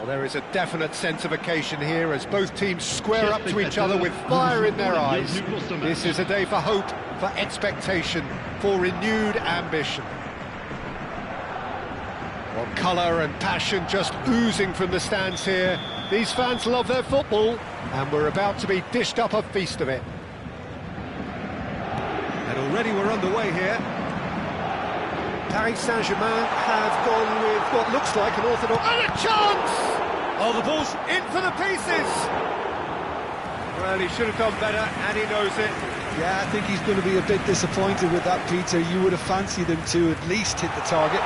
Well, there is a definite sense of occasion here as both teams square up to each other with fire in their eyes. This is a day for hope, for expectation, for renewed ambition. Well, colour and passion just oozing from the stands here. These fans love their football, and we're about to be dished up a feast of it. And already we're underway here. Paris Saint-Germain have gone with what looks like an orthodox... And a chance! Oh, the ball's in for the pieces! Well, he should have done better, and he knows it. Yeah, I think he's going to be a bit disappointed with that, Peter. You would have fancied him to at least hit the target.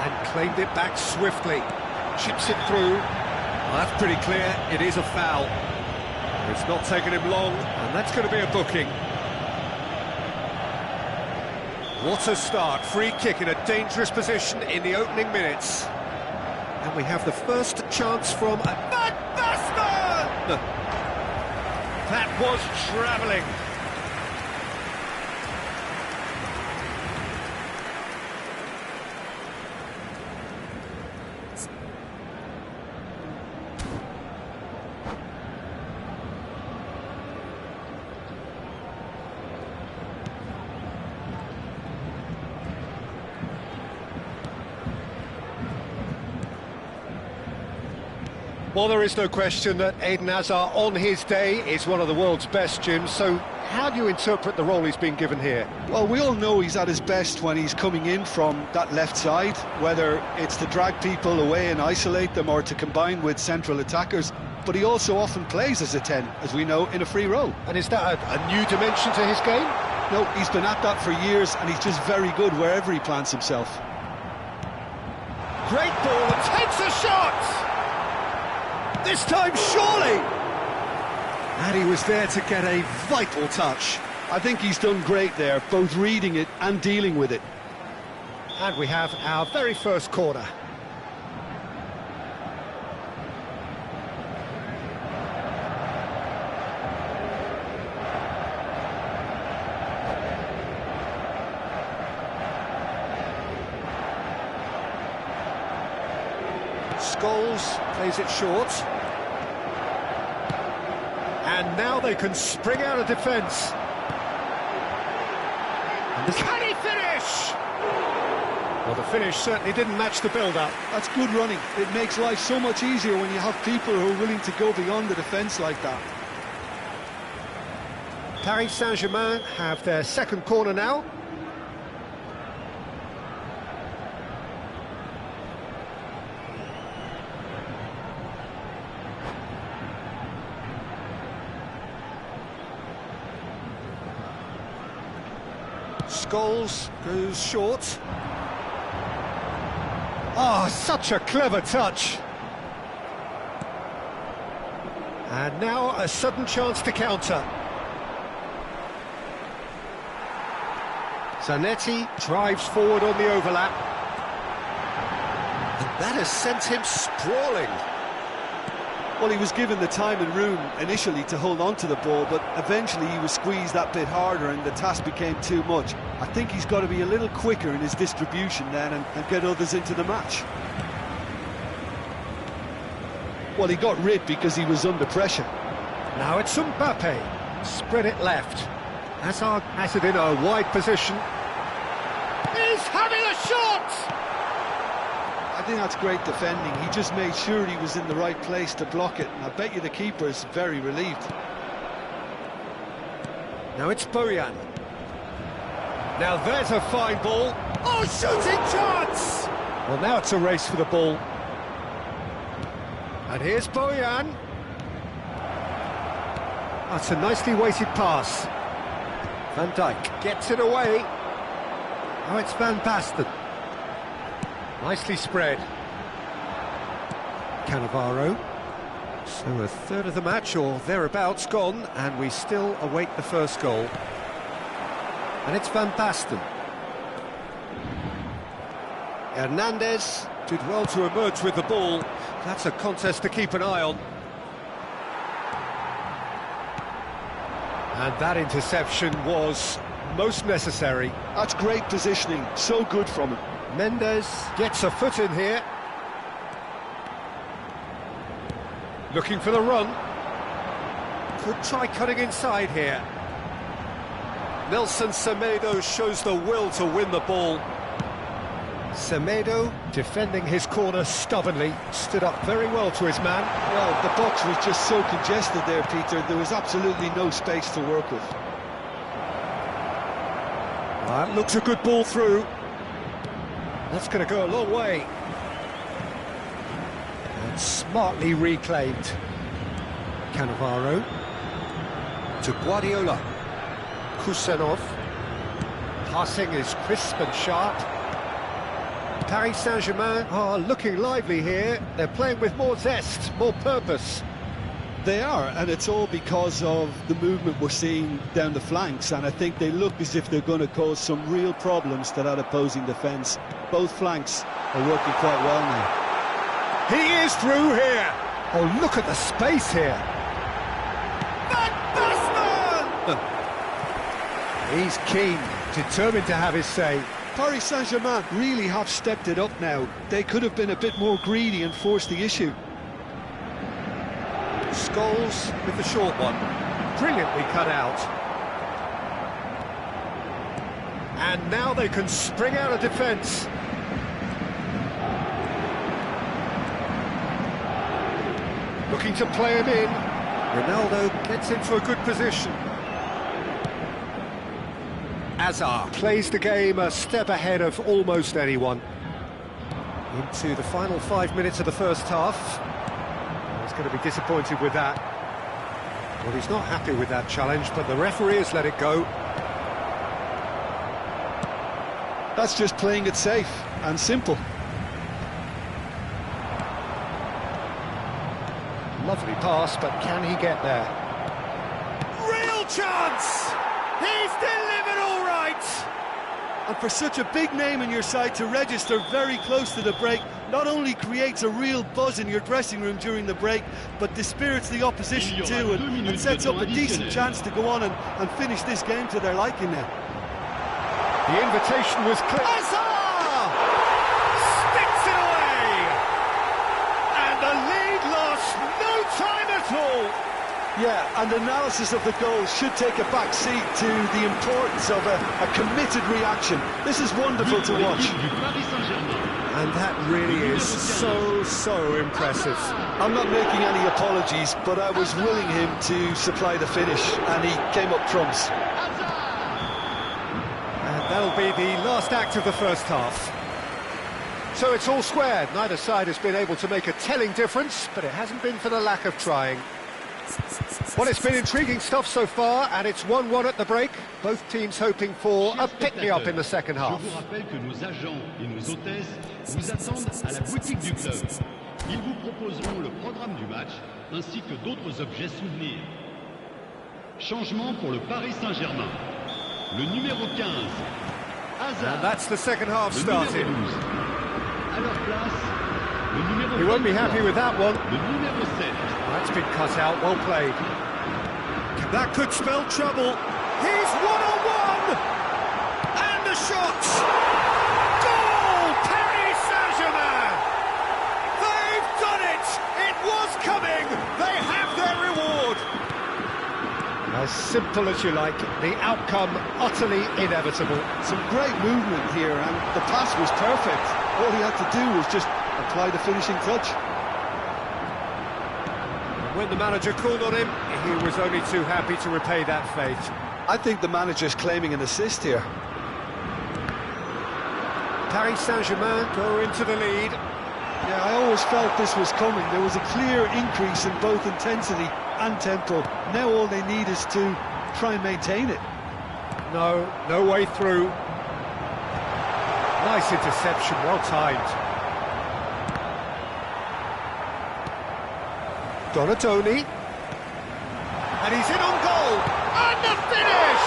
And claimed it back swiftly. Chips it through. Well, that's pretty clear. It is a foul. It's not taken him long, and that's going to be a booking. What a start. Free kick in a dangerous position in the opening minutes. And we have the first chance from Van Basten! That was travelling. Well, there is no question that Eden Hazard, on his day, is one of the world's best, Jim. So how do you interpret the role he's been given here? Well, we all know he's at his best when he's coming in from that left side, whether it's to drag people away and isolate them or to combine with central attackers. But he also often plays as a 10, as we know, in a free role. And is that a new dimension to his game? No, he's been at that for years, and he's just very good wherever he plants himself. Great ball, and takes a shot! This time, surely! And he was there to get a vital touch. I think he's done great there, both reading it and dealing with it. And we have our very first corner. Scholes plays it short. And now they can spring out of defence. Can he finish? Well, the finish certainly didn't match the build-up. That's good running. It makes life so much easier when you have people who are willing to go beyond the defence like that. Paris Saint-Germain have their second corner now. Scholes goes short. Oh, such a clever touch. And now a sudden chance to counter. Zanetti drives forward on the overlap. And that has sent him sprawling. Well, he was given the time and room initially to hold on to the ball, but eventually he was squeezed that bit harder and the task became too much. I think he's got to be a little quicker in his distribution then and get others into the match. Well, he got rid because he was under pressure. Now it's Mbappe. Spread it left. Hazard has it in a wide position. He's having a shot! I think that's great defending. He just made sure he was in the right place to block it, and I bet you the keeper's very relieved. Now it's Bojan. Now there's a fine ball. Oh, shooting chance! Well, now it's a race for the ball. And here's Bojan. That's a nicely weighted pass. Van Dijk gets it away. Now it's Van Basten. Nicely spread. Cannavaro. So a third of the match, or thereabouts, gone, and we still await the first goal. And it's Van Basten. Hernandez did well to emerge with the ball. That's a contest to keep an eye on. And that interception was most necessary. That's great positioning, so good from him. Mendes gets a foot in here. Looking for the run. Could try cutting inside here. Nelson Semedo shows the will to win the ball. Semedo, defending his corner stubbornly, stood up very well to his man. Well, the box was just so congested there, Peter. There was absolutely no space to work with. That looks a good ball through. That's going to go a long way. And smartly reclaimed. Cannavaro to Guardiola. Kusenov. Passing is crisp and sharp. Paris Saint-Germain are looking lively here. They're playing with more zest, more purpose. They are, and it's all because of the movement we're seeing down the flanks, and I think they look as if they're going to cause some real problems to that opposing defence. Both flanks are working quite well now. He is through here. Oh, look at the space here. Van Basten! He's keen, determined to have his say. Paris Saint-Germain really have stepped it up now. They could have been a bit more greedy and forced the issue. Scholes with the short one. Brilliantly cut out. And now they can spring out of defence. Looking to play him in. Ronaldo gets into a good position. Hazard plays the game a step ahead of almost anyone. Into the final 5 minutes of the first half. He's going to be disappointed with that. Well, he's not happy with that challenge, but the referee has let it go. That's just playing it safe and simple. Lovely pass, but can he get there? Real chance! He's delivered all right! And for such a big name in your side to register very close to the break, not only creates a real buzz in your dressing room during the break, but dispirits the opposition too, and sets up a decent chance to go on and finish this game to their liking now. The invitation was clear. Hazard! Sticks it away! And the lead lost no time at all! Yeah, and analysis of the goal should take a back seat to the importance of a committed reaction. This is wonderful to watch. And that really is so impressive. I'm not making any apologies, but I was willing him to supply the finish, and he came up trumps. And that'll be the last act of the first half. So it's all squared. Neither side has been able to make a telling difference, but it hasn't been for the lack of trying. Well, it's been intriguing stuff so far, and it's 1-1 at the break. Both teams hoping for a pick-me-up in the second half. Je vous rappelle que nos agents et nos hôtesses vous attendent à la boutique du club. Ils vous proposeront le programme du match, ainsi que d'autres objets souvenirs. Changement pour le Paris Saint-Germain. Le numéro 15, Hazard. And that's the second half started. À leur place, le numéro He won't be happy with that one. Le numéro 7. That's been cut out, well played. That could spell trouble. He's one-on-one! And the shot! Goal! Paris Saint-Germain! They've done it! It was coming! They have their reward! As simple as you like, the outcome utterly inevitable. Some great movement here, and the pass was perfect. All he had to do was just apply the finishing touch. When the manager called on him, he was only too happy to repay that faith. I think the manager's claiming an assist here. Paris Saint-Germain go into the lead. Yeah, I always felt this was coming. There was a clear increase in both intensity and tempo. Now all they need is to try and maintain it. No way through. Nice interception, well timed. Donatoni, and he's in on goal, and the finish!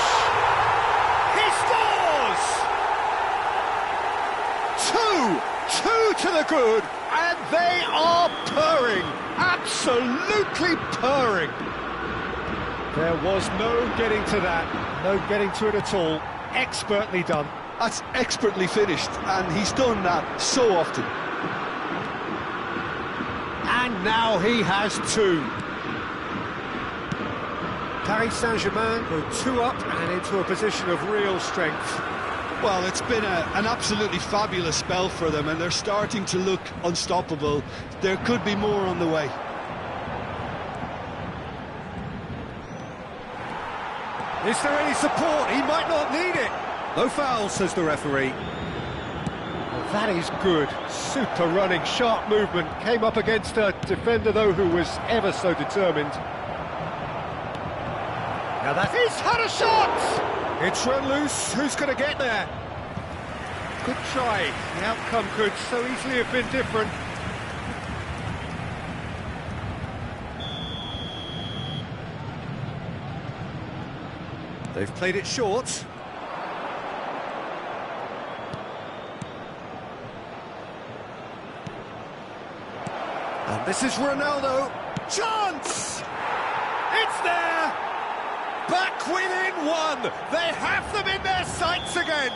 He scores! Two to the good, and they are purring, absolutely purring. There was no getting to that, no getting to it at all, expertly done. That's expertly finished, and he's done that so often. And And now he has two. Paris Saint-Germain go 2 up and into a position of real strength. Well, it's been an absolutely fabulous spell for them, and they're starting to look unstoppable. There could be more on the way. Is there any support? He might not need it. No foul, says the referee. Well, that is good. Super running, sharp movement. Came up against a defender, though, who was ever so determined. Now that is had a shot! It's run loose. Who's going to get there? Good try. The outcome could so easily have been different. They've played it short. And this is Ronaldo. Chance! It's there! Back within one! They have them in their sights again!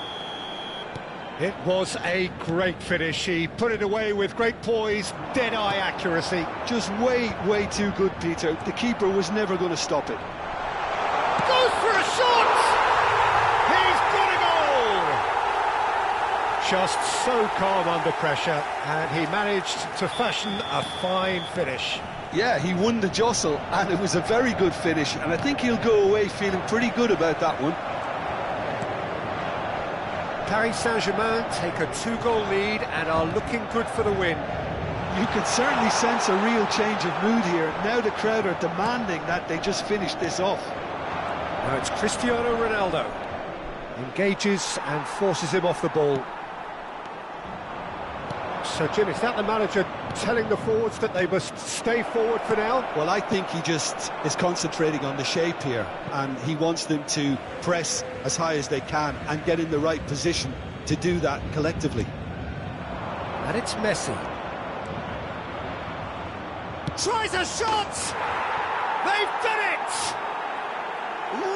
It was a great finish. He put it away with great poise, dead-eye accuracy. Just way too good, Peter. The keeper was never going to stop it. Goes for a shot! He's got a goal! Just so calm under pressure, and he managed to fashion a fine finish. Yeah, he won the jostle, and it was a very good finish, and I think he'll go away feeling pretty good about that one. Paris Saint-Germain take a 2-goal lead and are looking good for the win. You can certainly sense a real change of mood here. Now the crowd are demanding that they just finish this off. Now it's Cristiano Ronaldo. Engages and forces him off the ball. So, Jim, is that the manager telling the forwards that they must stay forward for now? Well, I think he just is concentrating on the shape here, and he wants them to press as high as they can and get in the right position to do that collectively. And it's Messi. Tries a shot! They've done it!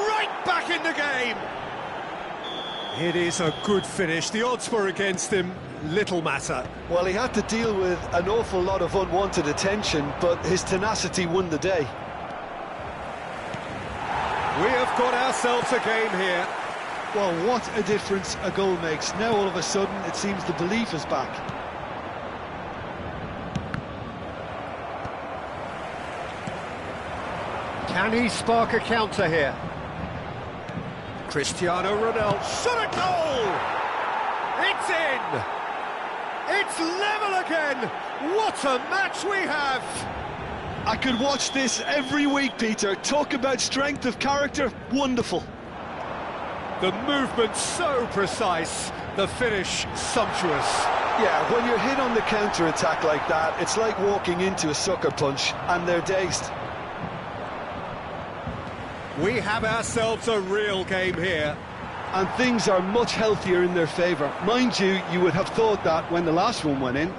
Right back in the game! It is a good finish. The odds were against him. Little matter. Well, he had to deal with an awful lot of unwanted attention, but his tenacity won the day. We have got ourselves a game here. Well, what a difference a goal makes. Now all of a sudden it seems the belief is back. Can he spark a counter here? Cristiano Ronaldo shot a goal! It's in! It's level again! What a match we have! I could watch this every week, Peter. Talk about strength of character, wonderful. The movement so precise, the finish sumptuous. Yeah, when you're hit on the counter-attack like that, it's like walking into a sucker punch, and they're dazed. We have ourselves a real game here. And things are much healthier in their favour. Mind you, you would have thought that when the last one went in.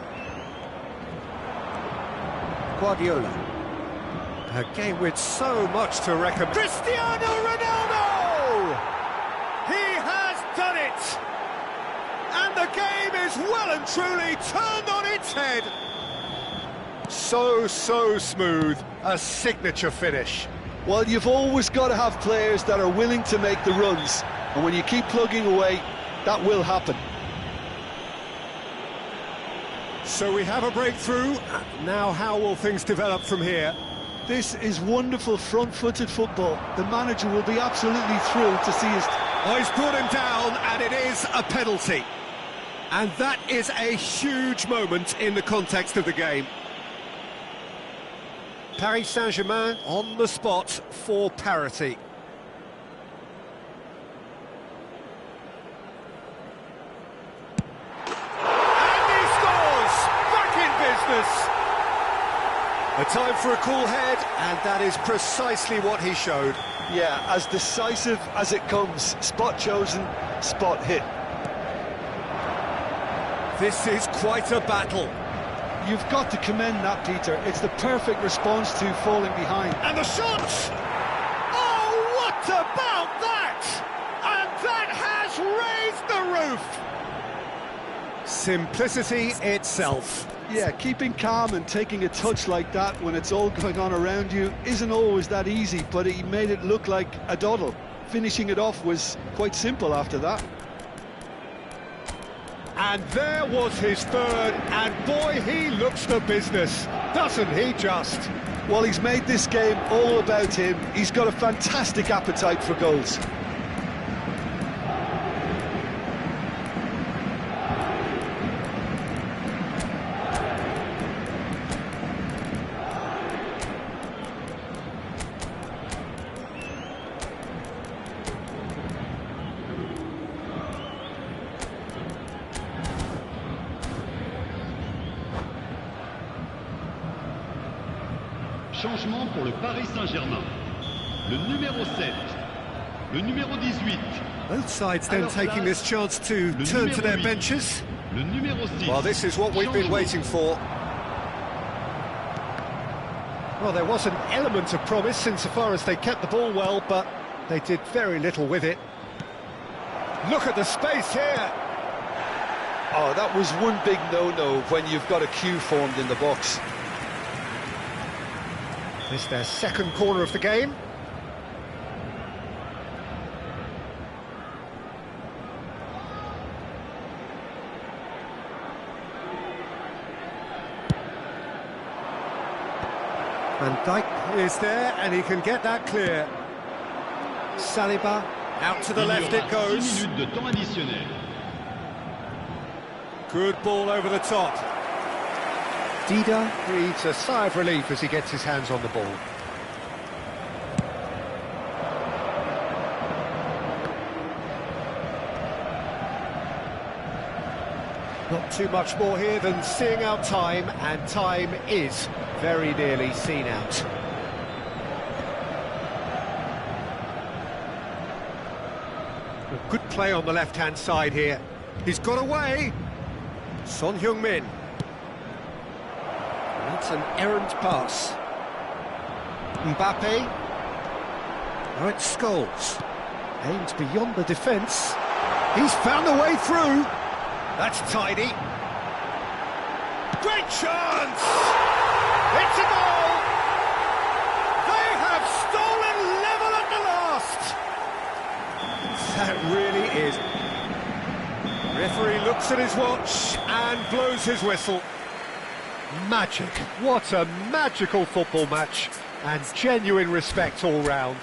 Guardiola. A game with so much to recommend. Cristiano Ronaldo! He has done it! And the game is well and truly turned on its head. So smooth. A signature finish. Well, you've always got to have players that are willing to make the runs. And when you keep plugging away, that will happen. So we have a breakthrough. Now how will things develop from here? This is wonderful front-footed football. The manager will be absolutely thrilled to see his... Oh, he's brought him down, and it is a penalty. And that is a huge moment in the context of the game. Paris Saint-Germain on the spot for parity. A time for a cool head, and that is precisely what he showed. Yeah, as decisive as it comes. Spot chosen, spot hit. This is quite a battle. You've got to commend that, Peter. It's the perfect response to falling behind. And the shot! Oh, what about that? And that has raised the roof! Simplicity itself. Yeah, keeping calm and taking a touch like that when it's all going on around you isn't always that easy, but he made it look like a doddle. Finishing it off was quite simple after that. And there was his third, and boy, he looks the business, doesn't he just? Well, he's made this game all about him. He's got a fantastic appetite for goals. Changement pour le Paris Saint-Germain. Le numéro 7, le numéro 18. Both sides then taking this chance to turn to their benches. Le numéro 6. Well, this is what we've been waiting for. Well, there was an element of promise insofar as they kept the ball well, but they did very little with it. Look at the space here. Oh, that was one big no-no when you've got a queue formed in the box. This is their second corner of the game. Van Dijk is there, and he can get that clear. Saliba, out to the left it goes. 6 minutes de temps additionnel. Good ball over the top. Dida breathes a sigh of relief as he gets his hands on the ball. Not too much more here than seeing out time, and time is very nearly seen out. A good play on the left-hand side here. He's got away. Son Heung-min. That's an errant pass. Mbappe. Now it's Scholes. Aims beyond the defence. He's found a way through. That's tidy. Great chance! It's a goal! They have stolen level at the last! That really is. Referee looks at his watch and blows his whistle. Magic. What a magical football match, and genuine respect all round.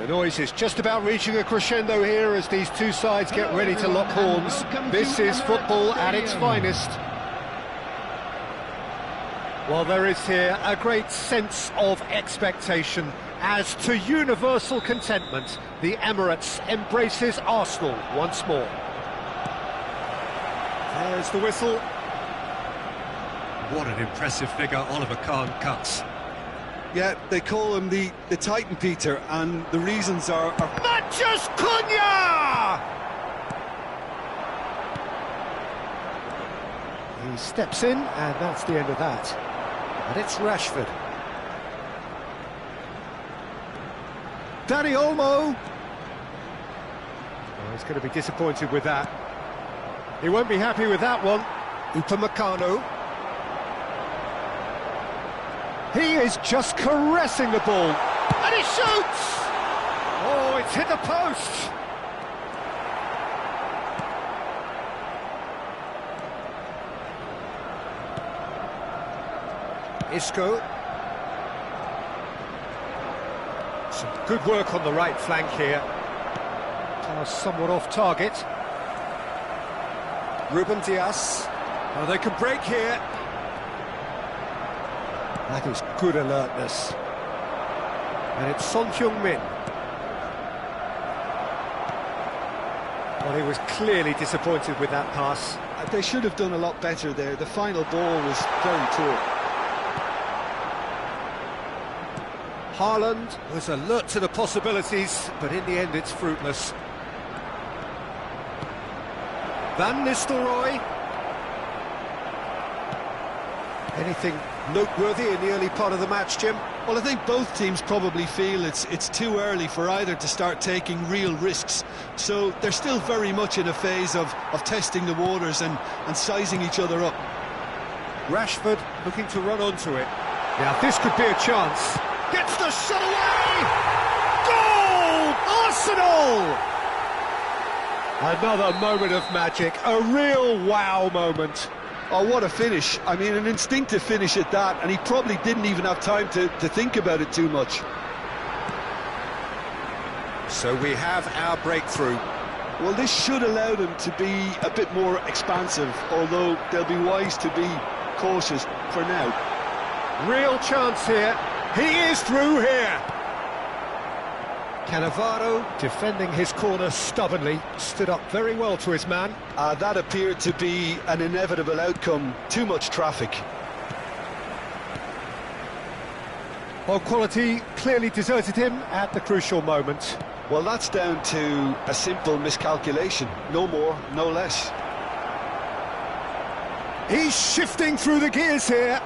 The noise is just about reaching a crescendo here as these two sides get ready to lock horns. This is football at its finest. Well, there is here a great sense of expectation as to universal contentment. The Emirates embraces Arsenal once more. There's the whistle. What an impressive figure Oliver Kahn cuts. Yeah, they call him the Titan, Peter, and the reasons are... Matches Cunha! He steps in, and that's the end of that. And it's Rashford. Danny Olmo. Oh, he's going to be disappointed with that. He won't be happy with that one. Upamecano. He is just caressing the ball. And he shoots! Oh, it's hit the post! Isco. Some good work on the right flank here. Pass somewhat off target. Ruben Dias. Oh, they can break here. That is good alertness. And it's Son Heung-min. Well, he was clearly disappointed with that pass. They should have done a lot better there. The final ball was very poor. Haaland was alert to the possibilities, but in the end it's fruitless. Van Nistelrooy. Anything noteworthy in the early part of the match, Jim? Well, I think both teams probably feel it's too early for either to start taking real risks. So they're still very much in a phase of testing the waters and sizing each other up. Rashford looking to run onto it. Now this could be a chance. Gets the shot away! Goal! Arsenal! Another moment of magic, a real wow moment. Oh, what a finish. I mean, an instinctive finish at that, and he probably didn't even have time to think about it too much. So we have our breakthrough. Well, this should allow them to be a bit more expansive, although they'll be wise to be cautious for now. Real chance here. He is through here. Cannavaro, defending his corner stubbornly, stood up very well to his man. That appeared to be an inevitable outcome. Too much traffic. Well, quality clearly deserted him at the crucial moment. Well, that's down to a simple miscalculation. No more, no less. He's shifting through the gears here.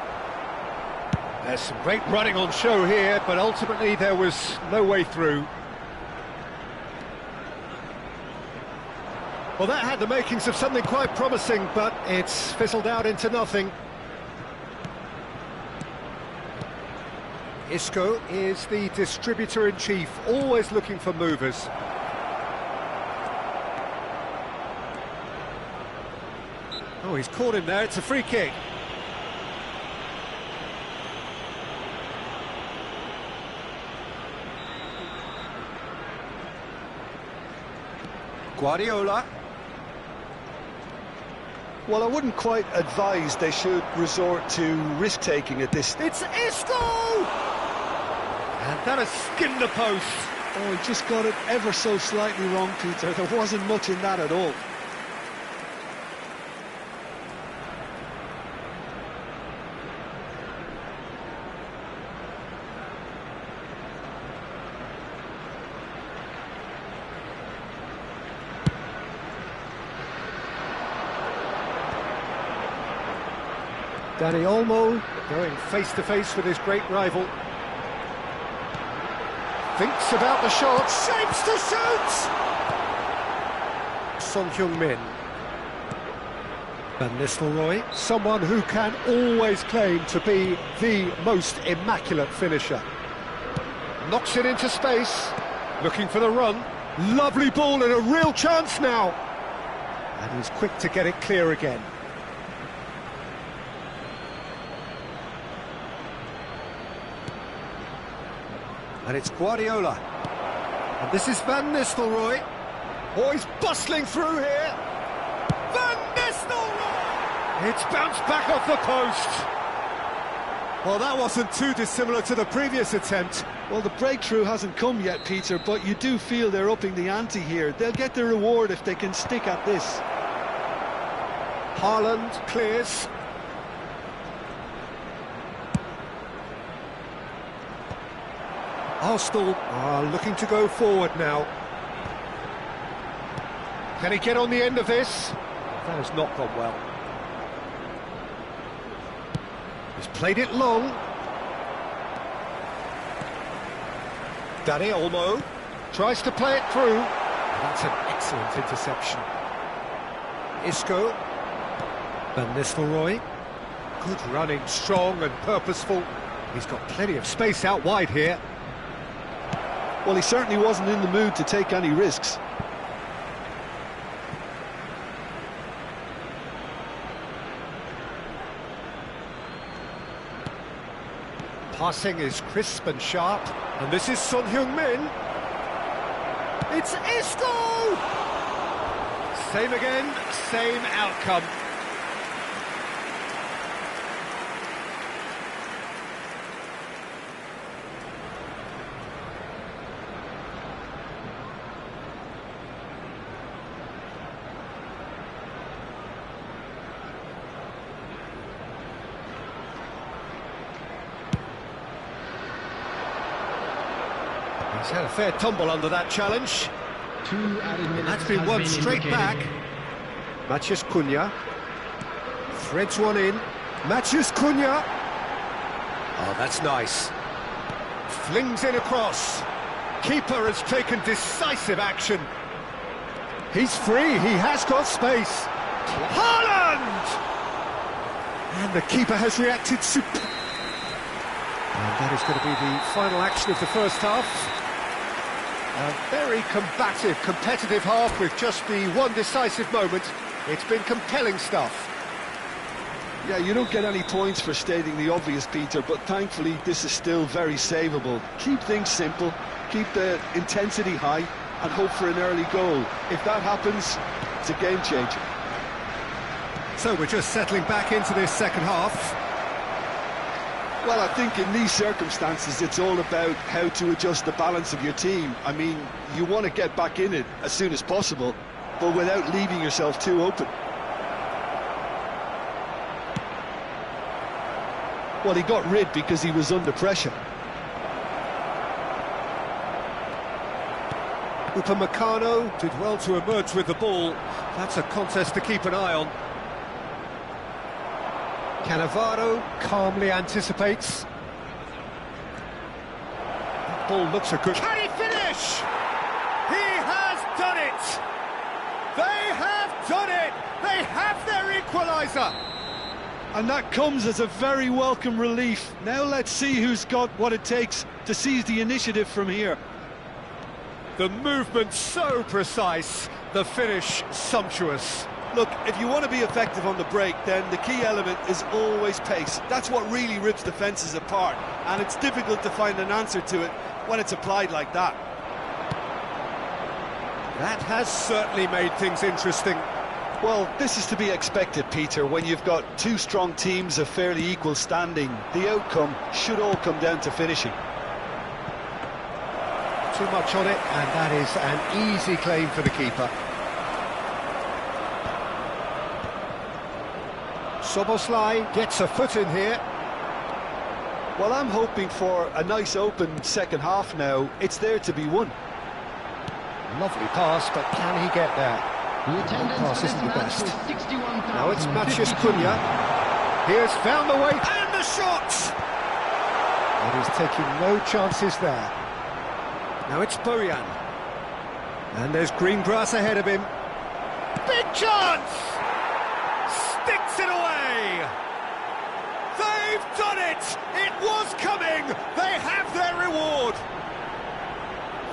There's some great running on show here, but ultimately there was no way through. Well, that had the makings of something quite promising, but it's fizzled out into nothing. Isco is the distributor-in-chief, always looking for movers. Oh, he's caught him there, it's a free kick. Guardiola. Well, I wouldn't quite advise they should resort to risk-taking at this. It's Isco! And that has skinned the post. Oh, he just got it ever so slightly wrong, Peter. There wasn't much in that at all. Danny Olmo going face-to-face with his great rival. Thinks about the shot, shapes to shoot! Son Heung-min. Van Nistelrooy, someone who can always claim to be the most immaculate finisher. Knocks it into space, looking for the run. Lovely ball and a real chance now. And he's quick to get it clear again. And it's Guardiola. And this is Van Nistelrooy. Oh, he's bustling through here. Van Nistelrooy! It's bounced back off the post. Well, that wasn't too dissimilar to the previous attempt. Well, the breakthrough hasn't come yet, Peter, but you do feel they're upping the ante here. They'll get their reward if they can stick at this. Haaland clears. Arsenal are looking to go forward now. Can he get on the end of this? That has not gone well. He's played it long. Dani Olmo tries to play it through. That's an excellent interception. Isco. Van Nistelrooy. Good running, strong and purposeful. He's got plenty of space out wide here. Well, he certainly wasn't in the mood to take any risks. Passing is crisp and sharp, and this is Son Heung-min. It's Isco! Same again, same outcome. He's had a fair tumble under that challenge. And that's been won straight back. Matheus Cunha. Threads one in. Matheus Cunha. Oh, that's nice. Flings it across. Keeper has taken decisive action. He's free, he has got space. Haaland! And the keeper has reacted superbly. And that is going to be the final action of the first half. A very combative, competitive half with just the one decisive moment. It's been compelling stuff. Yeah, you don't get any points for stating the obvious, Peter, but thankfully this is still very savable. Keep things simple, keep the intensity high, and hope for an early goal. If that happens, it's a game changer. So we're just settling back into this second half. Well, I think in these circumstances it's all about how to adjust the balance of your team. I mean, you want to get back in it as soon as possible, but without leaving yourself too open. Well, he got rid because he was under pressure. Upamecano did well to emerge with the ball. That's a contest to keep an eye on. Cannavaro calmly anticipates. That ball looks a good... Can he finish? He has done it! They have done it! They have their equaliser! And that comes as a very welcome relief. Now let's see who's got what it takes to seize the initiative from here. The movement so precise, the finish sumptuous. Look, if you want to be effective on the break, then the key element is always pace. That's what really rips defences apart, and it's difficult to find an answer to it when it's applied like that. That has certainly made things interesting. Well, this is to be expected, Peter, when you've got two strong teams of fairly equal standing. The outcome should all come down to finishing. Too much on it, and that is an easy claim for the keeper. Szoboszlai gets a foot in here. Well, I'm hoping for a nice open second half now. It's there to be won. Lovely pass, but can he get there? The pass isn't the best. Now it's Matheus Cunha. He has found the way, and the shot! And he's taking no chances there. Now it's Bojan. And there's green grass ahead of him. Big chance! Sticks it away! They've done it! It was coming! They have their reward!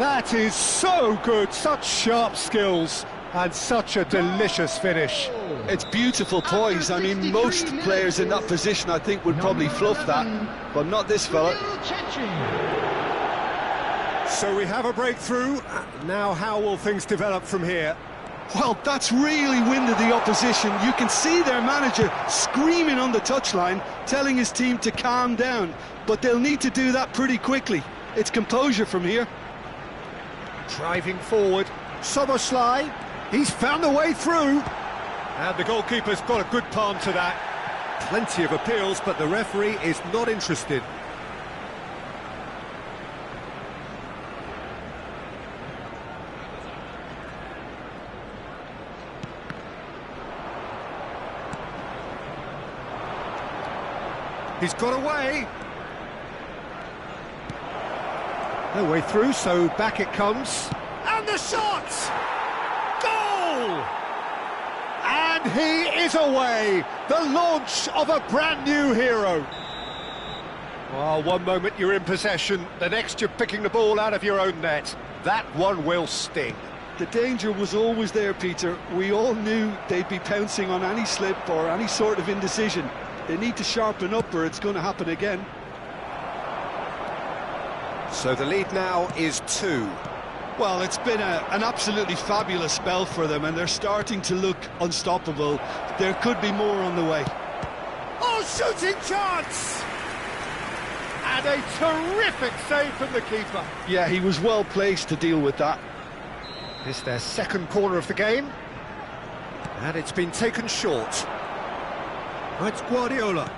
That is so good, such sharp skills, and such a delicious finish. It's beautiful poise. I mean, most players in that position, I think, would probably fluff that, but not this fella. So we have a breakthrough. Now how will things develop from here? Well, that's really winded the opposition. You can see their manager screaming on the touchline, telling his team to calm down. But they'll need to do that pretty quickly. It's composure from here. Driving forward, Soboslai, he's found the way through. And the goalkeeper's got a good palm to that. Plenty of appeals, but the referee is not interested. He's got away. No way through, so back it comes. And the shot! Goal! And he is away. The launch of a brand new hero. Well, one moment you're in possession, the next you're picking the ball out of your own net. That one will sting. The danger was always there, Peter. We all knew they'd be pouncing on any slip or any sort of indecision. They need to sharpen up or it's going to happen again. So the lead now is 2. Well, it's been an absolutely fabulous spell for them and they're starting to look unstoppable. There could be more on the way. Oh, shooting chance! And a terrific save from the keeper. Yeah, he was well placed to deal with that. It's their second corner of the game. And it's been taken short. It's Guardiola.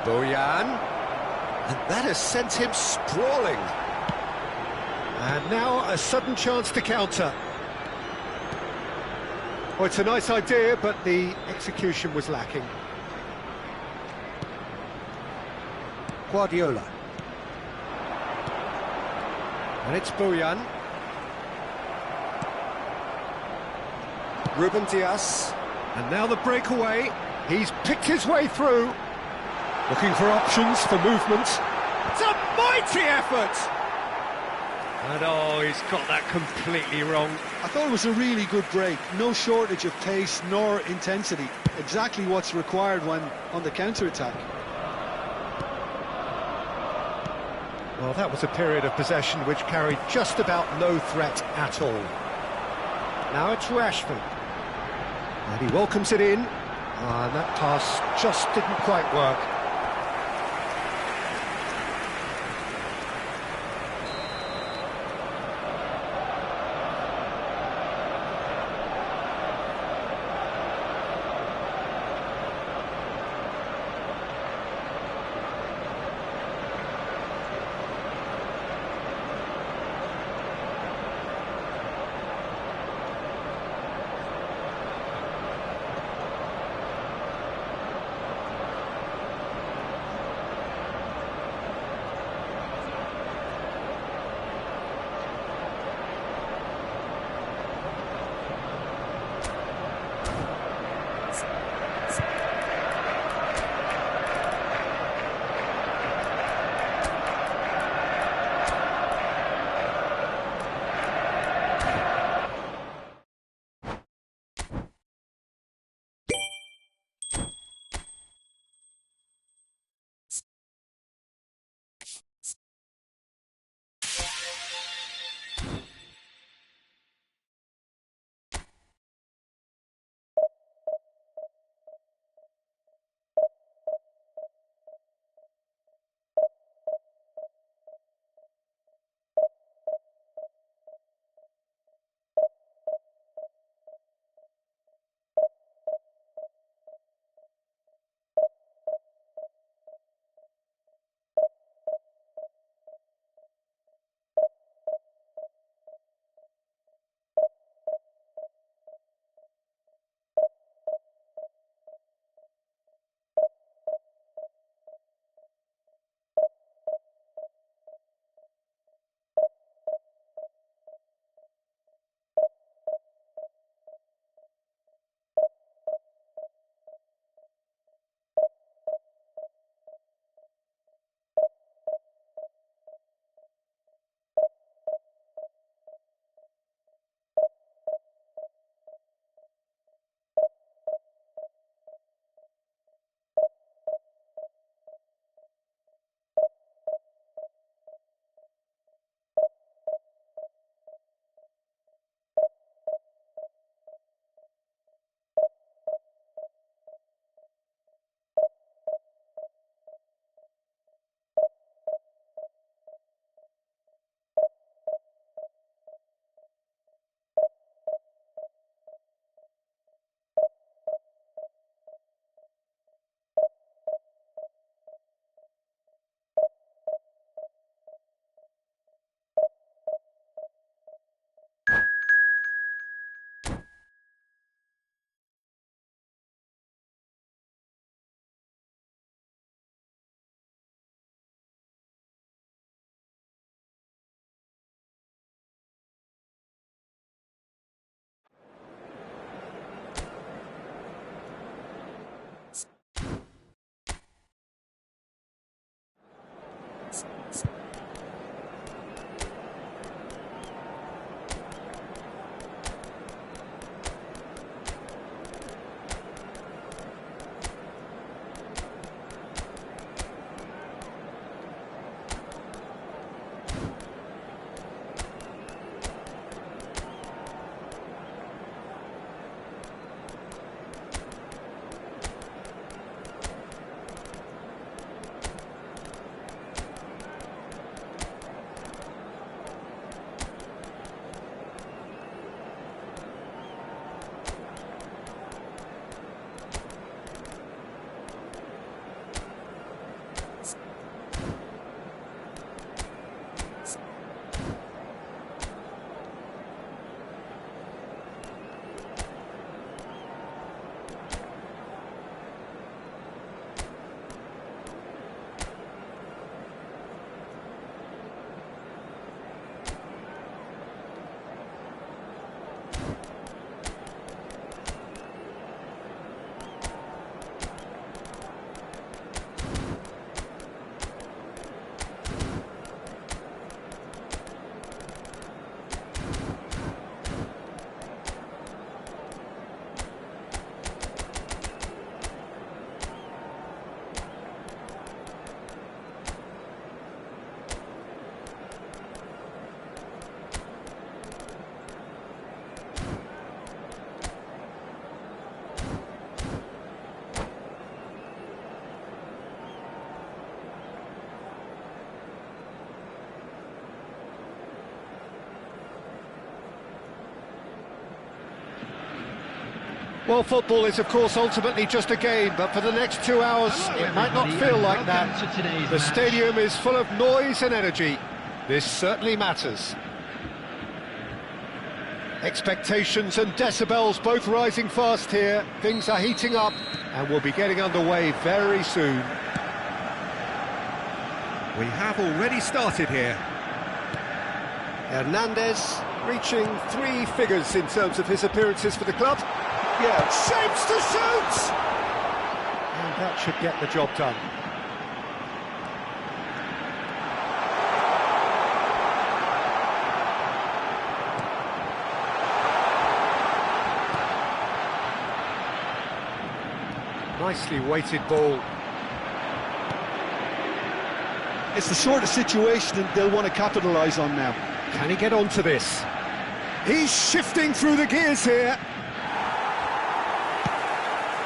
Bojan. And that has sent him sprawling. And now a sudden chance to counter. Oh, it's a nice idea, but the execution was lacking. Guardiola. And it's Bojan. Ruben Dias. And now the breakaway. He's picked his way through. Looking for options for movement. It's a mighty effort! And oh, he's got that completely wrong. I thought it was a really good break. No shortage of pace nor intensity. Exactly what's required when on the counter-attack. Well, that was a period of possession which carried just about no threat at all. Now it's Rashford. And he welcomes it in. And that pass just didn't quite work. Well, football is, of course, ultimately just a game, but for the next 2 hours, it might not feel like that. The stadium is full of noise and energy. This certainly matters. Expectations and decibels both rising fast here. Things are heating up, and we'll be getting underway very soon. We have already started here. Hernandez reaching 3 figures in terms of his appearances for the club. Yeah, shapes to shoot! And that should get the job done. Nicely weighted ball. It's the sort of situation that they'll want to capitalise on now. Can he get onto this? He's shifting through the gears here.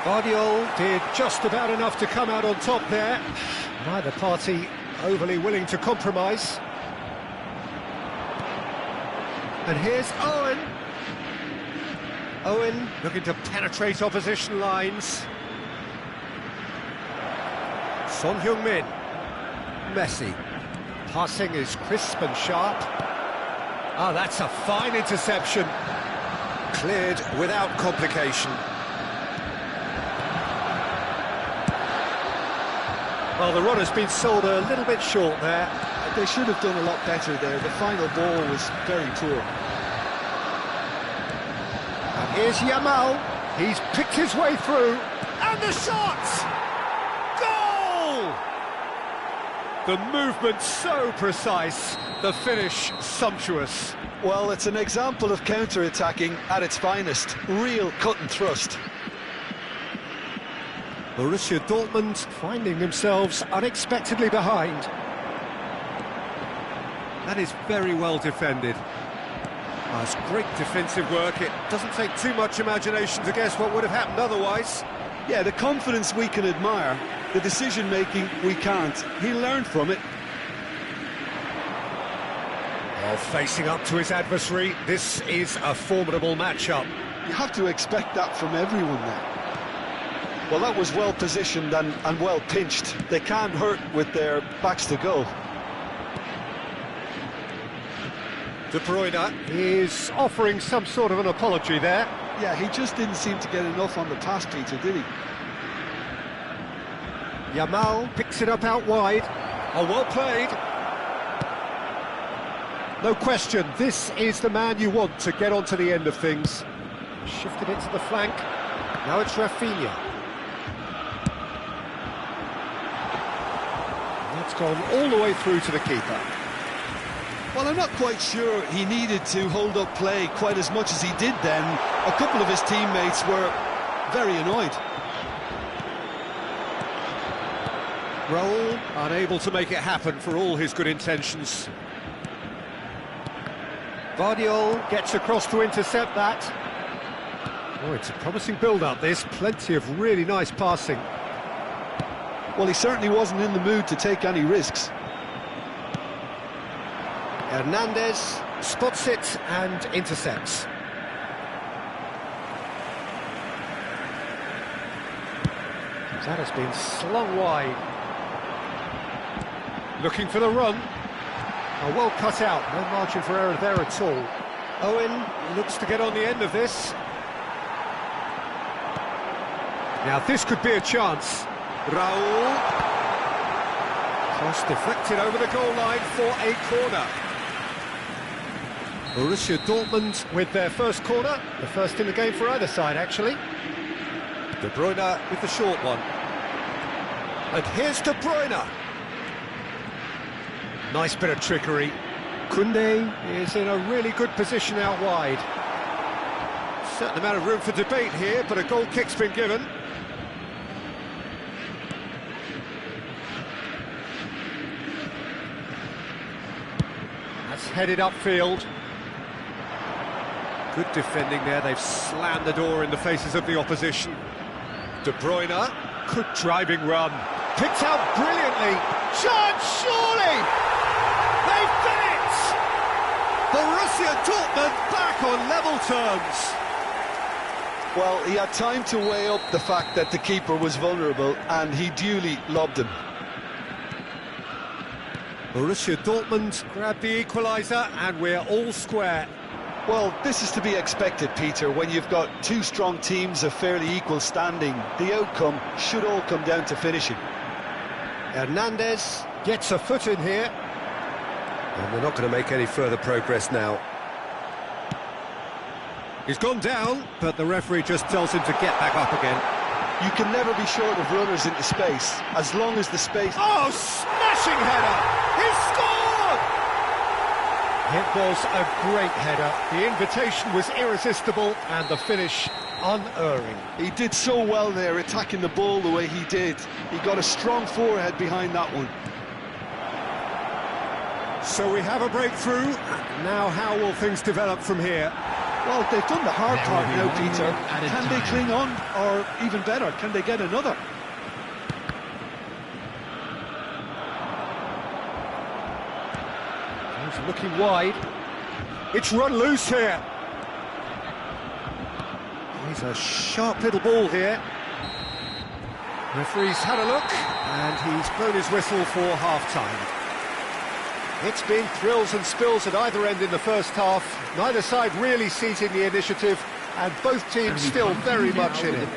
Guardiola did just about enough to come out on top there. Neither party overly willing to compromise. And here's Owen. Owen looking to penetrate opposition lines. Son Heung-min. Messi. Passing is crisp and sharp. Ah, that's a fine interception. Cleared without complication. Well, the run has been sold a little bit short there. They should have done a lot better there. The final ball was very poor. And here's Yamal. He's picked his way through. And the shot! Goal! The movement so precise, the finish sumptuous. Well, it's an example of counter-attacking at its finest. Real cut and thrust. Borussia Dortmund finding themselves unexpectedly behind. That is very well defended. That's great defensive work. It doesn't take too much imagination to guess what would have happened otherwise. Yeah, the confidence we can admire, the decision-making we can't. He learned from it. Well, facing up to his adversary, this is a formidable matchup. You have to expect that from everyone now. Well, that was well positioned and well pinched. They can't hurt with their backs to goal. De Bruyne is offering some sort of an apology there. Yeah, he just didn't seem to get enough on the pass, Peter, did he? Yamal picks it up out wide. Oh, well played. No question, this is the man you want to get onto the end of things. Shifted it to the flank. Now it's Rafinha. That's gone all the way through to the keeper. Well, I'm not quite sure he needed to hold up play quite as much as he did then. A couple of his teammates were very annoyed. Raul unable to make it happen for all his good intentions. Guardiola gets across to intercept that. Oh, it's a promising build-up, this. Plenty of really nice passing. Well, he certainly wasn't in the mood to take any risks. Hernandez spots it and intercepts. That has been slung wide. Looking for the run. Oh, well cut out, no margin for error there at all. Owen looks to get on the end of this. Now this could be a chance. Raul. Cross deflected over the goal line for a corner. Borussia Dortmund with their first corner, the first in the game for either side actually. De Bruyne with the short one. And here's De Bruyne. Nice bit of trickery. Koundé is in a really good position out wide. Certain amount of room for debate here, but a goal kick's been given. That's headed upfield. Good defending there, they've slammed the door in the faces of the opposition. De Bruyne, good driving run. Picked out brilliantly. Chance, surely! They've done it! Borussia Dortmund back on level terms. Well, he had time to weigh up the fact that the keeper was vulnerable, and he duly lobbed him. Borussia Dortmund grabbed the equaliser, and we're all square. Well, this is to be expected, Peter. When you've got two strong teams of fairly equal standing, the outcome should all come down to finishing. Hernandez gets a foot in here. And we're not going to make any further progress now. He's gone down, but the referee just tells him to get back up again. You can never be short of runners into space, as long as the space... Oh, smashing header! He scored! It was a great header. The invitation was irresistible, and the finish unerring. He did so well there, attacking the ball the way he did. He got a strong forehead behind that one. So we have a breakthrough. Now how will things develop from here? Well, they've done the hard part now, Peter. Can they cling on, or even better, can they get another? He's looking wide. It's run loose here. He's a sharp little ball here. Referee's had a look, and he's blown his whistle for half-time. It's been thrills and spills at either end in the first half. Neither side really seizing the initiative, and both teams still very much in it.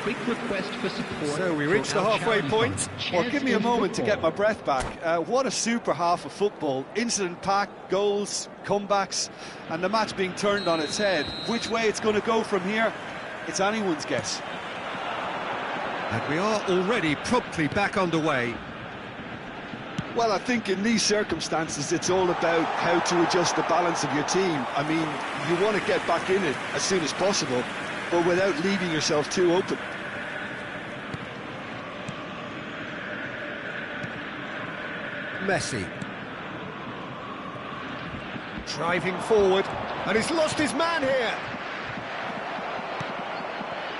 So we reach the halfway point. Well, give me a moment to get my breath back. What a super half of football. Incident-packed, goals, comebacks, and the match being turned on its head. Which way it's going to go from here, it's anyone's guess. And we are already promptly back underway. Well, I think in these circumstances, it's all about how to adjust the balance of your team. I mean, you want to get back in it as soon as possible, but without leaving yourself too open. Messi. Driving forward, and he's lost his man here.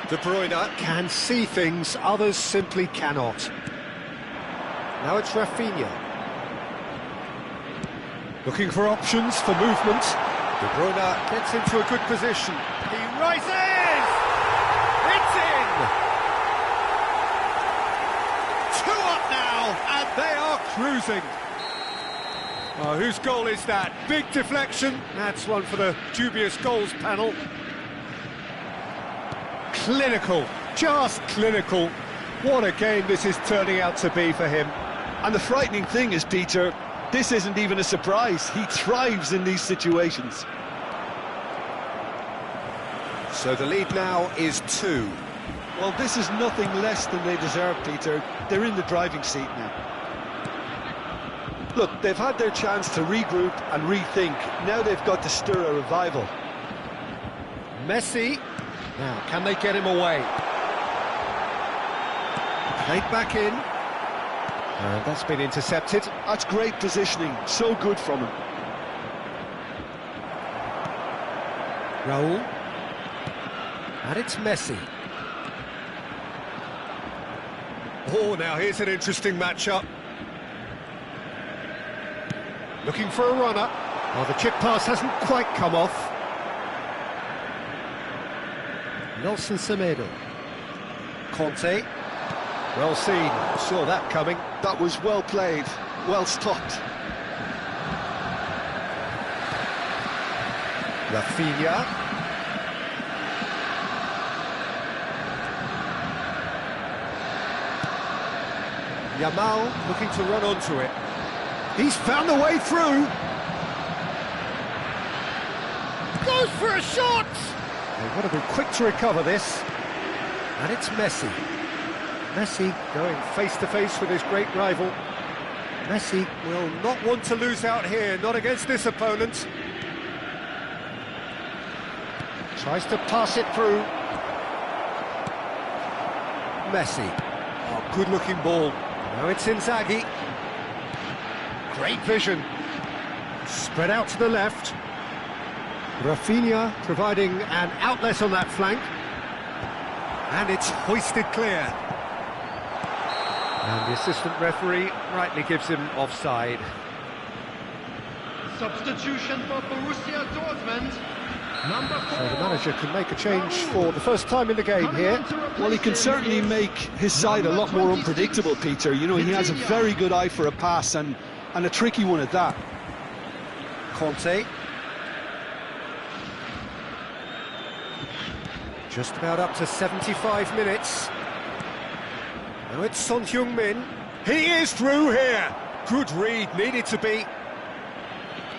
De Bruyne can see things others simply cannot. Now it's Rafinha. Looking for options for movement. De Bruyne gets into a good position. He rises! It's in! 2 up now, and they are cruising. Oh, whose goal is that? Big deflection. That's one for the dubious goals panel. Clinical, just clinical. What a game this is turning out to be for him. And the frightening thing is, Peter, this isn't even a surprise. He thrives in these situations. So the lead now is 2. Well, this is nothing less than they deserve, Peter. They're in the driving seat now. Look, they've had their chance to regroup and rethink. Now they've got to stir a revival. Messi. Now, can they get him away? Played back in. And that's been intercepted. That's great positioning. So good from him. Raul. And it's Messi. Oh, now here's an interesting matchup. Looking for a runner. Oh, the chip pass hasn't quite come off. Nelson Semedo. Conte. Well seen, saw that coming. That was well played, well stopped. Rafinha. Yamal looking to run onto it. He's found a way through. Goes for a shot! They've got to be quick to recover this. And it's Messi. Messi going face-to-face with his great rival. Messi will not want to lose out here, not against this opponent. Tries to pass it through. Messi. Oh, good-looking ball. Now it's Inzaghi. Great vision. Spread out to the left. Rafinha providing an outlet on that flank. And it's hoisted clear. And the assistant referee rightly gives him offside. Substitution for Borussia Dortmund. So the manager can make a change for the first time in the game here. Well, he can certainly make his side a lot more unpredictable, Peter. You know, he has a very good eye for a pass and a tricky one at that. Conte. Just about up to 75 minutes. Now it's Son Heung-min. He is through here. Good read, needed to be.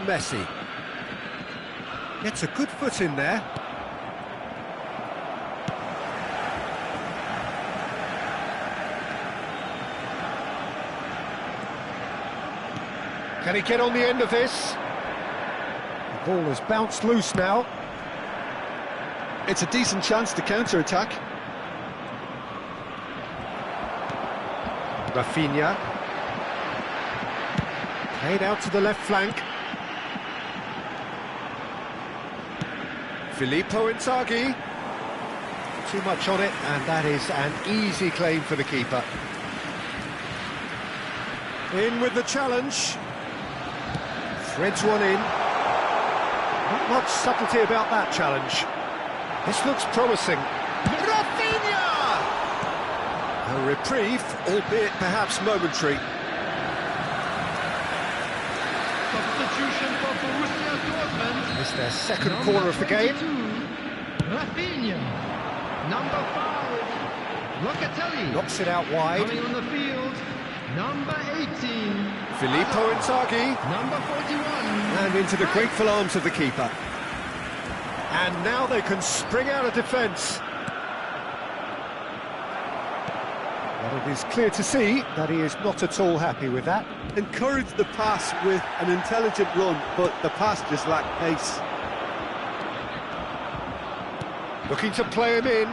Messi. Gets a good foot in there. Can he get on the end of this? The ball has bounced loose now. It's a decent chance to counter-attack. Rafinha. Played out to the left flank. Filippo Inzaghi. Too much on it, and that is an easy claim for the keeper. In with the challenge. Threads one in. Not much subtlety about that challenge. This looks promising. Rafinha! A reprieve, albeit perhaps momentary. Substitution for Borussia Dortmund. It's their second corner of the game. Rafinha. Number 5. Locatelli. Knocks it out wide. Coming on the field. Number 18. Filippo Inzaghi. Number 41. And into the grateful arms of the keeper. And now they can spring out of defence. But it is clear to see that he is not at all happy with that. Encouraged the pass with an intelligent run, but the pass just lacked pace. Looking to play him in.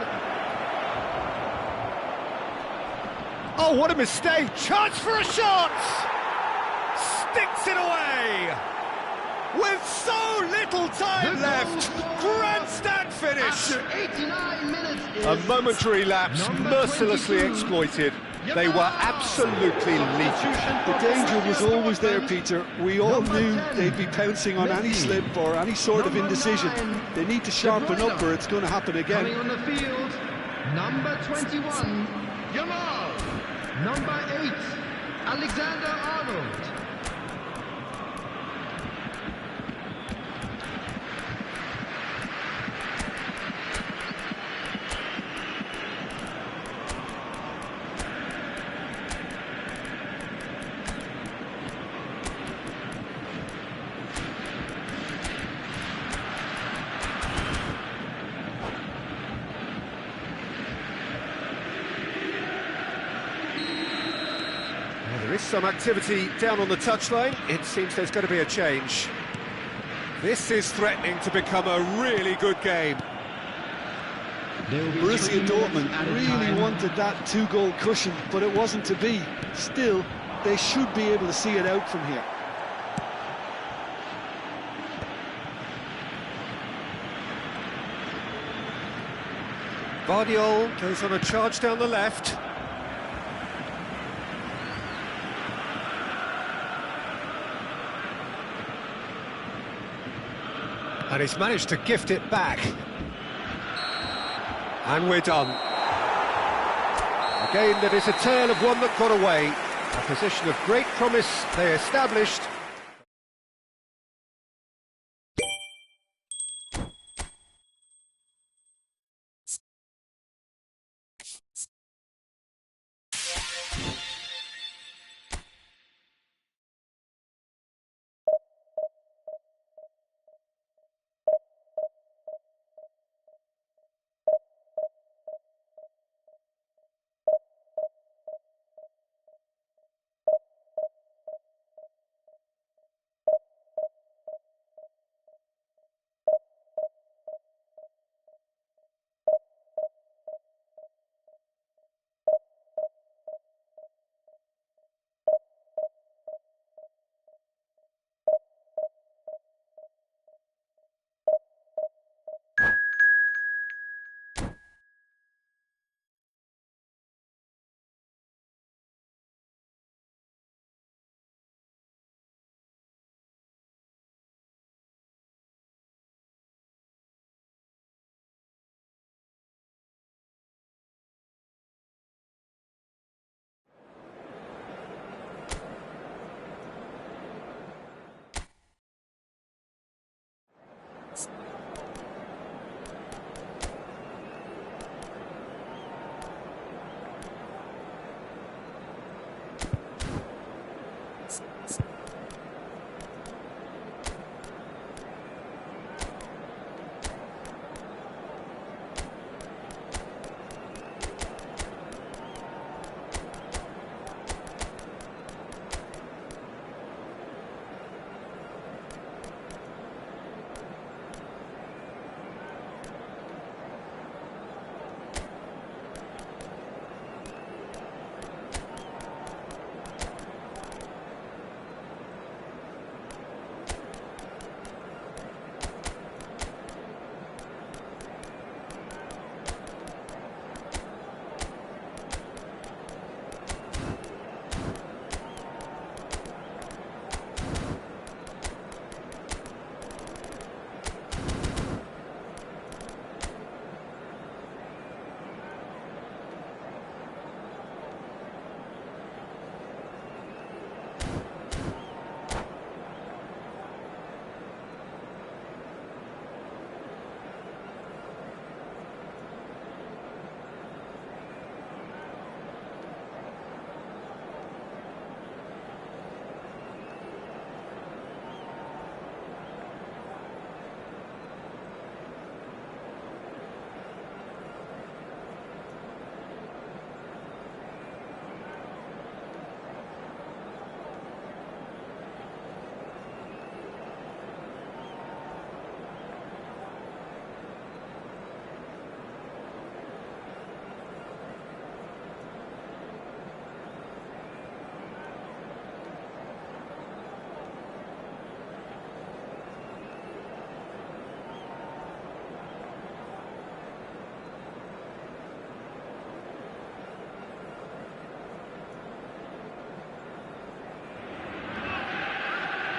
Oh, what a mistake! Chance for a shot! Sticks it away! With so little time left! Grandstand finish! After 89 minutes. A momentary lapse, mercilessly exploited. They were absolutely legion. The danger was always there, Peter. We all knew they'd be pouncing on any slip or any sort of indecision. They need to sharpen up or it's going to happen again. Coming on the field. Number 21. Yamal. Number 8. Alexander-Arnold. There is some activity down on the touchline. It seems there's going to be a change. This is threatening to become a really good game. Borussia Dortmund really wanted that two-goal cushion, but it wasn't to be. Still, they should be able to see it out from here. Guardiola goes on a charge down the left. And he's managed to gift it back. And we're done. A game that is a tale of one that got away. A position of great promise they established.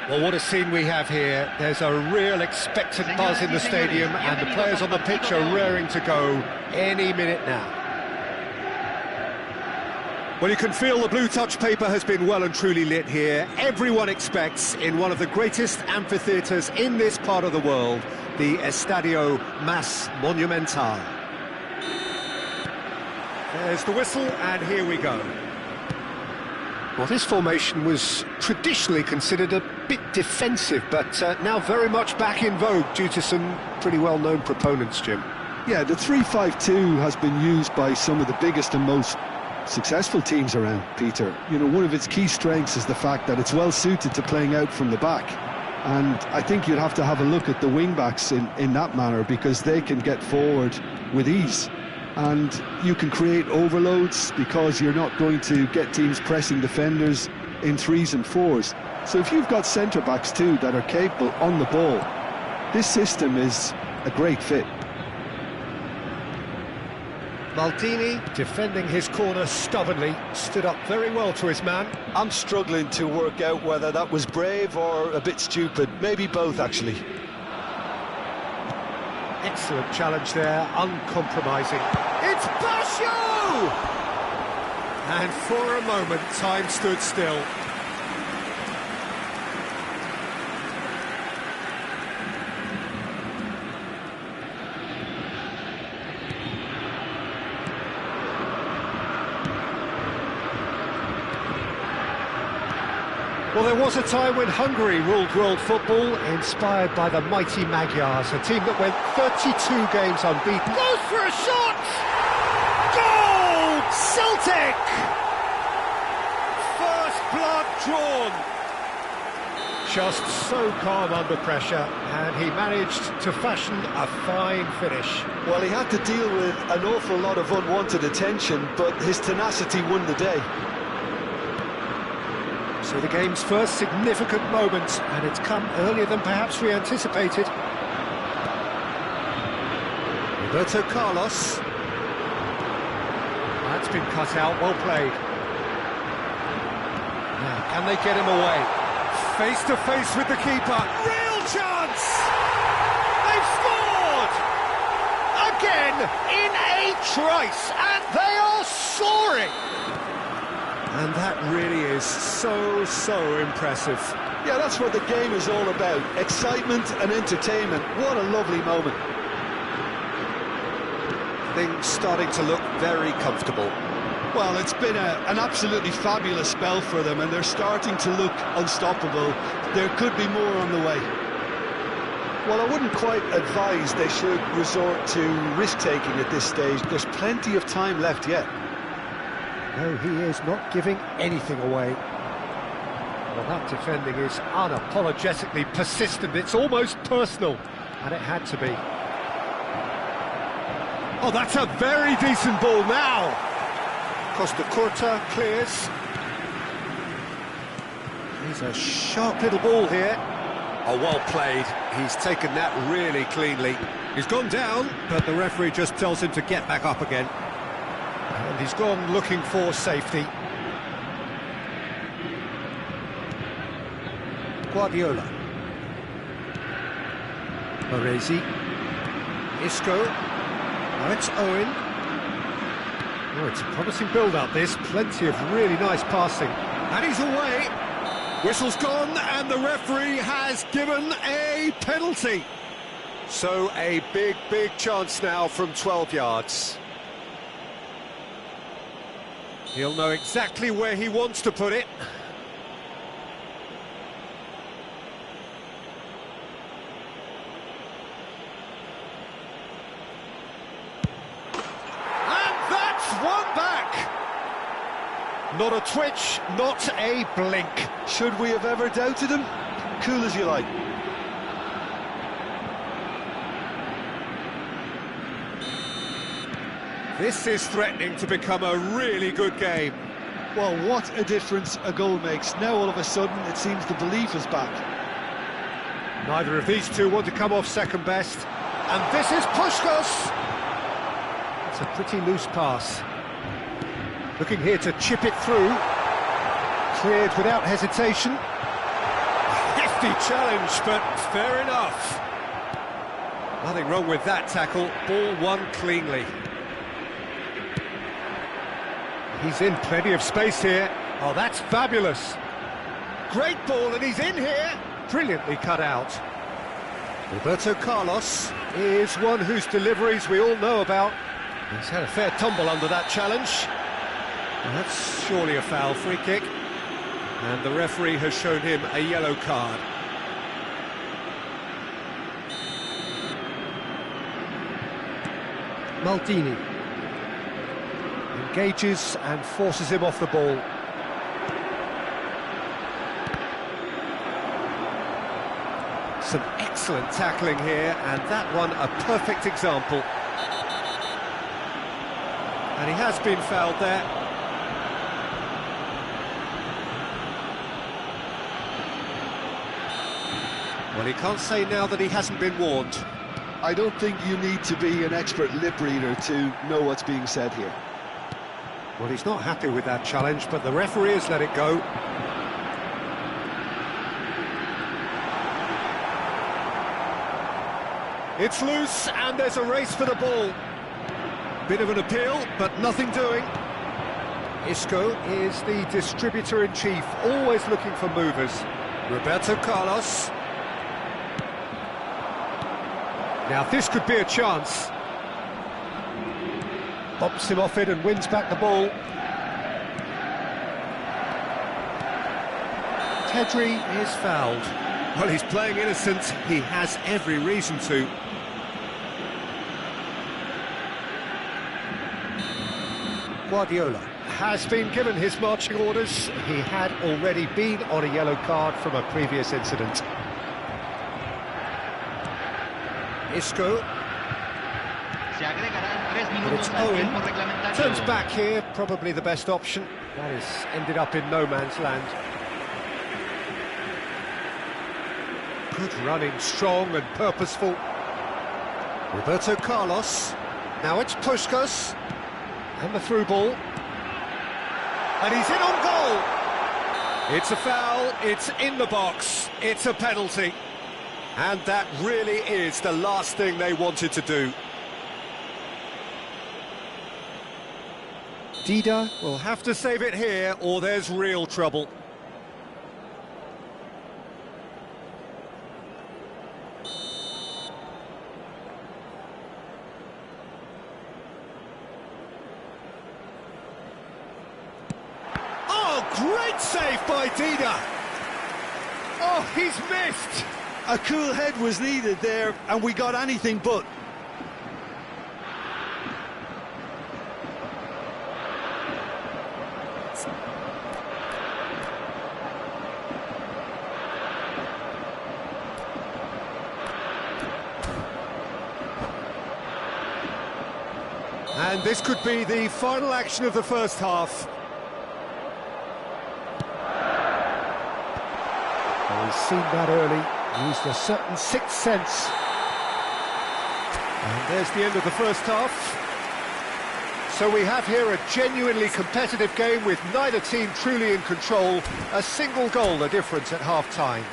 Well, what a scene we have here. There's a real expectant buzz in the stadium, and the players on the pitch are raring to go any minute now. Well, you can feel the blue touch paper has been well and truly lit here. Everyone expects, in one of the greatest amphitheatres in this part of the world, the Estadio Más Monumental. There's the whistle, and here we go. Well, this formation was traditionally considered a bit defensive, but now very much back in vogue due to some pretty well-known proponents, Jim. Yeah, the 3-5-2 has been used by some of the biggest and most successful teams around, Peter. You know, one of its key strengths is the fact that it's well suited to playing out from the back, and I think you'd have to have a look at the wing-backs in that manner, because they can get forward with ease, and you can create overloads because you're not going to get teams pressing defenders in 3s and 4s. So if you've got centre-backs too that are capable on the ball, this system is a great fit. Maldini, defending his corner stubbornly, stood up very well to his man. I'm struggling to work out whether that was brave or a bit stupid. Maybe both, actually. Excellent challenge there, uncompromising. It's Basho! And for a moment, time stood still. Well, there was a time when Hungary ruled world football, inspired by the mighty Magyars, a team that went 32 games unbeaten. Goes for a shot! Goal! Celtic! First blood drawn. Just so calm under pressure, and he managed to fashion a fine finish. Well, he had to deal with an awful lot of unwanted attention, but his tenacity won the day. So the game's first significant moment, and it's come earlier than perhaps we anticipated. Roberto Carlos. That's been cut out, well played. Now, can they get him away? Face to face with the keeper. Real chance! They've scored! Again, in a trice, and they are soaring! And that really is so impressive. Yeah, that's what the game is all about. Excitement and entertainment. What a lovely moment. Things starting to look very comfortable. Well, it's been an absolutely fabulous spell for them, and they're starting to look unstoppable. There could be more on the way. Well, I wouldn't quite advise they should resort to risk-taking at this stage. There's plenty of time left yet. No, he is not giving anything away. Well, that defending is unapologetically persistent. It's almost personal, and it had to be. Oh, that's a very decent ball now. Costa Curta clears. He's a sharp little ball here. Oh, well played. He's taken that really cleanly. He's gone down, but the referee just tells him to get back up again. And he's gone looking for safety. Guardiola. Baresi. Isco. Now it's Owen. Oh, it's a promising build-up, this. Plenty of really nice passing. And he's away. Whistle's gone, and the referee has given a penalty. So a big chance now from 12 yards. He'll know exactly where he wants to put it. And that's one back. Not a twitch, not a blink. Should we have ever doubted him? Cool as you like. This is threatening to become a really good game. Well, what a difference a goal makes. Now all of a sudden it seems the belief is back. Neither of these two want to come off second best. And this is Puskos. It's a pretty loose pass. Looking here to chip it through. Cleared without hesitation. Hefty challenge, but fair enough. Nothing wrong with that tackle. Ball won cleanly. He's in plenty of space here. Oh, that's fabulous. Great ball, and he's in here. Brilliantly cut out. Roberto Carlos is one whose deliveries we all know about. He's had a fair tumble under that challenge. Well, that's surely a foul. Free kick. And the referee has shown him a yellow card. Maldini engages and forces him off the ball. Some excellent tackling here, and that one a perfect example. And he has been fouled there. Well, he can't say now that he hasn't been warned. I don't think you need to be an expert lip reader to know what's being said here. Well, he's not happy with that challenge, but the referee has let it go. It's loose, and there's a race for the ball. Bit of an appeal, but nothing doing. Isco is the distributor-in-chief, always looking for movers. Roberto Carlos. Now this could be a chance. Bumps him off it and wins back the ball. Tedri is fouled. Well, he's playing innocent. He has every reason to. Guardiola has been given his marching orders. He had already been on a yellow card from a previous incident. Isco. But it's Owen. Turns back here, probably the best option. That has ended up in no man's land. Good running, strong and purposeful. Roberto Carlos. Now it's Puskas. And the through ball. And he's in on goal. It's a foul, it's in the box, it's a penalty. And that really is the last thing they wanted to do. Dida will have to save it here, or there's real trouble. Oh, great save by Dida! Oh, he's missed! A cool head was needed there, and we got anything but. And this could be the final action of the first half. Well, he's seen that early, used a certain sixth sense. And there's the end of the first half. So we have here a genuinely competitive game with neither team truly in control. A single goal the difference at half-time.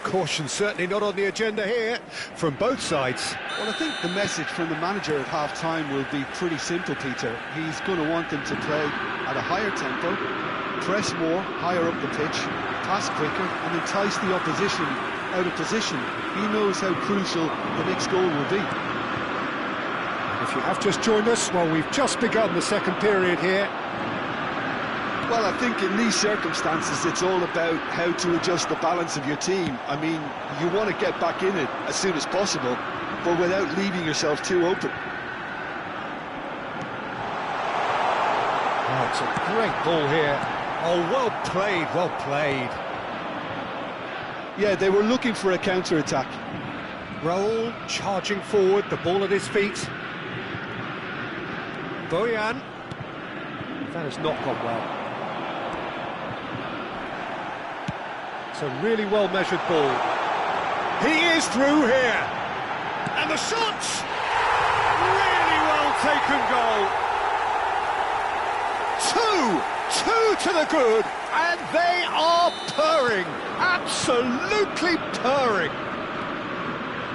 Caution certainly not on the agenda here from both sides. Well, I think the message from the manager at half-time will be pretty simple, Peter. He's going to want them to play at a higher tempo, press more, higher up the pitch, pass quicker, and entice the opposition out of position. He knows how crucial the next goal will be. If you have just joined us, well, we've just begun the second period here. Well, I think in these circumstances, it's all about how to adjust the balance of your team. I mean, you want to get back in it as soon as possible, but without leaving yourself too open. Oh, it's a great ball here. Oh, well played, well played. Yeah, they were looking for a counter-attack. Raul charging forward, the ball at his feet. Bojan. That has not gone well. It's a really well-measured ball. He is through here. And the shot! Really well-taken goal. two to the good, and they are purring, absolutely purring.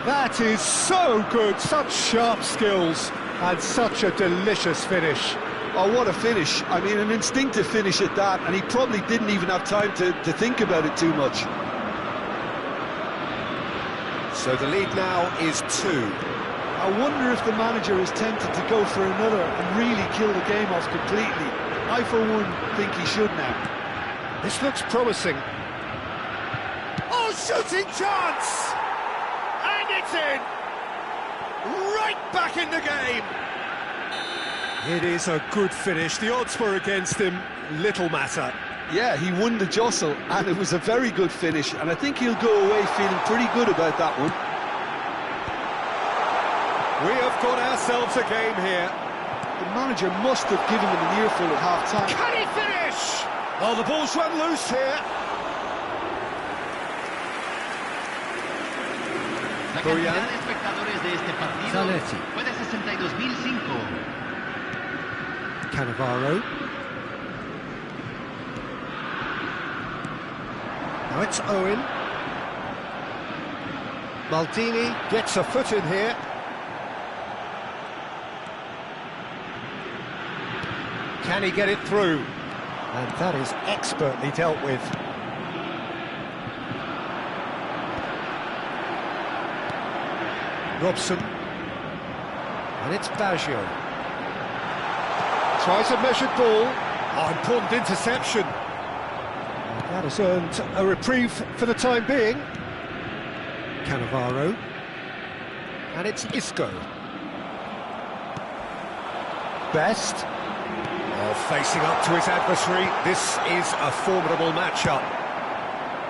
That is so good, such sharp skills, and such a delicious finish. Oh, what a finish. I mean, an instinctive finish at that, and he probably didn't even have time to think about it too much. So the lead now is 2. I wonder if the manager is tempted to go for another and really kill the game off completely. I, for one, think he should now. This looks promising. Oh, shooting chance! And it's in! Right back in the game! It is a good finish. The odds were against him. Little matter. Yeah, he won the jostle, and it was a very good finish, and I think he'll go away feeling pretty good about that one. We have got ourselves a game here. The manager must have given him an earful at half-time. Can he finish? Oh, the ball's run loose here. La cantidad de espectadores de este partido fue de 62.005. Cannavaro. Now it's Owen. Maldini gets a foot in here. Can he get it through? And that is expertly dealt with. Robson. And it's Baggio. Tries a measured ball. Oh, important interception. That has earned a reprieve for the time being. Cannavaro. And it's Isco. Best. Oh, facing up to his adversary. This is a formidable matchup.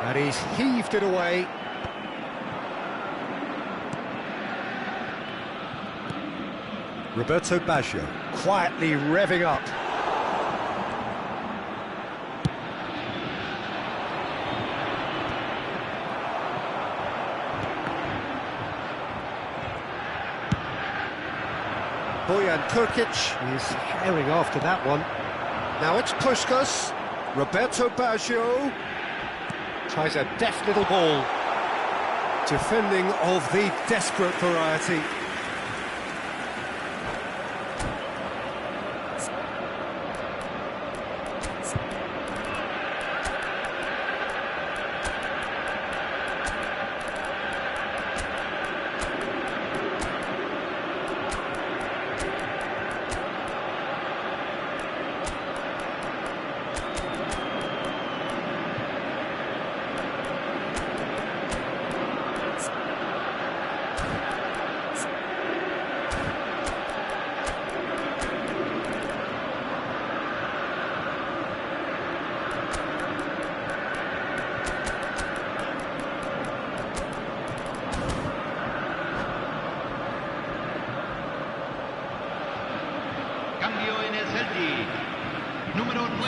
And he's heaved it away. Roberto Baggio, quietly revving up. Bojan Kurkic is herring after that one. Now it's Puskás. Roberto Baggio tries a deft little ball. Defending of the desperate variety.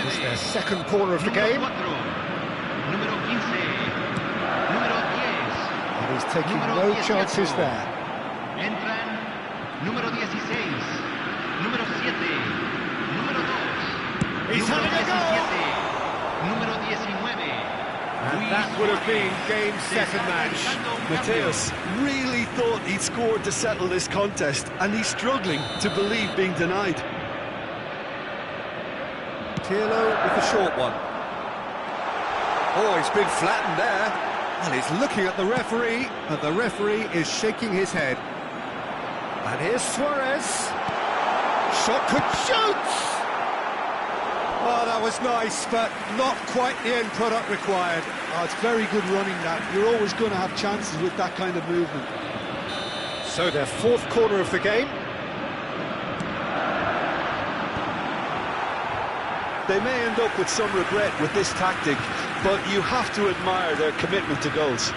It's their second corner of the game. And he's taking no chances there. Entran número 16, número 7, número 2, He's having a go! número 19. And that would have been game, set and match. Mateus really thought he'd scored to settle this contest, and he's struggling to believe being denied. Pirlo with the short one. Oh, he's been flattened there. And he's looking at the referee, and the referee is shaking his head. And here's Suarez. Shot could shoot! Oh, that was nice, but not quite the end product required. Oh, it's very good running that. You're always going to have chances with that kind of movement. So their fourth corner of the game. They may end up with some regret with this tactic, but you have to admire their commitment to goals.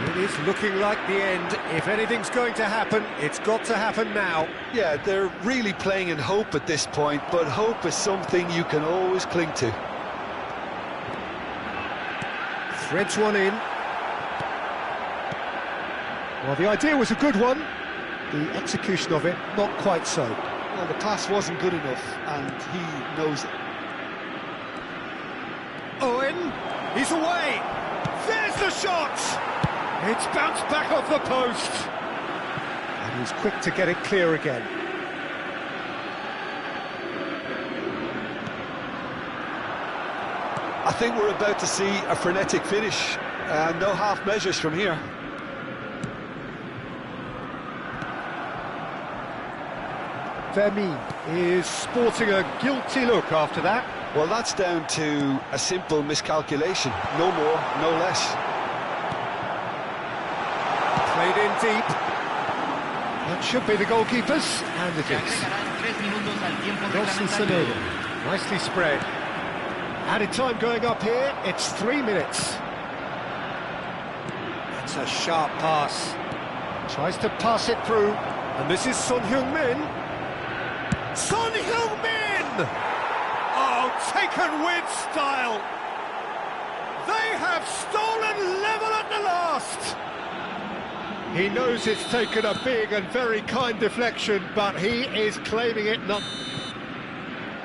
It is looking like the end. If anything's going to happen, it's got to happen now. Yeah, they're really playing in hope at this point, but hope is something you can always cling to. Threads one in. Well, the idea was a good one. The execution of it, not quite so. Well, the pass wasn't good enough, and he knows it. Owen, he's away. There's the shot. It's bounced back off the post. And he's quick to get it clear again. I think we're about to see a frenetic finish. No half measures from here. Vermin is sporting a guilty look after that. Well, that's down to a simple miscalculation. No more, no less. Played in deep. That should be the goalkeepers, and it is. Nelson Semedo, nicely spread. Added time going up here, it's 3 minutes. That's a sharp pass. Tries to pass it through, and this is Son Heung-min. Son Heung-min! Oh, taken with style. They have stolen level at the last. He knows it's taken a big and very kind deflection, but he is claiming it not.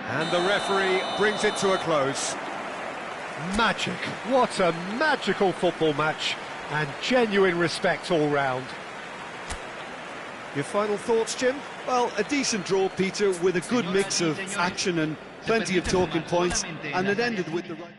And the referee brings it to a close. Magic. What a magical football match, and genuine respect all round. Your final thoughts, Jim? Well, a decent draw, Peter, with a good mix of action and plenty of talking points, and it ended with the right...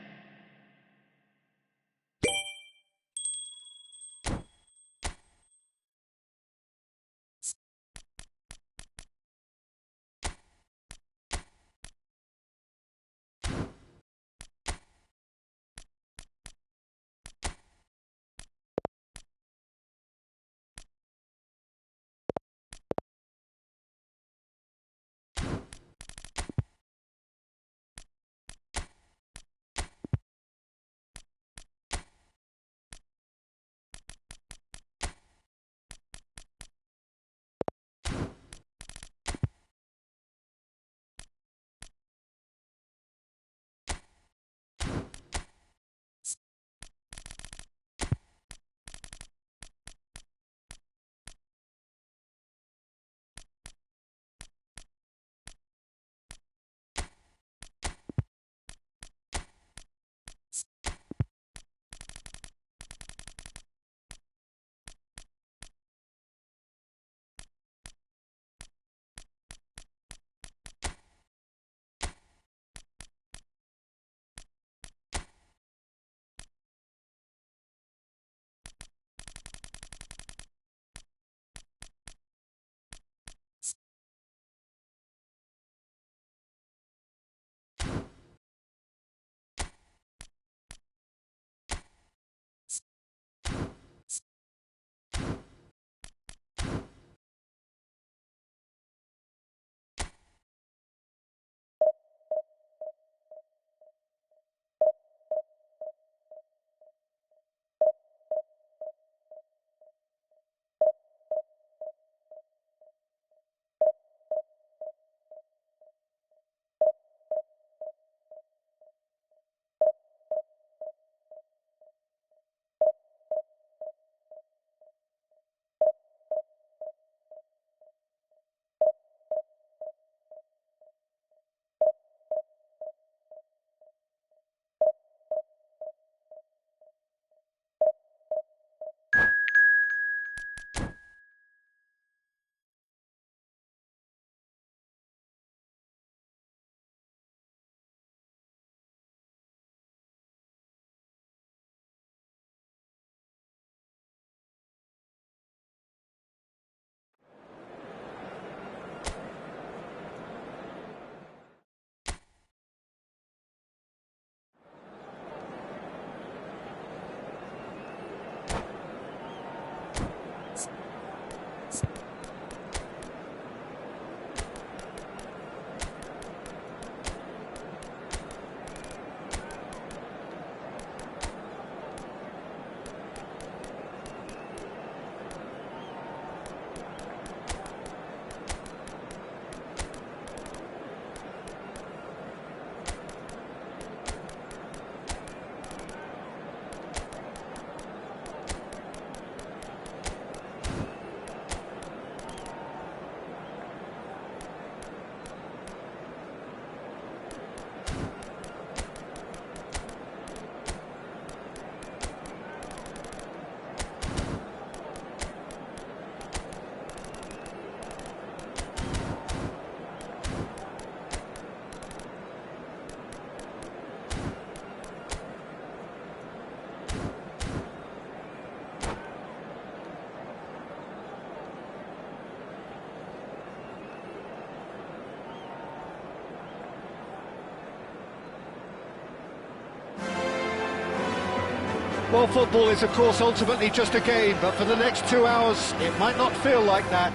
Well, football is, of course, ultimately just a game, but for the next 2 hours, it might not feel like that.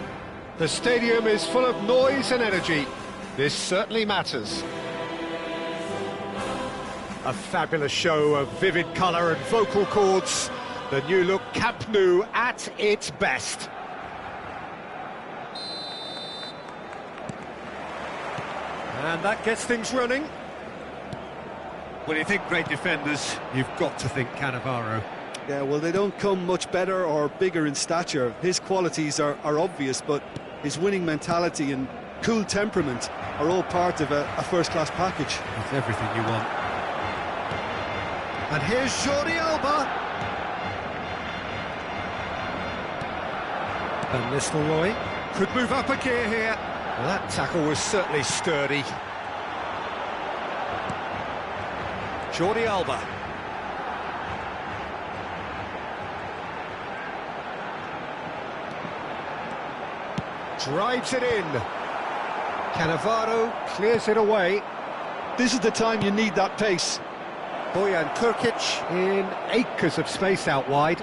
The stadium is full of noise and energy. This certainly matters. A fabulous show of vivid colour and vocal cords. The new look Camp Nou at its best. And that gets things running. When you think great defenders, You've got to think Cannavaro. yeah, well, they don't come much better or bigger in stature. His qualities are obvious, but his winning mentality and cool temperament are all part of a first-class package. That's everything you want. And here's Jordi Alba. Van Nistelrooy could move up a gear here. Well, that tackle was certainly sturdy. Jordi Alba. Drives it in. Cannavaro clears it away. This is the time you need that pace. Bojan Krkić in acres of space out wide.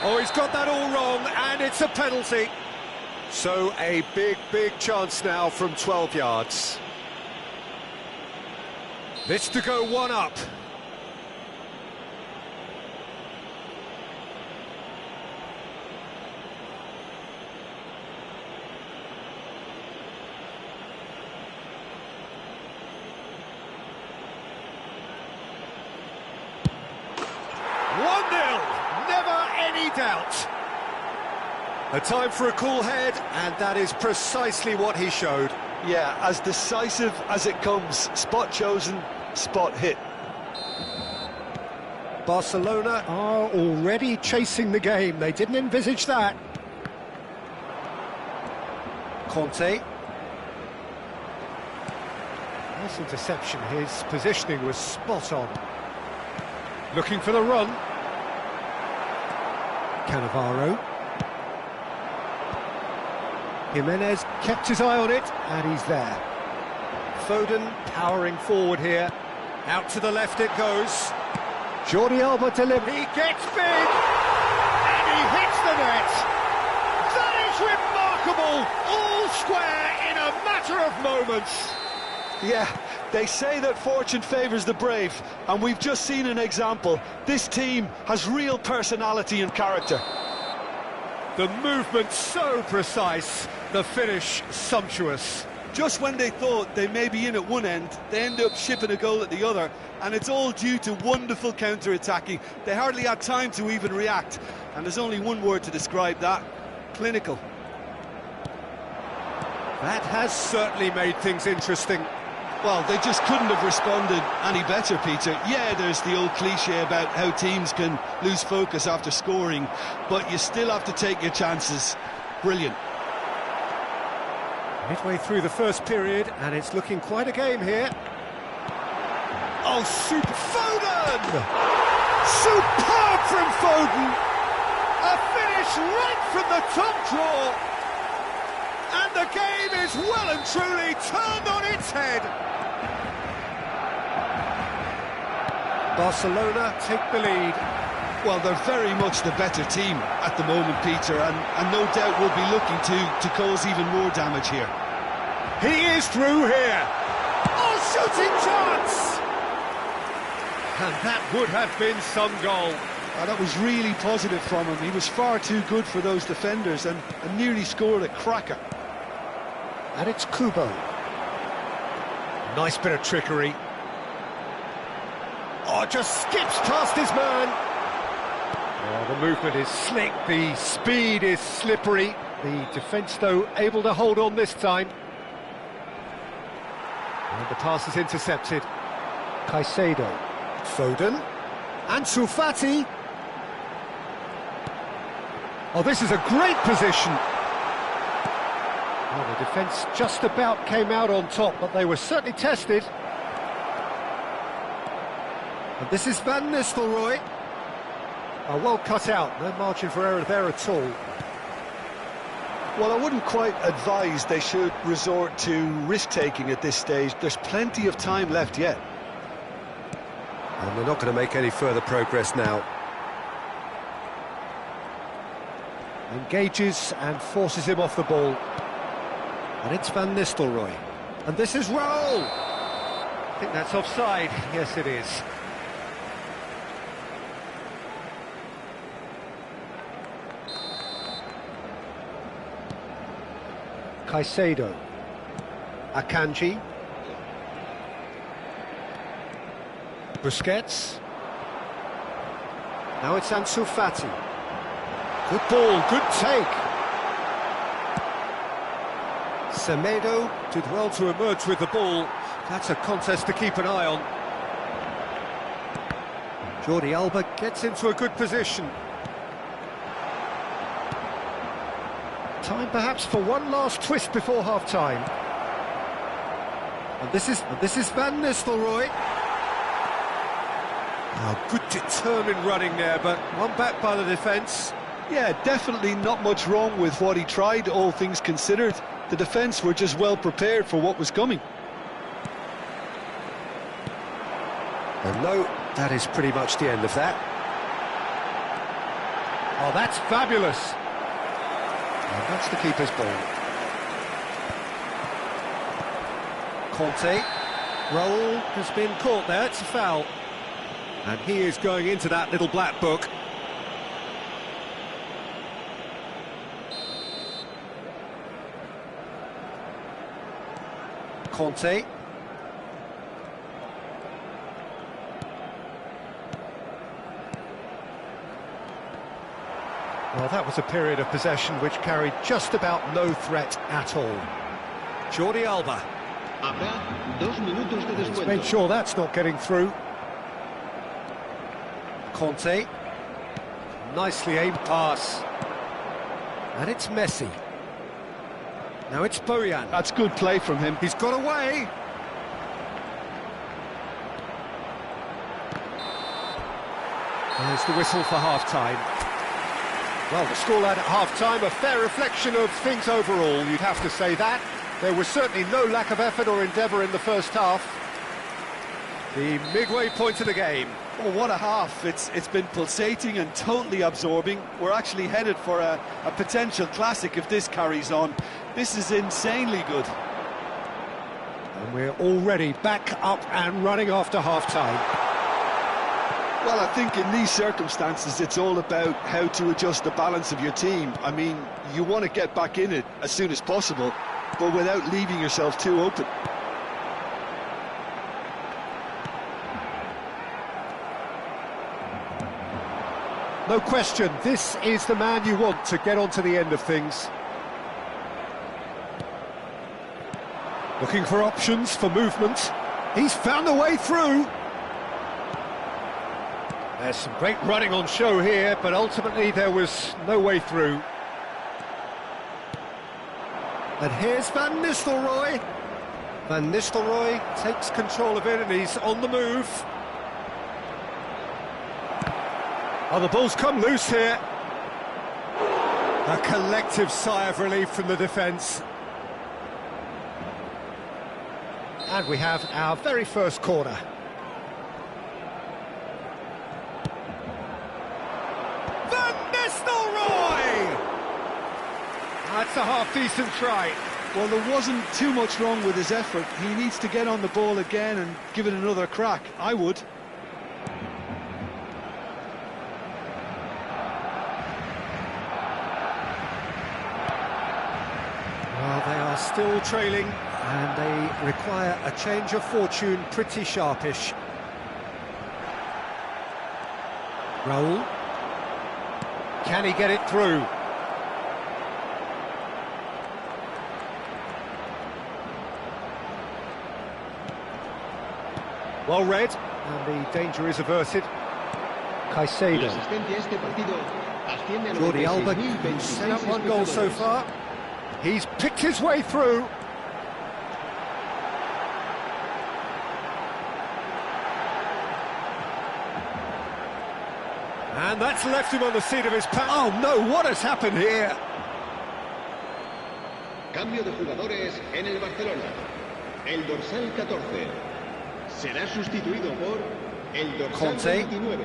Oh, he's got that all wrong, and it's a penalty. So a big chance now from 12 yards. This to go one up. Doubt. A time for a cool head, and that is precisely what he showed. Yeah, as decisive as it comes. Spot chosen, spot hit. Barcelona are already chasing the game. They didn't envisage that. Conte. Nice interception. His positioning was spot on. Looking for the run. Cannavaro. Jimenez kept his eye on it, and he's there. Foden powering forward here. Out to the left it goes. Jordi Alba delivers. He gets big, and he hits the net. That is remarkable. All square in a matter of moments. Yeah, they say that fortune favours the brave, and we've just seen an example. This team has real personality and character. The movement so precise, the finish sumptuous. Just when they thought they may be in at one end, they end up shipping a goal at the other, and it's all due to wonderful counter-attacking. They hardly had time to even react, and there's only one word to describe that: clinical. That has certainly made things interesting. Well, they just couldn't have responded any better, Peter. Yeah, there's the old cliche about how teams can lose focus after scoring, but you still have to take your chances. Brilliant. Midway through the first period, and it's looking quite a game here. Oh, super Foden! Superb from Foden! A finish right from the top draw! And the game is well and truly turned on its head. Barcelona take the lead. Well, they're very much the better team at the moment, Peter, and no doubt will be looking to cause even more damage here. He is through here. Oh, shooting chance! And that would have been some goal. That was really positive from him. He was far too good for those defenders and nearly scored a cracker. And it's Kubo. Nice bit of trickery. Oh, just skips past his man. Oh, the movement is slick, the speed is slippery. The defence, though, able to hold on this time. And the pass is intercepted. Caicedo. Foden. Ansu Fati. Oh, this is a great position. Well, the defence just about came out on top, but they were certainly tested. And this is Van Nistelrooy. Oh, well cut out, no margin for error there at all. Well, I wouldn't quite advise they should resort to risk-taking at this stage. There's plenty of time left yet. And they're not going to make any further progress now. Engages and forces him off the ball. And it's Van Nistelrooy. And this is Raul! I think that's offside. Yes, it is. Caicedo. Akanji. Busquets. Now it's Ansu Fati. Good ball, good take. Semedo did well to emerge with the ball. That's a contest to keep an eye on. Jordi Alba gets into a good position. Time perhaps for one last twist before half-time. And this is Van Nistelrooy. Oh, good determined running there, but one back by the defence. Yeah, definitely not much wrong with what he tried, all things considered. The defence were just well prepared for what was coming. And no, that is pretty much the end of that. Oh, that's fabulous. And that's the keeper's ball. Conte. Raul has been caught there, it's a foul. And he is going into that little black book. Conte. Well, that was a period of possession which carried just about no threat at all. Jordi Alba. He's made sure that's not getting through. Conte. Nicely aimed pass. And it's Messi. Now it's Bojan. That's good play from him. He's got away. There's the whistle for half-time. Well, the scoreline at half-time, a fair reflection of things overall, you'd have to say that. There was certainly no lack of effort or endeavour in the first half. The midway point of the game. Oh, what a half. It's been pulsating and totally absorbing. We're actually headed for a potential classic if this carries on. This is insanely good. And we're already back up and running after half-time. Well, I think in these circumstances, it's all about how to adjust the balance of your team. I mean, you want to get back in it as soon as possible, but without leaving yourself too open. No question, this is the man you want to get onto the end of things. Looking for options, for movement. He's found a way through. There's some great running on show here, but ultimately there was no way through. And here's Van Nistelrooy. Van Nistelrooy takes control of it and he's on the move. Oh, the ball's come loose here. A collective sigh of relief from the defence. And we have our very first corner. Van Nistelrooy! That's a half-decent try. Well, there wasn't too much wrong with his effort. He needs to get on the ball again and give it another crack. I would. Well, they are still trailing, and they require a change of fortune pretty sharpish. Raul. Can he get it through? Well read, and the danger is averted. Caicedo. Jordi Alba, who's sent out one goal so far. He's picked his way through. And that's left him on the seat of his pants. Oh no, what has happened here? Cambio de jugadores en el Barcelona. El dorsal 14 será sustituido por El dorsal Conte. 29.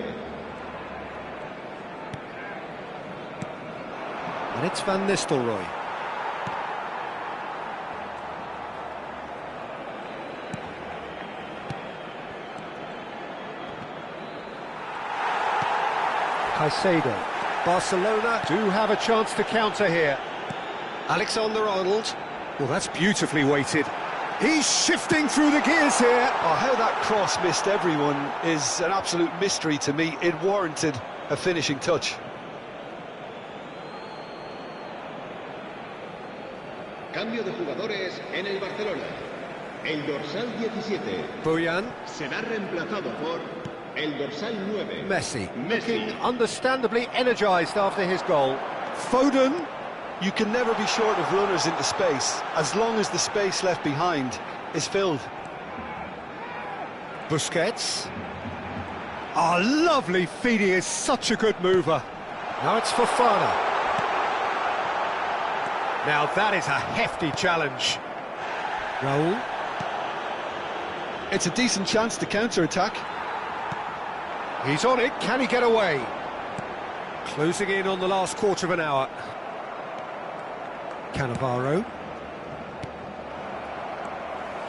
And it's Van Nistelrooy. Caicedo. Barcelona do have a chance to counter here. Alexander-Arnold. Well, that's beautifully weighted. He's shifting through the gears here. Oh, how that cross missed everyone is an absolute mystery to me. It warranted a finishing touch. Cambio de jugadores en el Barcelona. El dorsal 17 Bojan. será reemplazado por el dorsal 9. Messi. Looking understandably energised after his goal. Foden, you can never be short of runners into space, as long as the space left behind is filled. Busquets. Oh, lovely feed. He is such a good mover. Now it's Fofana. Now that is a hefty challenge. Raul. It's a decent chance to counter-attack. He's on it. Can he get away? Closing in on the last quarter of an hour. Cannavaro.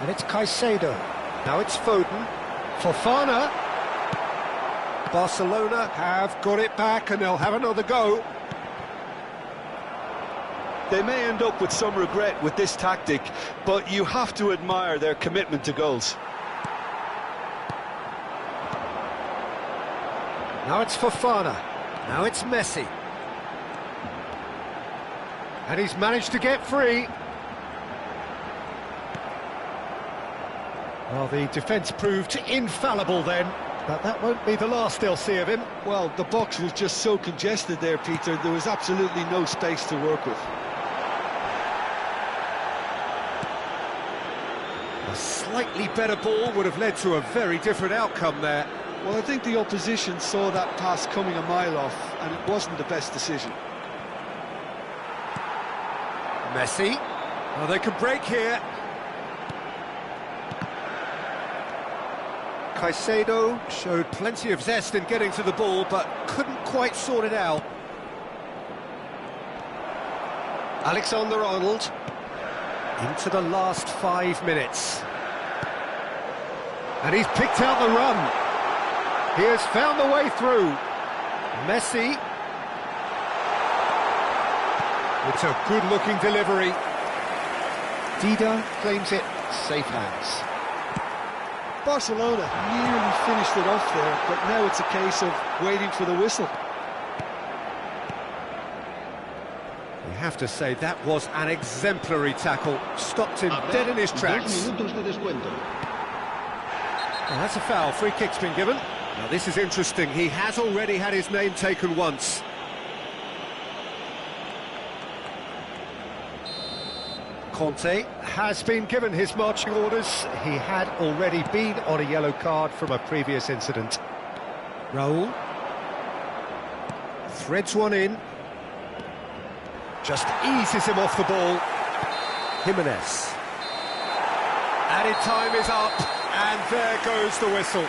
And it's Caicedo. Now it's Foden. Fofana. Barcelona have got it back and they'll have another go. They may end up with some regret with this tactic, but you have to admire their commitment to goals. Now it's Fofana. Now it's Messi. And he's managed to get free. Well, the defence proved infallible then, but that won't be the last they'll see of him. Well, the box was just so congested there, Peter. There was absolutely no space to work with. A slightly better ball would have led to a very different outcome there. Well, I think the opposition saw that pass coming a mile off, and it wasn't the best decision. Messi. Well, they can break here. Caicedo showed plenty of zest in getting to the ball, but couldn't quite sort it out. Alexander-Arnold. Into the last 5 minutes. And he's picked out the run. He has found the way through. Messi. It's a good-looking delivery. Dida claims it. Safe hands. Barcelona nearly finished it off there, but now it's a case of waiting for the whistle. We have to say that was an exemplary tackle. Stopped him dead in his tracks. 2 minutos de descuento. Well, that's a foul. Free kick's been given. Now this is interesting. He has already had his name taken once. Conte has been given his marching orders. He had already been on a yellow card from a previous incident. Raul. Threads one in. Just eases him off the ball. Jimenez. Added time is up, and there goes the whistle.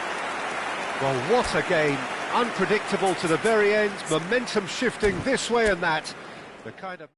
Well, what a game. Unpredictable to the very end. Momentum shifting this way and that. The kind of...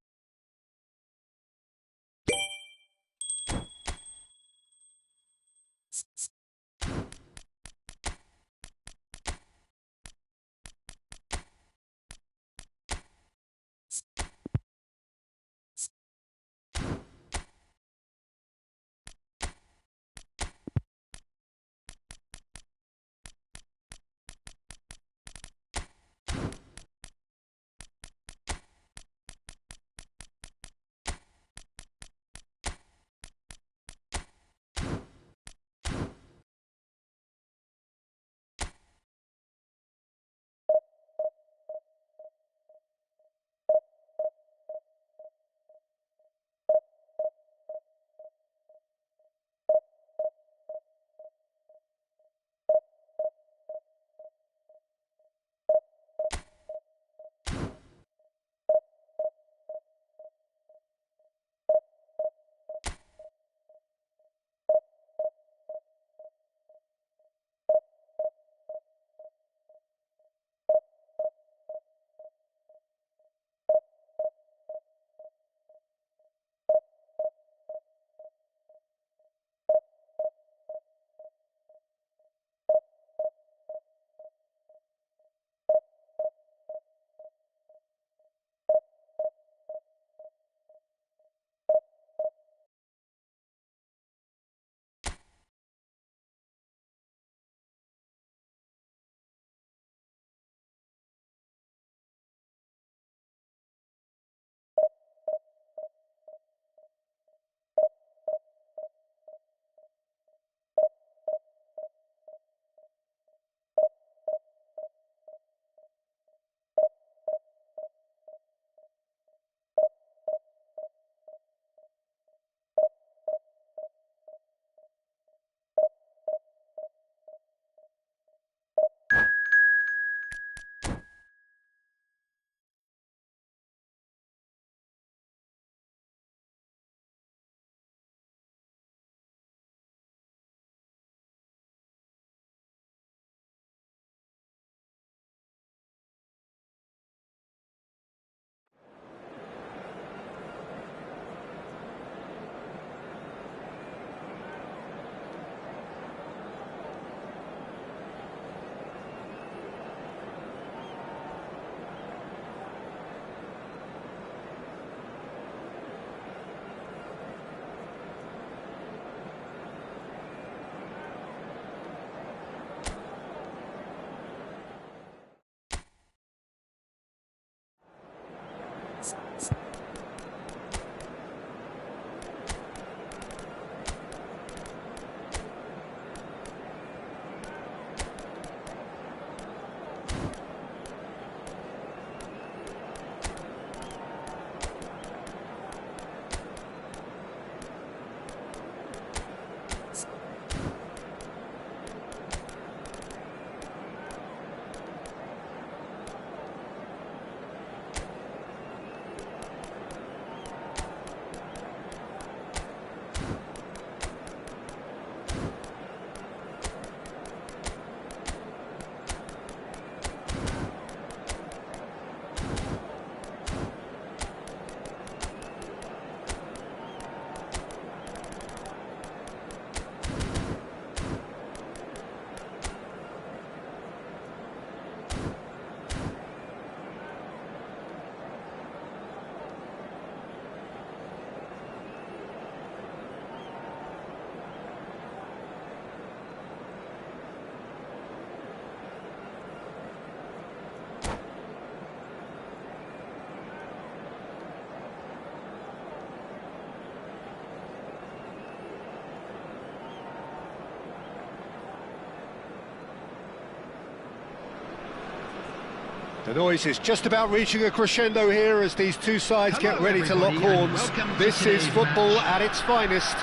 The noise is just about reaching a crescendo here as these two sides get ready to lock horns. This is football at its finest.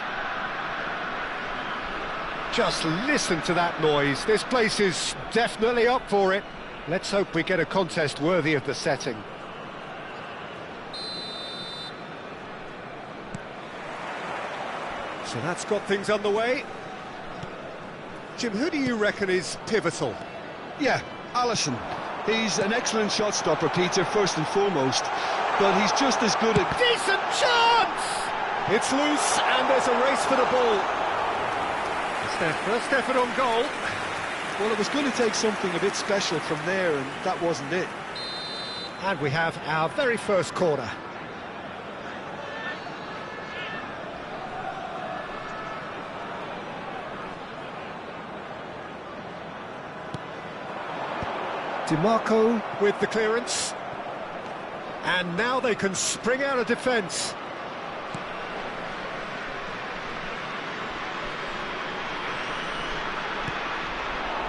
Just listen to that noise. This place is definitely up for it. Let's hope we get a contest worthy of the setting. So that's got things underway. Jim, who do you reckon is pivotal? Yeah, Alisson. He's an excellent shot stopper, Peter, first and foremost, but he's just as good at... Decent chance! It's loose and there's a race for the ball. It's their first effort on goal. Well, it was going to take something a bit special from there, and that wasn't it. And we have our very first corner. DiMarco with the clearance. And now they can spring out of defence.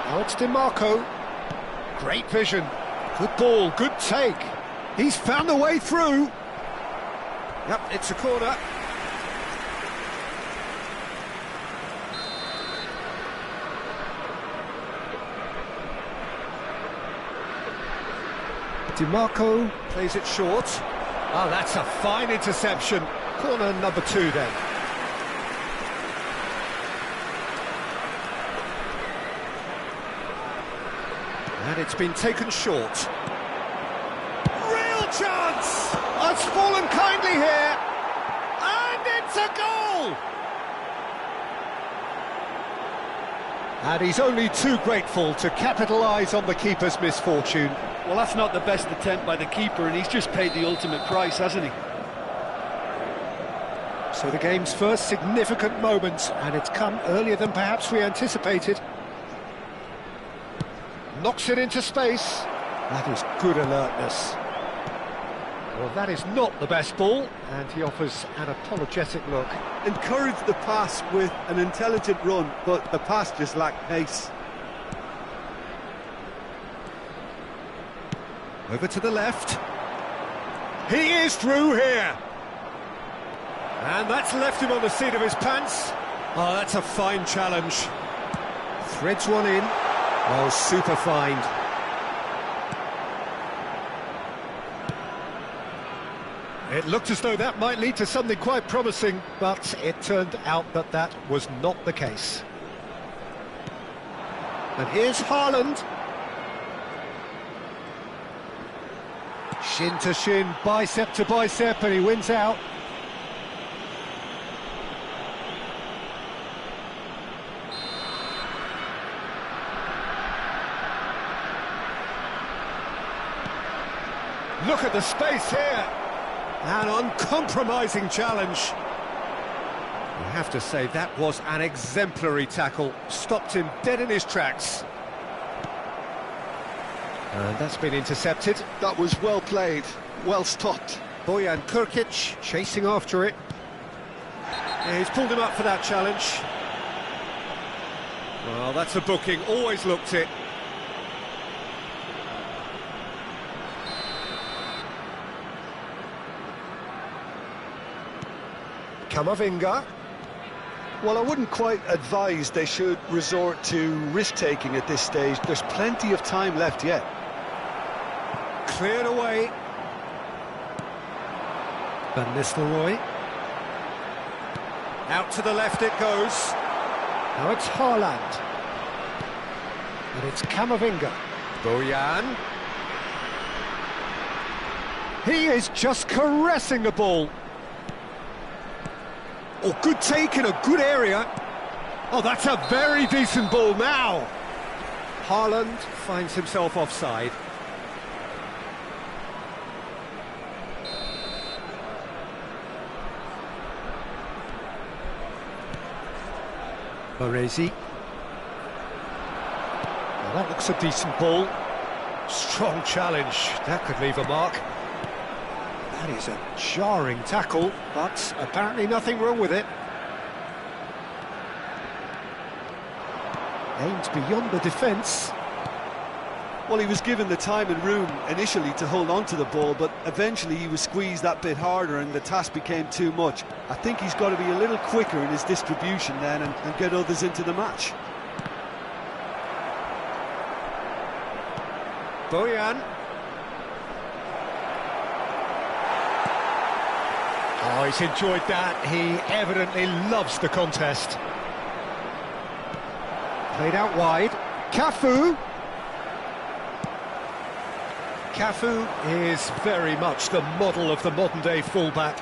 Now it's DiMarco. Great vision. Good ball, good take. He's found a way through. Yep, it's a corner. DiMarco plays it short. Oh, that's a fine interception. Corner number 2 then. And it's been taken short. Real chance! It's fallen kindly here. And it's a goal! And he's only too grateful to capitalise on the keeper's misfortune. Well, that's not the best attempt by the keeper, and he's just paid the ultimate price, hasn't he? So the game's first significant moment, and it's come earlier than perhaps we anticipated. Knocks it into space. That is good alertness. Well, that is not the best ball, and he offers an apologetic look. Encouraged the pass with an intelligent run, but the pass just lacked pace. Over to the left. He is through here. And that's left him on the seat of his pants. Oh, that's a fine challenge. Threads one in. Oh, super find. It looked as though that might lead to something quite promising, but it turned out that that was not the case. And here's Haaland. Shin to shin, bicep to bicep, and he wins out. Look at the space here. An uncompromising challenge. I have to say, that was an exemplary tackle. Stopped him dead in his tracks. And that's been intercepted. That was well played, well stopped. Bojan Krkić chasing after it. Yeah, he's pulled him up for that challenge. Well, that's a booking, always looked it. Camavinga. Well, I wouldn't quite advise they should resort to risk-taking at this stage. There's plenty of time left yet. Cleared away. Van Nistelrooy. Out to the left it goes. Now it's Haaland. And it's Camavinga. Bojan. He is just caressing the ball. Oh, good take in a good area. Oh, that's a very decent ball now. Haaland finds himself offside. Baresi. Well, that looks a decent ball. Strong challenge. That could leave a mark. That is a jarring tackle, but apparently nothing wrong with it. Aimed beyond the defence. Well, he was given the time and room initially to hold on to the ball, but eventually he was squeezed that bit harder and the task became too much. I think he's got to be a little quicker in his distribution then and get others into the match. Bojan. Oh, he's enjoyed that. He evidently loves the contest. Played out wide. Cafu. Cafu is very much the model of the modern-day fullback.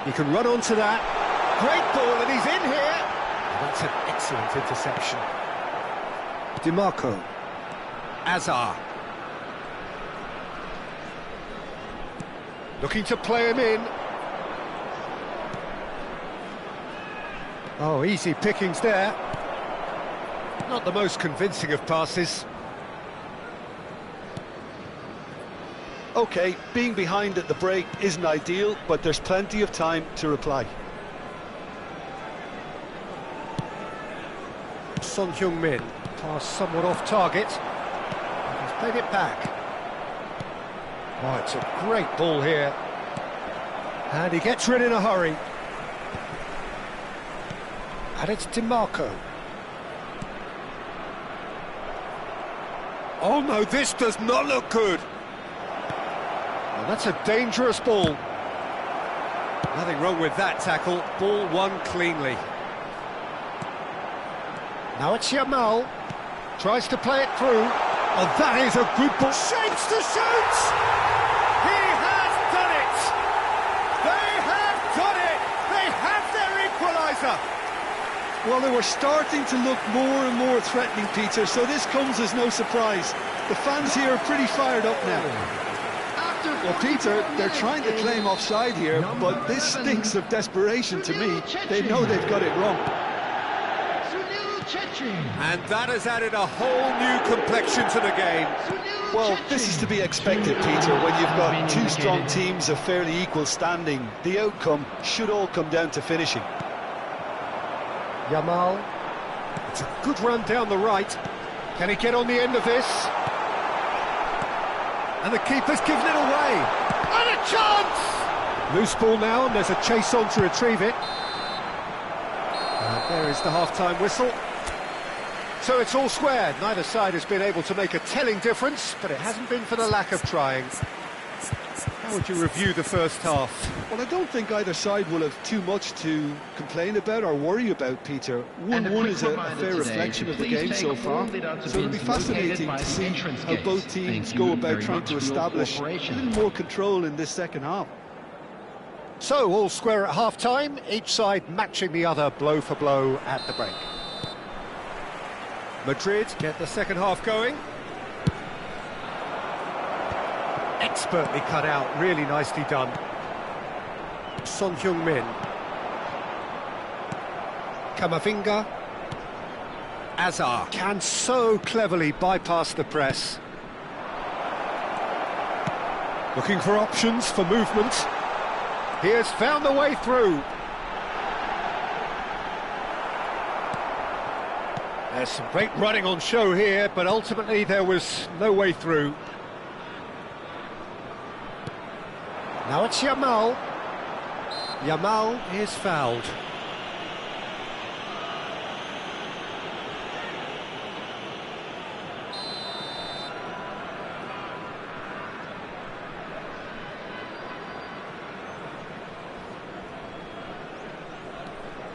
He can run onto that. Great ball, and he's in here. That's an excellent interception. DiMarco. Azar. Looking to play him in. Oh, easy pickings there. Not the most convincing of passes. OK, being behind at the break isn't ideal, but there's plenty of time to reply. Son Heung-min, pass somewhat off target. He's played it back. Oh, it's a great ball here. And he gets rid in a hurry. And it's DiMarco. Oh no, this does not look good. Oh, that's a dangerous ball. Nothing wrong with that tackle. Ball won cleanly. Now it's Yamal. Tries to play it through. Oh, that is a good ball. Shapes to shoot! He has done it! They have done it! They have their equaliser! Well, they were starting to look more and more threatening, Peter, so this comes as no surprise. The fans here are pretty fired up now. Well, Peter, they're trying to claim offside here, but this stinks of desperation to me. They know they've got it wrong. And that has added a whole new complexion to the game. Well, this is to be expected, Peter, when you've got two strong teams of fairly equal standing. The outcome should all come down to finishing. Yamal. It's a good run down the right. Can he get on the end of this? And the keeper's given it away. And a chance! Loose ball now, and there's a chase on to retrieve it. And there is the half-time whistle. So it's all square. Neither side has been able to make a telling difference, but it hasn't been for the lack of trying. How would you review the first half? Well, I don't think either side will have too much to complain about or worry about, Peter. 1-1 is a fair reflection of the game so far, so it'll be fascinating to see how both teams go about trying to establish a little more control in this second half. So, all square at half-time, each side matching the other blow for blow at the break. Madrid get the second half going. Expertly cut out, really nicely done. Son Heung-min. Camavinga. Azar can so cleverly bypass the press. Looking for options for movement. He has found the way through. There's some great running on show here, but ultimately there was no way through. Now it's Yamal. Yamal is fouled.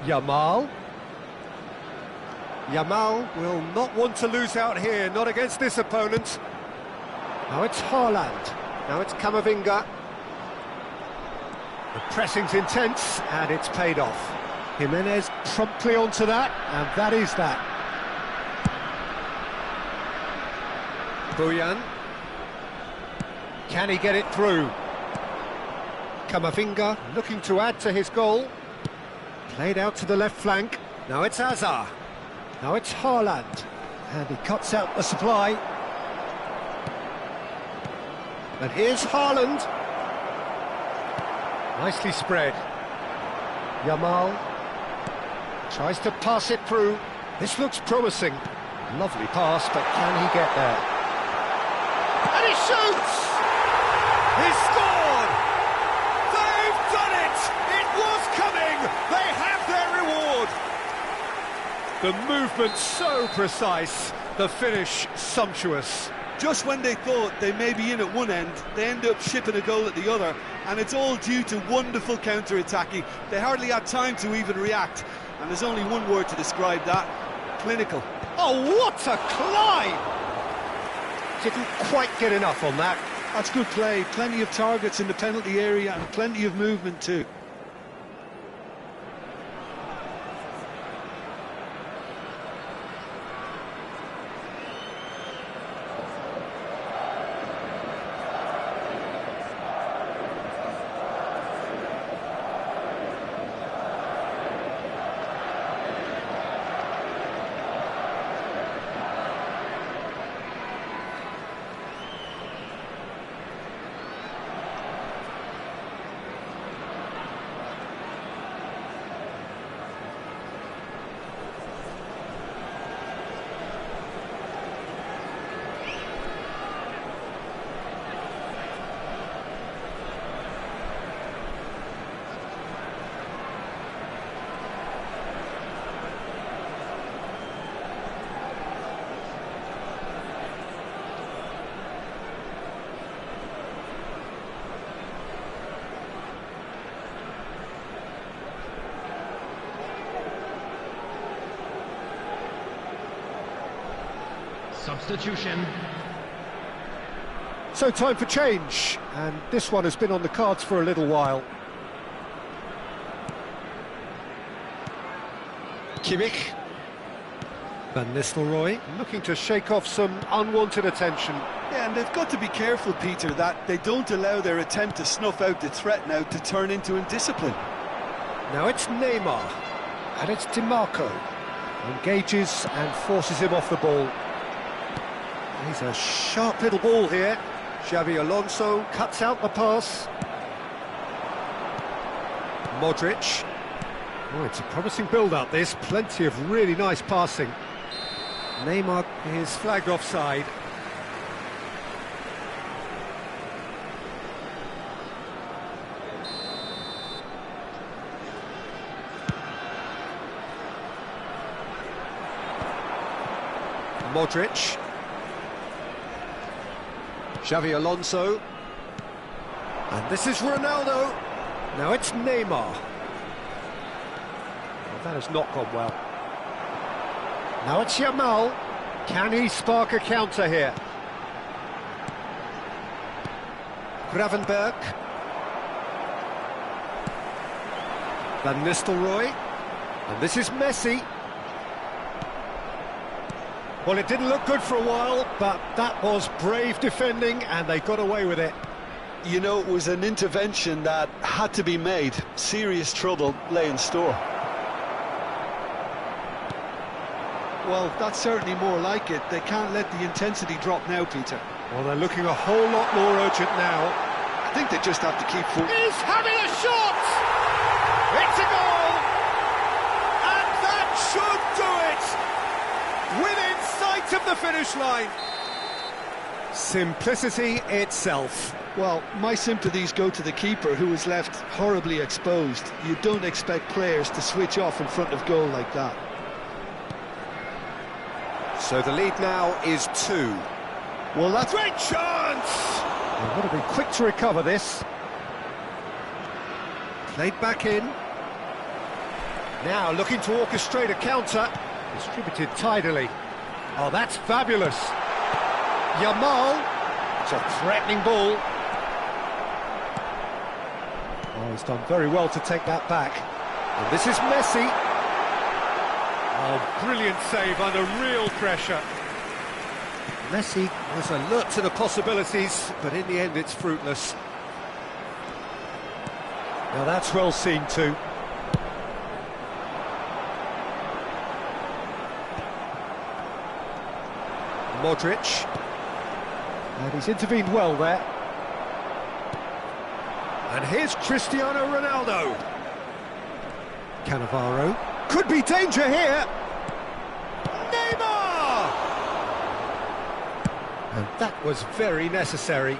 Yamal. Yamal will not want to lose out here, not against this opponent. Now it's Haaland. Now it's Camavinga. The pressing's intense, and it's paid off. Jimenez promptly onto that, and that is that. Bojan. Can he get it through? Camavinga looking to add to his goal. Played out to the left flank. Now it's Azar. Now it's Haaland. And he cuts out the supply. And here's Haaland. Nicely spread. Yamal tries to pass it through. This looks promising. Lovely pass, but can he get there? And he shoots! He's scored! They've done it! It was coming! They have their reward! The movement so precise, the finish sumptuous. Just when they thought they may be in at one end, they end up shipping a goal at the other, and it's all due to wonderful counter-attacking. They hardly had time to even react, and there's only one word to describe that: clinical. Oh, what a climb! Didn't quite get enough on that. That's good play, plenty of targets in the penalty area and plenty of movement too. Substitution. So time for change, and this one has been on the cards for a little while. Kimmich. Van Nistelrooy looking to shake off some unwanted attention. Yeah, and they've got to be careful, Peter, that they don't allow their attempt to snuff out the threat now to turn into indiscipline. Now it's Neymar, and it's DiMarco. Engages and forces him off the ball. He's a sharp little ball here. Xavi Alonso cuts out the pass. Modric. Oh, it's a promising build-up, this. Plenty of really nice passing. Neymar is flagged offside. Modric. Xavi Alonso. And this is Ronaldo. Now it's Neymar. Well, that has not gone well. Now it's Yamal. Can he spark a counter here? Gravenberg. Van Nistelrooy. And this is Messi. Well, it didn't look good for a while, but that was brave defending, and they got away with it. You know, it was an intervention that had to be made. Serious trouble lay in store. Well, that's certainly more like it. They can't let the intensity drop now, Peter. Well, they're looking a whole lot more urgent now. I think they just have to keep... He's having a shot! It's a goal! And that should do it! Within sight of the finish line. Simplicity itself. Well, my sympathies go to the keeper, who was left horribly exposed. You don't expect players to switch off in front of goal like that. So the lead now is 2. Well, that's a great chance! They've got to be quick to recover this. Played back in. Now looking to orchestrate a counter. Distributed tidily. Oh, that's fabulous. Yamal. It's a threatening ball. Oh, he's done very well to take that back. And this is Messi. Oh, brilliant save under real pressure. Messi was alert to the possibilities, but in the end it's fruitless. Now that's well seen too. Modric. And he's intervened well there. And here's Cristiano Ronaldo. Cannavaro. Could be danger here. Neymar! And that was very necessary.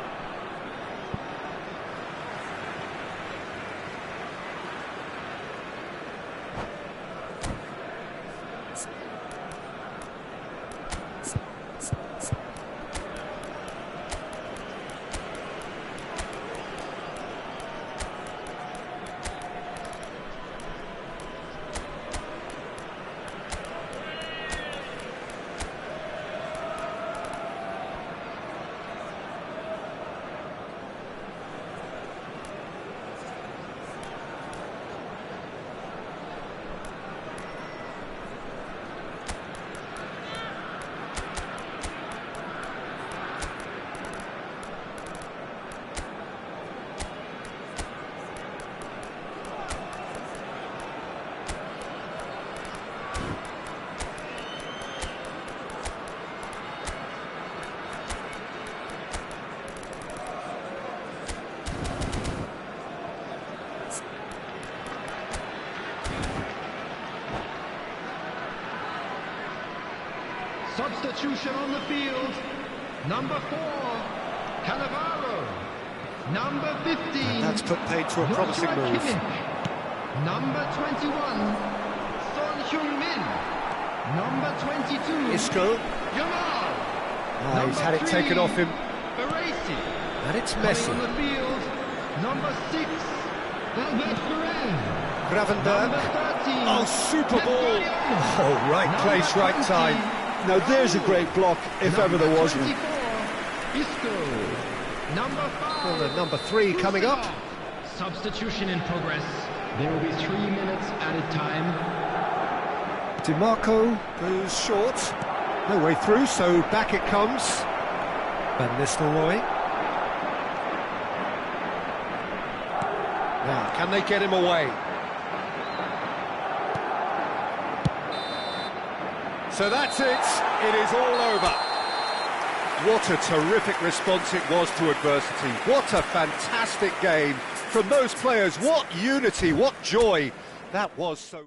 Substitution on the field. Number 4, Cannavaro. Number 15. And that's put paid to a promising move. Number 21, Son Heung-min. Number 22, Isco. Yamal. Oh, he's had it taken off him. Baresi. And it's Messi. On the field. Number 6, Albert Ferrer. Gravenberg. Number 13. Oh, super ball. Oh, right place, right time. Now there's a great block, if ever there was one. Isco. Number 5. Well, the number 3 coming up. Substitution in progress. There will be 3 minutes added time. DiMarco goes short. No way through, so back it comes. Van Nistelrooy. Now, can they get him away? So that's it. It is all over. What a terrific response it was to adversity. What a fantastic game from those players. What unity, what joy. That was so...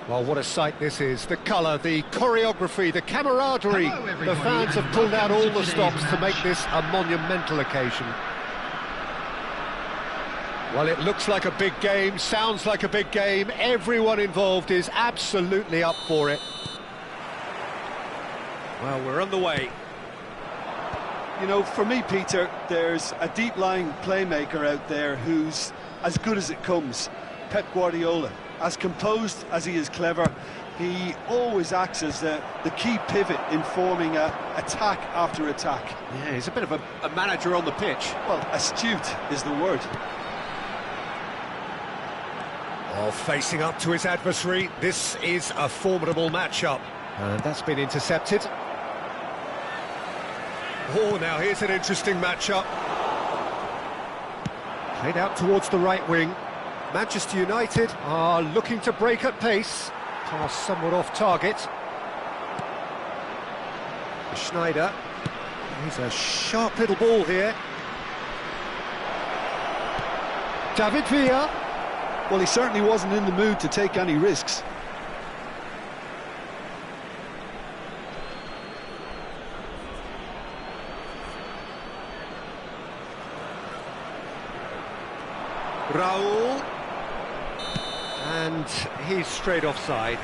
Well, what a sight this is. The colour, the choreography, the camaraderie. Hello, The everybody, fans have and pulled out all welcome to the today's stops to make match. this a monumental occasion. Well, it looks like a big game, sounds like a big game. Everyone involved is absolutely up for it. Well, we're underway. You know, for me, Peter, there's a deep-lying playmaker out there who's as good as it comes. Pep Guardiola. As composed as he is clever, he always acts as the key pivot in forming attack after attack. Yeah, he's a bit of a manager on the pitch. Well, astute is the word. Oh, facing up to his adversary, this is a formidable matchup. And that's been intercepted. Oh, now here's an interesting matchup. Played out towards the right wing. Manchester United are looking to break at pace. Pass somewhat off target. Schneider. He's a sharp little ball here. David Villa. Well, he certainly wasn't in the mood to take any risks. Raul. And he's straight offside.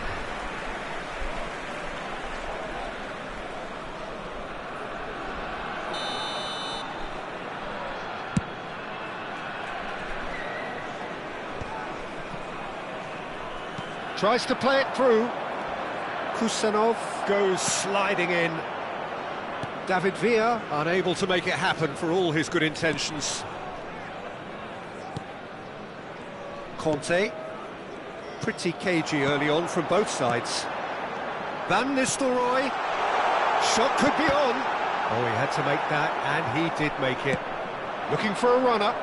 Tries to play it through. Kusanov goes sliding in. David Villa unable to make it happen for all his good intentions. Conte. Pretty cagey early on from both sides. Van Nistelrooy. Shot could be on. Oh, he had to make that, and he did make it. Looking for a runner.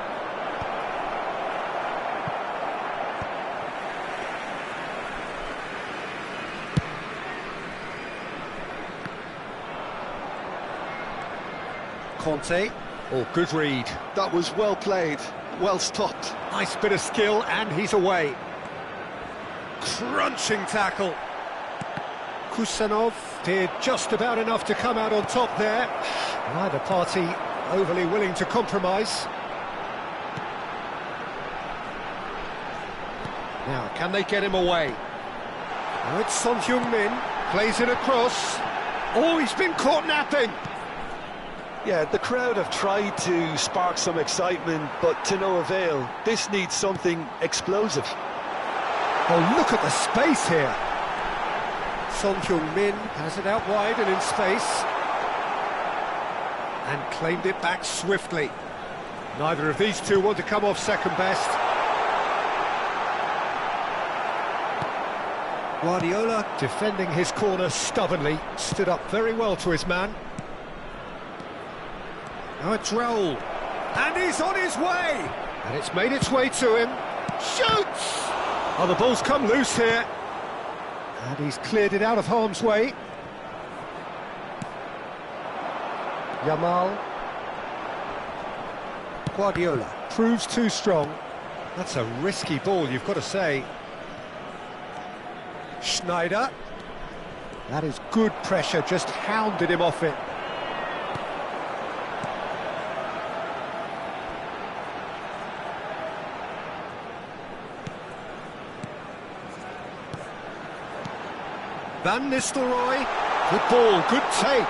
Conte. Oh, good read. That was well played, well stopped. Nice bit of skill, and he's away. Crunching tackle. Kusanov did just about enough to come out on top there. Neither party overly willing to compromise. Now, can they get him away? Now it's Son Heung-min, plays it across. Oh, he's been caught napping. Yeah, the crowd have tried to spark some excitement, but to no avail. This needs something explosive. Oh, look at the space here. Son Heung-min has it out wide and in space. And claimed it back swiftly. Neither of these two want to come off second best. Guardiola defending his corner stubbornly. Stood up very well to his man. Now it's Raul. And he's on his way. And it's made its way to him. Shoots! Oh, the ball's come loose here. And he's cleared it out of harm's way. Yamal. Guardiola proves too strong. That's a risky ball, you've got to say. Schneider. That is good pressure, just hounded him off it. Van Nistelrooy, good ball, good take.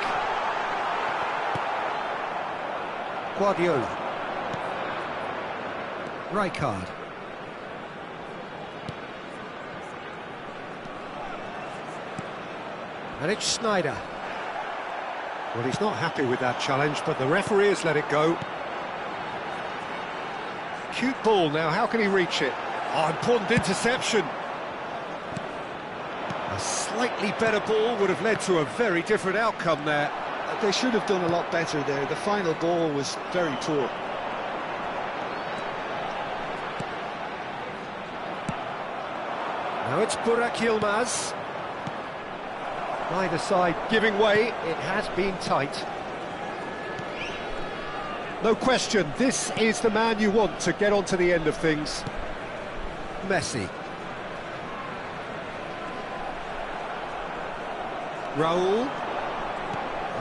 Guardiola. Rijkaard. And it's Schneider. Well, he's not happy with that challenge, but the referee has let it go. Cute ball now, how can he reach it? Oh, important interception. A slightly better ball would have led to a very different outcome there. They should have done a lot better there. The final ball was very poor. Now it's Burak Yilmaz. Neither side giving way, it has been tight. No question, this is the man you want to get on to the end of things. Messi. Raul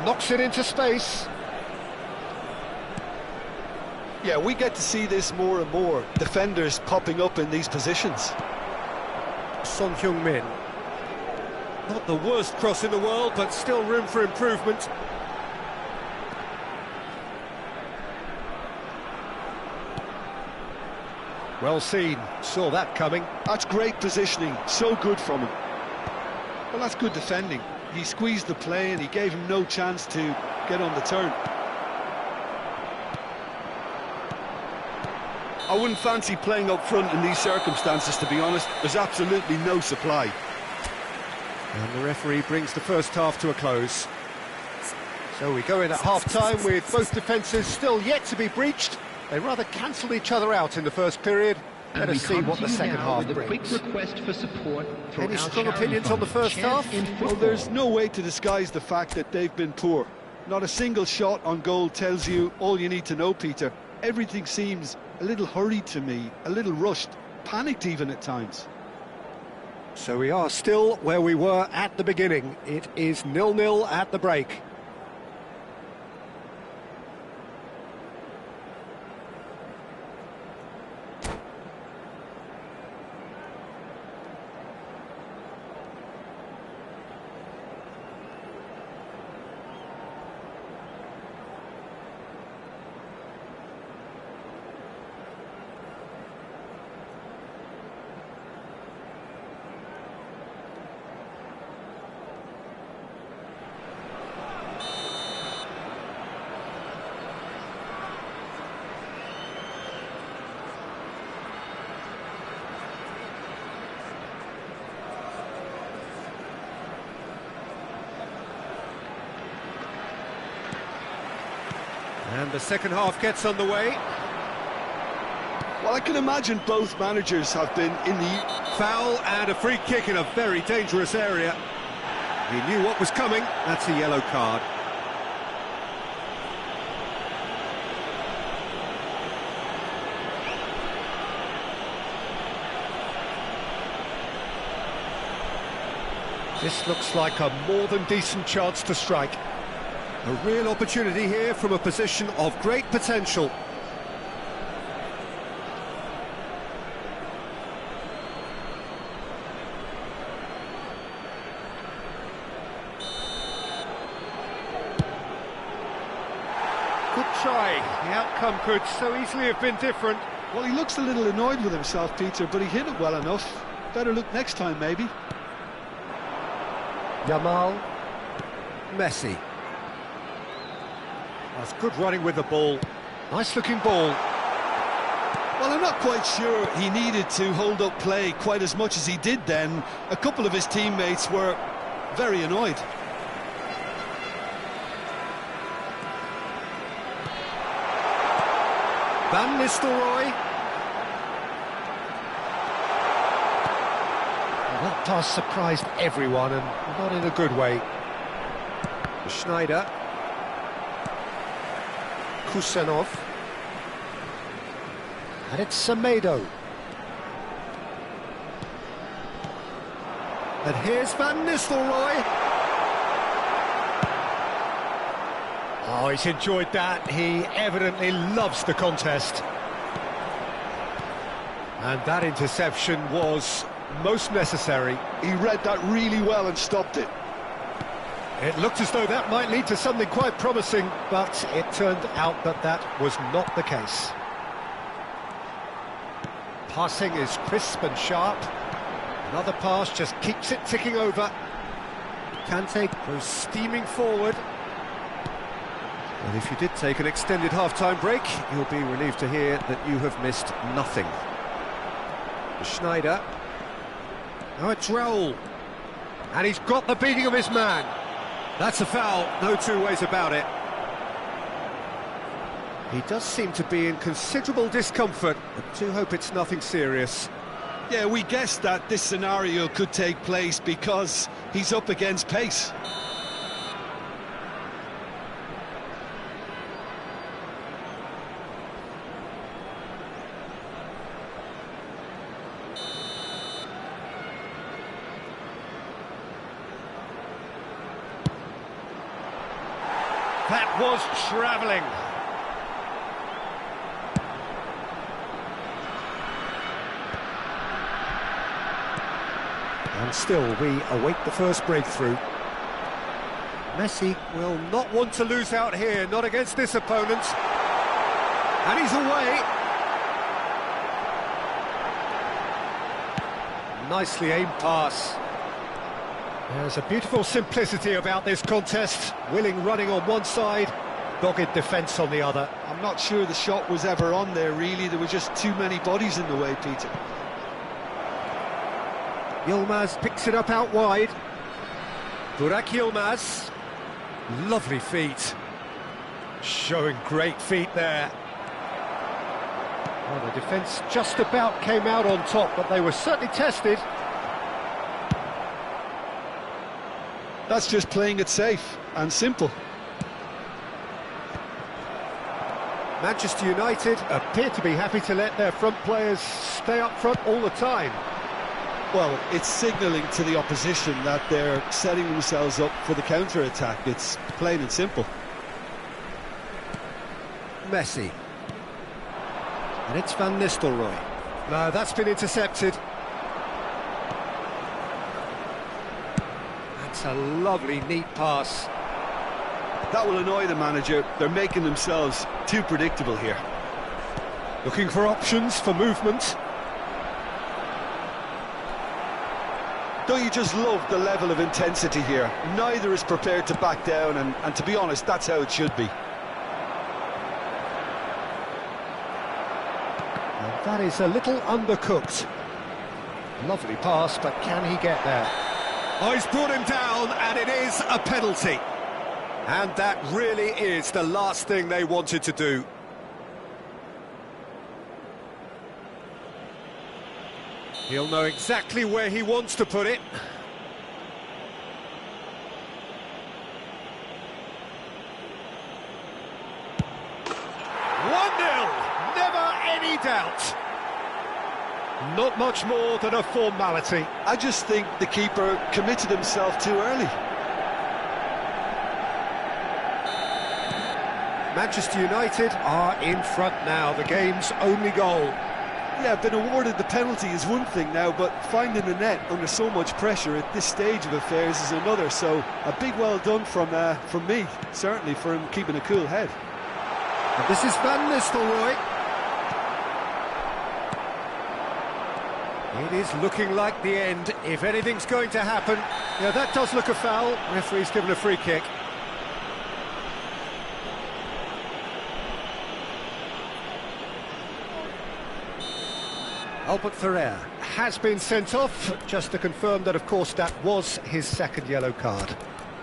knocks it into space. Yeah, we get to see this more and more. Defenders popping up in these positions. Son Heung-min. Not the worst cross in the world, but still room for improvement. Well seen, saw that coming. That's great positioning, so good from him. Well, that's good defending. He squeezed the play and he gave him no chance to get on the turn. I wouldn't fancy playing up front in these circumstances, to be honest. There's absolutely no supply. And the referee brings the first half to a close. So we go in at half-time with both defences still yet to be breached. They rather cancelled each other out in the first period. Let us see what the second half brings. Quick request for support from Any our strong charity opinions on the fund, first half? In Well, Football. there's no way to disguise the fact that they've been poor. Not a single shot on goal tells you all you need to know, Peter. Everything seems a little hurried to me, a little rushed, panicked even at times. So we are still where we were at the beginning. It is 0-0 at the break. And the second half gets underway. Well, I can imagine both managers have been in the... Foul and a free kick in a very dangerous area. He knew what was coming. That's a yellow card. This looks like a more than decent chance to strike. A real opportunity here from a position of great potential. Good try. The outcome could so easily have been different. Well, he looks a little annoyed with himself, Peter, but he hit it well enough. Better look next time, maybe. Yamal. Messi. That's good running with the ball. Nice looking ball. Well, I'm not quite sure he needed to hold up play quite as much as he did then. A couple of his teammates were very annoyed. Van Nistelrooy. Well, that pass surprised everyone, and not in a good way. Schneider. Kusanov. And it's Semedo. And here's Van Nistelrooy. Oh, he's enjoyed that. He evidently loves the contest. And that interception was most necessary. He read that really well and stopped it. It looked as though that might lead to something quite promising, but it turned out that that was not the case. Passing is crisp and sharp. Another pass just keeps it ticking over. Kante goes steaming forward. And if you did take an extended half-time break, you'll be relieved to hear that you have missed nothing. Schneider. Now it's Raul. And he's got the beating of his man. That's a foul, no two ways about it. He does seem to be in considerable discomfort, but do hope it's nothing serious. Yeah, we guessed that this scenario could take place because he's up against pace. That was travelling. And still, we await the first breakthrough. Messi will not want to lose out here, not against this opponent. And he's away. Nicely aimed pass. There's a beautiful simplicity about this contest. Willing running on one side, dogged defence on the other. I'm not sure the shot was ever on there, really. There were just too many bodies in the way, Peter. Yilmaz picks it up out wide. Burak Yilmaz. Lovely feet. Showing great feet there. Well, the defence just about came out on top, but they were certainly tested. That's just playing it safe and simple. Manchester United appear to be happy to let their front players stay up front all the time. Well, it's signalling to the opposition that they're setting themselves up for the counter-attack. It's plain and simple. Messi. And it's Van Nistelrooy. No, that's been intercepted. That's a lovely, neat pass. That will annoy the manager. They're making themselves too predictable here. Looking for options for movement. Don't you just love the level of intensity here? Neither is prepared to back down, and to be honest, that's how it should be. And that is a little undercooked. Lovely pass, but can he get there? Oh, he's brought him down, and it is a penalty. And that really is the last thing they wanted to do. He'll know exactly where he wants to put it. 1-0, never any doubt. Not much more than a formality. I just think the keeper committed himself too early. Manchester United are in front now, the game's only goal. Yeah, been awarded the penalty is one thing now, but finding the net under so much pressure at this stage of affairs is another. So a big well done from me, certainly, for him keeping a cool head. And this is Van Nistelrooy. It is looking like the end, if anything's going to happen. Yeah, that does look a foul. Referee's given a free kick. Albert Ferrer has been sent off, just to confirm that, of course, that was his second yellow card.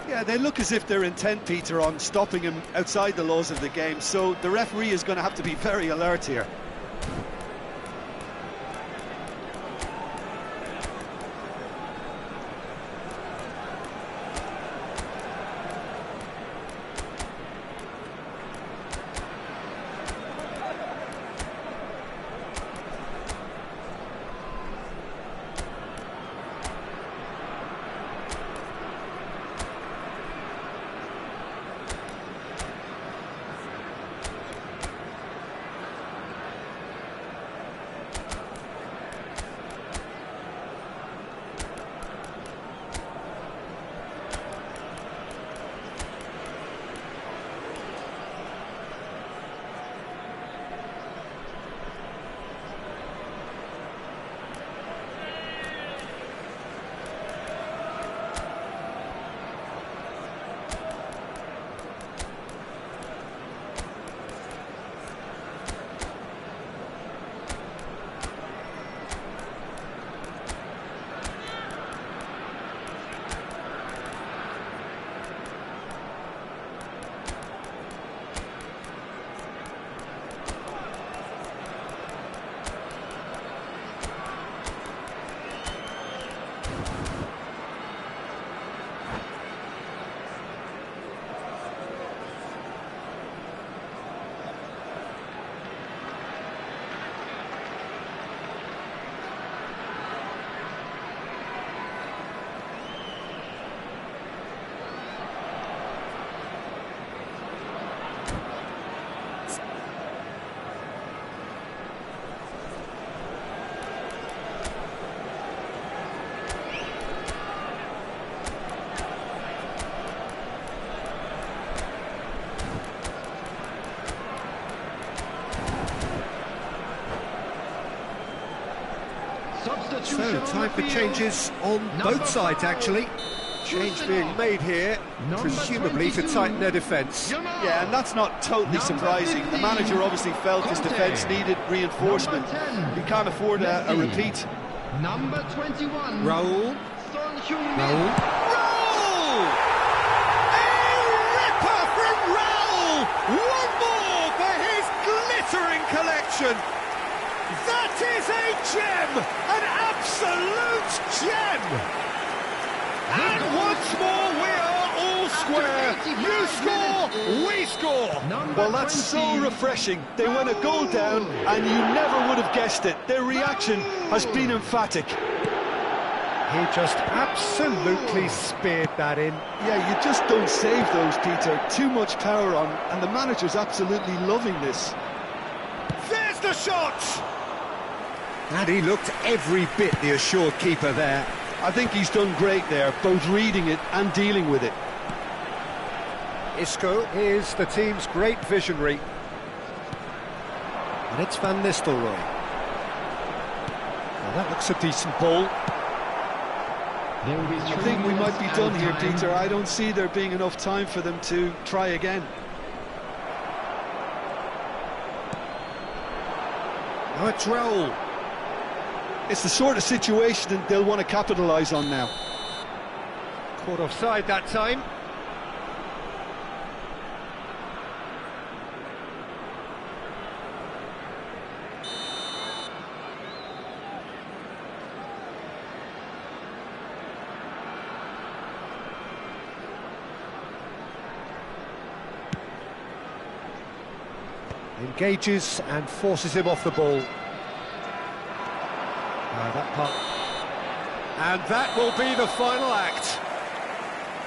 Yeah, they look as if they're intent, Peter, on stopping him outside the laws of the game, so the referee is going to have to be very alert here. So, time for changes on both sides, actually. Change being made here, presumably to tighten their defence. Yeah, and that's not totally surprising. The manager obviously felt his defence needed reinforcement. He can't afford a repeat. Number 21. Raul. Raul. Raul! A ripper from Raul! One more for his glittering collection! That is a gem! An absolute gem! And once more we are all square. You score, we score. Well, that's so refreshing. They went a goal down and you never would have guessed it. Their reaction has been emphatic. He just absolutely speared that in. Yeah, you just don't save those, Peter. Too much power on, and the manager's absolutely loving this. There's the shot! And he looked every bit the assured keeper there. I think he's done great there, both reading it and dealing with it. Isco is the team's great visionary. And it's Van Nistelrooy. Well, that looks a decent ball. I think we might be done here, Peter. I don't see there being enough time for them to try again. Now it's Raul. It's the sort of situation that they'll want to capitalise on now. Caught offside that time. Engages and forces him off the ball. That part. And that will be the final act.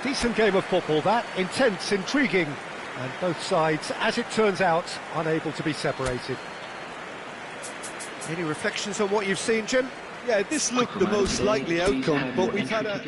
Decent game of football, that. Intense, intriguing. And both sides, as it turns out, unable to be separated. Any reflections on what you've seen, Jim? Yeah, this looked the most likely outcome, but we've had a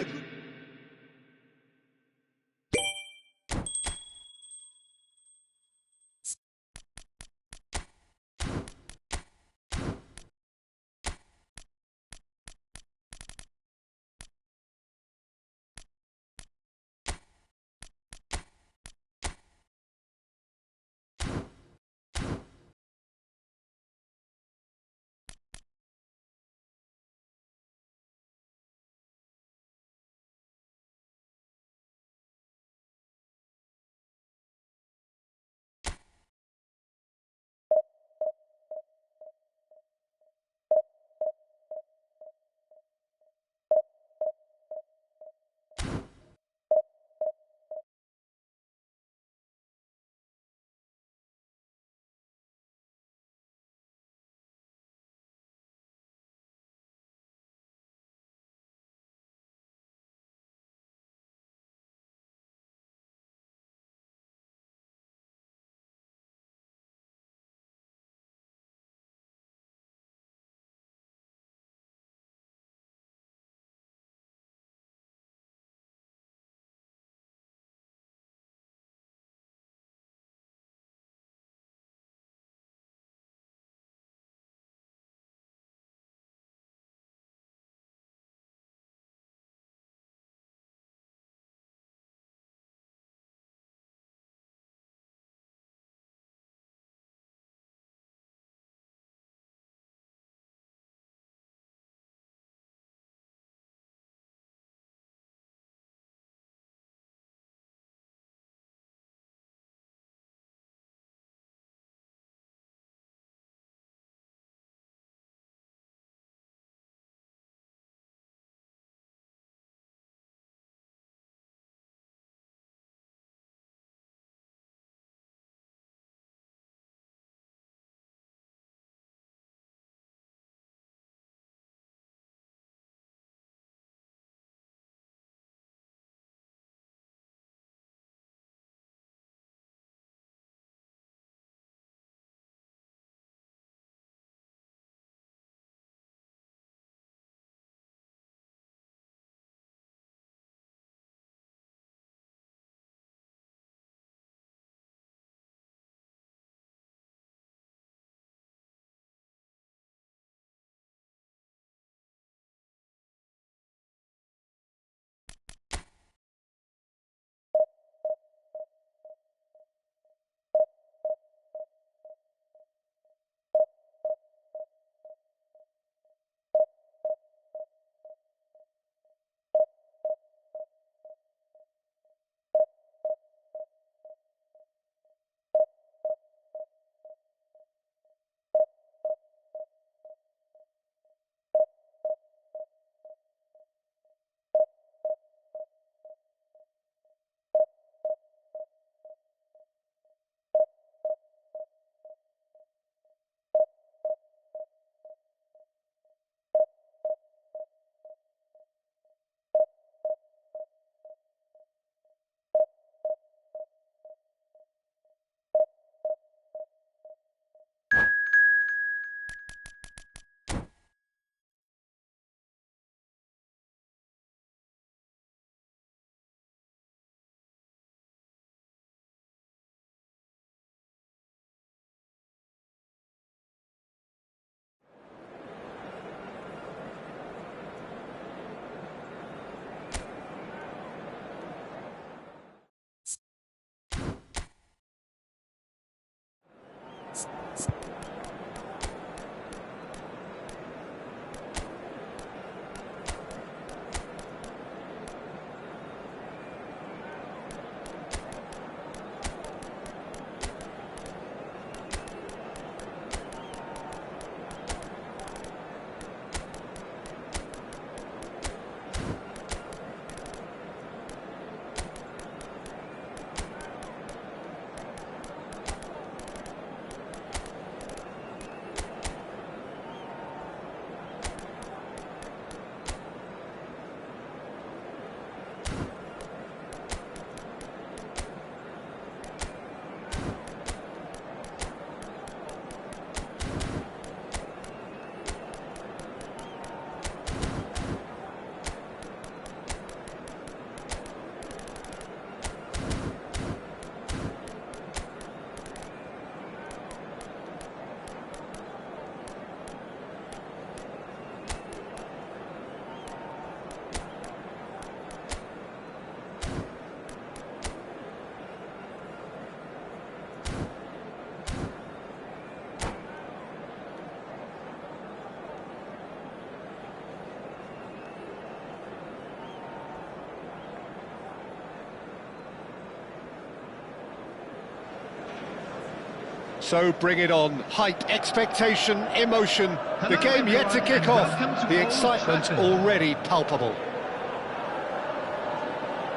So bring it on. Hype, expectation, emotion. The game yet to kick off. The excitement already palpable.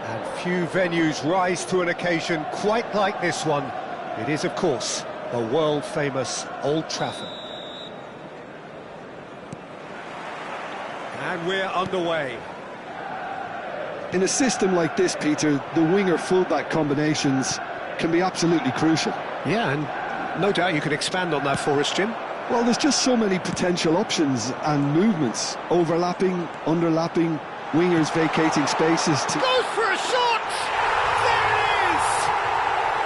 And few venues rise to an occasion quite like this one. It is, of course, the world-famous Old Trafford. And we're underway. In a system like this, Peter, the winger-fullback combinations can be absolutely crucial. Yeah, and no doubt you could expand on that for us, Jim. Well, there's just so many potential options and movements. Overlapping, underlapping, wingers vacating spaces to... Goes for a shot! There it is!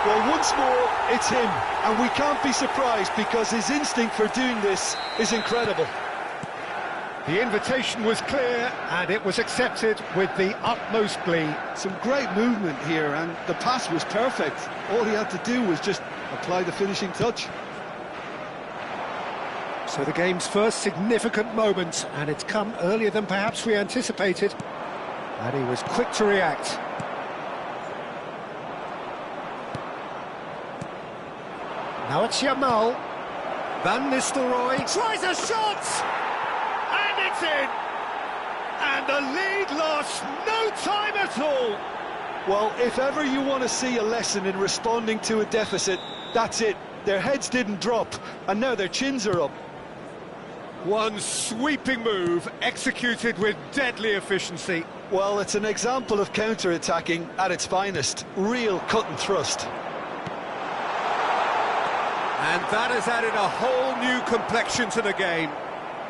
Well, once more, it's him. And we can't be surprised because his instinct for doing this is incredible. The invitation was clear and it was accepted with the utmost glee. Some great movement here and the pass was perfect. All he had to do was just apply the finishing touch. So the game's first significant moment, and it's come earlier than perhaps we anticipated. And he was quick to react. Now it's Yamal. Van Nistelrooy tries a shot! And it's in! And the lead lost no time at all! Well, if ever you want to see a lesson in responding to a deficit, that's it. Their heads didn't drop, and now their chins are up. One sweeping move, executed with deadly efficiency. Well, it's an example of counter-attacking at its finest. Real cut and thrust. And that has added a whole new complexion to the game.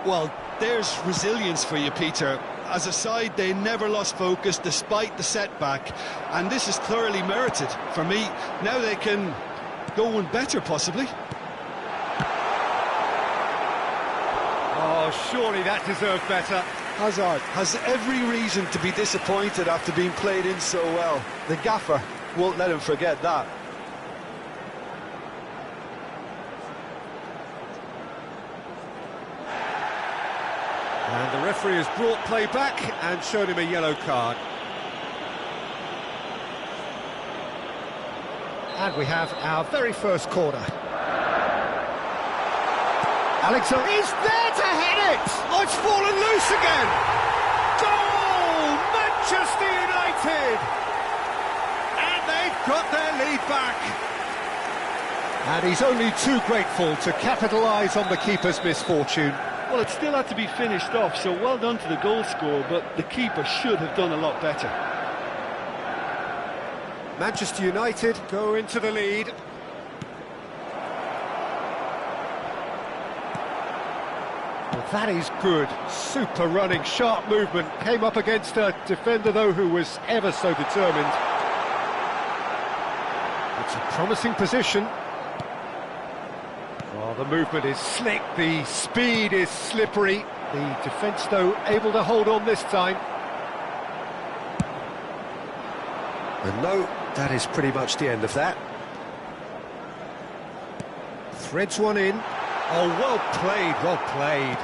Well, there's resilience for you, Peter. As a side, they never lost focus despite the setback, and this is thoroughly merited. For me, now they can go one better, possibly. Oh, surely that deserved better. Hazard has every reason to be disappointed after being played in so well. The gaffer won't let him forget that. And the referee has brought play back and shown him a yellow card. And we have our very first corner. Alexander is there to head it! Oh, it's fallen loose again! Goal! Manchester United! And they've got their lead back. And he's only too grateful to capitalise on the keeper's misfortune. Well, it still had to be finished off, so well done to the goal scorer, but the keeper should have done a lot better. Manchester United go into the lead. Well, that is good. Super running, sharp movement. Came up against a defender, though, who was ever so determined. It's a promising position. Well, the movement is slick, the speed is slippery. The defence, though, able to hold on this time. And no, that is pretty much the end of that. Threads one in. Oh, well played, well played.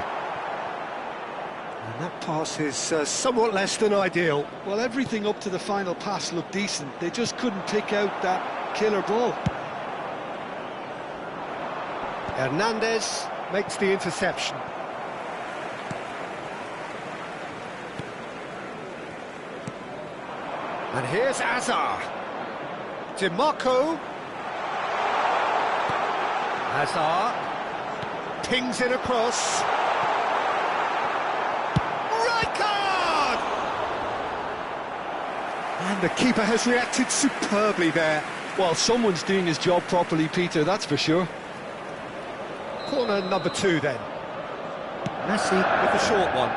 And that pass is somewhat less than ideal. Well, everything up to the final pass looked decent. They just couldn't pick out that killer ball. Hernandez makes the interception. And here's Azar. DiMarco. Azar pings it across. Rijkaard! And the keeper has reacted superbly there. Well, someone's doing his job properly, Peter, that's for sure. Corner number 2 then. Messi with the short one.